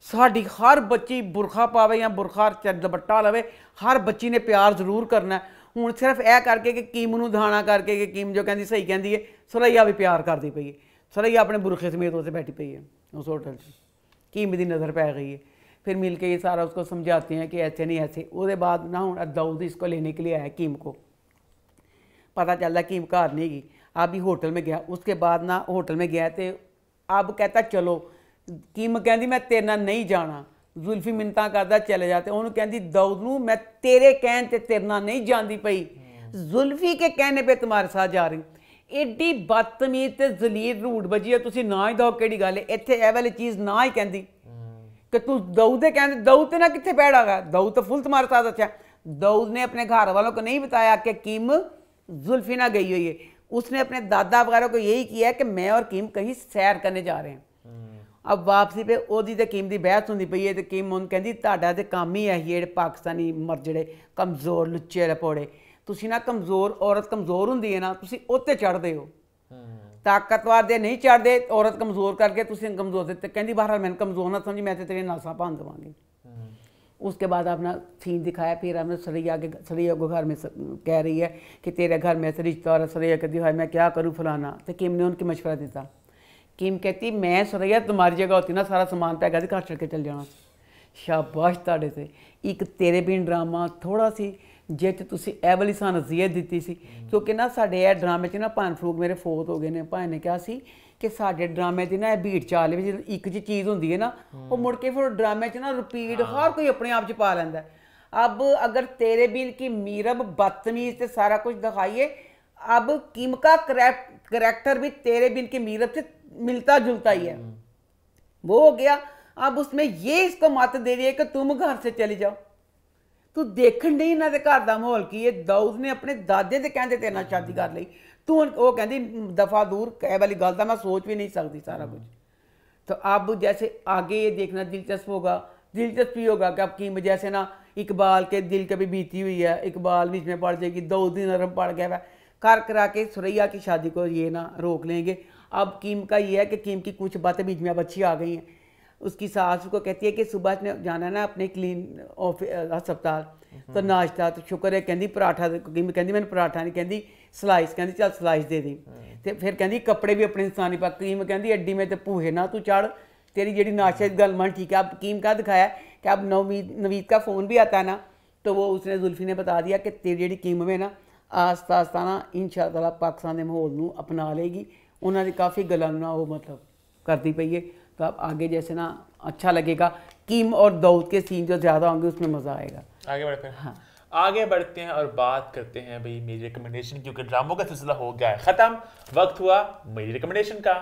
साड़ी हर बच्ची बुरखा पावे या बुरखा दुपट्टा लवे, हर बच्ची ने प्यार जरूर करना है। हूँ सिर्फ यह करके कि कीम नूं धाना करके कि कीम जो कहती सही कहती है, सुरैया भी प्यार करती पई है। सुरैया अपने बुरखे समेत उत्ते बैठी पई है उस होटल च, कीम की नज़र पै गई है। फिर मिल के ये सारा उसको समझाते हैं कि ऐसे नहीं ऐसे। उसके बाद ना हूँ दाऊद इसको लेने के लिए आया कीम को, पता चलता कीम घर नहीं गई। अब ही होटल में गया, उसके बाद ना होटल में गया तो अब कहता चलो, कीम कहती मैं तेरे नाल नहीं जाना, जुल्फी मिन्नतां करदा चले जाते। उन्होंने कहती दाऊद नूं मैं तेरे कहने ते तेरे नाल नहीं जाती पई, जुल्फी के कहने पे तुम्हारे साथ जा रही। एडी बदतमीज ते जलील रूड बजी है, तुसीं ना ही दो केड़ी गल है इत्थे ए वाली चीज़ ना ही कहती कि तू दाऊद दे कहने, दाऊद ते ना कित्थे बैठा गया, दाऊद तो फुल तुम्हारे साथ अच्छा। दाऊद ने अपने घर वालों को नहीं बताया कि कीम जुल्फी ना गई हुई है, उसने अपने दादा वगैरह को यही किया कि मैं और कीम कहीं सैर करने जा रहे हैं। अब वापसी पे ओदी ते कीम की बहस होंदी पई है तो कीम उन्होंने कहती तुहाडा ते काम ही है जेडे पाकिस्तानी मर जेडे कमज़ोर लुच्चे रपोड़े, तुसी ना कमज़ोर औरत कमज़ोर होंदी है ना तुसी उत्ते चढ़दे हो, ताकतवर दे नहीं चढ़दे, औरत कमज़ोर करके तुसी कमज़ोर दे। कहती बहरहाल मैंने कमज़ोर ना समझी, मैं तो तेरे नासा भन देवांगी। उसके बाद अपना सीन दिखाया, फिर हमने सरैया को घर में कह रही है कि तेरे घर में ऐसे रिश्ता और सरैया कहती है मैं क्या करूँ फलाना। तो किम ने उनकी मशवरा दिता। किम कहती मैं सरैया तुम्हारी जगह होती ना सारा समान पैक करके घर छड़ के चल जाना। शाबाश ताड़े से एक तेरे बिन ड्रामा थोड़ा सी जिस तुसी ए वाली सानू नसीहत दी सी, क्योंकि ना साढ़े ए ड्रामे च ना भान फरूक मेरे फोत हो गए ने। भाई ने कहा सी कि साढ़े ड्रामे की ना भीड़ चाल एक जी चीज़ होंगी है ना वो मुड़ के फिर ड्रामे च ना रिपीट हर कोई अपने आप च पा लेंदा। अब अगर तेरे बिन की मीरब बदतमीज से सारा कुछ दिखाइए, अब किम का करैक्टर भी तेरे बिन की मीरब से मिलता जुलता ही है, वो हो गया। अब उसमें ये इसको मत दे रही है कि तुम घर से चली जाओ, तू देखन नहीं इन्हों के घर का माहौल की है। दाऊद ने अपने दादे के कहते तेरे नाल शादी कर ली, तू वो कहती दफा दूर कह वाली गल मैं सोच भी नहीं सकती सारा कुछ। तो अब जैसे आगे ये देखना दिलचस्पी होगा कि अब कीम जैसे ना इकबाल के दिल कभी बीती हुई है, इकबाल बीच में पड़ जाएगी, दाऊद ही नरम पड़ गया है, कर करा के सुरैया की शादी को ये ना रोक लेंगे। अब कीम का ये है कि कीम की कुछ बातें बीच में अब अच्छी आ गई हैं। उसकी सास को कहती है कि सुबह ने जाना ना अपने क्लीन अस्पताल, तो नाश्ता तो शुक्र है कहती पराठा, कीम कहती मैंने पराठा नहीं कहती सलाइस, कहती चल सलाइस दे दी। तो फिर कहती कपड़े भी अपने इंसानी पा, कीम कहती अड्डी में तो भूहे ना तू चढ़, तेरी जी नाश्ते गल मन ठीक है। अब कीम का दिखाया कि अब नवीद का फ़ोन भी आता है ना, तो वो उसने जुल्फी ने बता दिया कि तेरी जी कीम में ना आस्ता आस्ता ना इंशाअल्लाह पाकिस्तान के माहौल में अपना लेगी। उन्होंने काफ़ी गलों ना वो मतलब करती पई है। तो अब आगे जैसे ना अच्छा लगेगा, कीम और दाऊद के सीन जो ज़्यादा होंगे उसमें मज़ा आएगा। आगे बढ़ते हैं। हाँ, आगे बढ़ते हैं और बात करते हैं भाई मेरी रिकमेंडेशन, क्योंकि ड्रामों का सिलसिला हो गया है ख़त्म, वक्त हुआ मेरी रिकमेंडेशन का।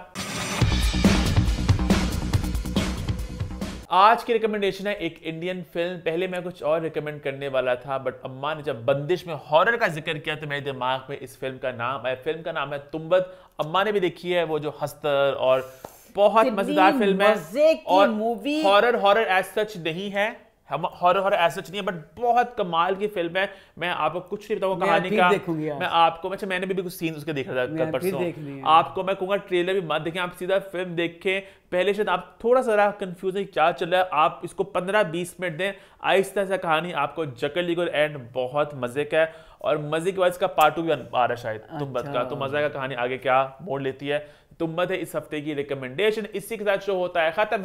आज की रिकमेंडेशन है एक इंडियन फिल्म। पहले मैं कुछ और रिकमेंड करने वाला था, बट अम्मा ने जब बंदिश में हॉरर का जिक्र किया तो मेरे दिमाग में इस फिल्म का नाम है। फिल्म का नाम है तुंबद। अम्मा ने भी देखी है, वो जो हस्तर और बहुत मजेदार फिल्म है। और मूवी हॉरर एज सच नहीं है, हॉरर एज सच नहीं है, बट बहुत कमाल की फिल्म है। मैं आपको कुछ नहीं बताऊंगा कहानी का, मैं आपको मैंने भी कुछ सीन उसके देख रहा था परसों। आपको मैं कहूंगा ट्रेलर भी मत देखें, आप सीधा फिल्म देखें। पहले शायद आप थोड़ा सा कंफ्यूज है क्या चल रहा है, आप इसको 15-20 मिनट दें, आहिस्ता सा कहानी आपको जकड़ लेगी और एंड बहुत मजे का है। और मजे के बाद इसका पार्ट 2 भी आ रहा है शायद तुंबद का, तो मजा का कहानी आगे क्या मोड़ लेती है तो मत है इस हफ्ते की रिकमेंडेशन। इसी के साथ शो होता है खत्म।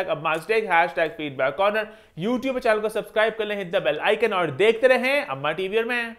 #अम्मास्टेक #फीडबैक कॉर्नर। यूट्यूब चैनल को सब्सक्राइब कर लें, हिट द बेल आइकन और देखते रहें अम्मा टीवी और मैं।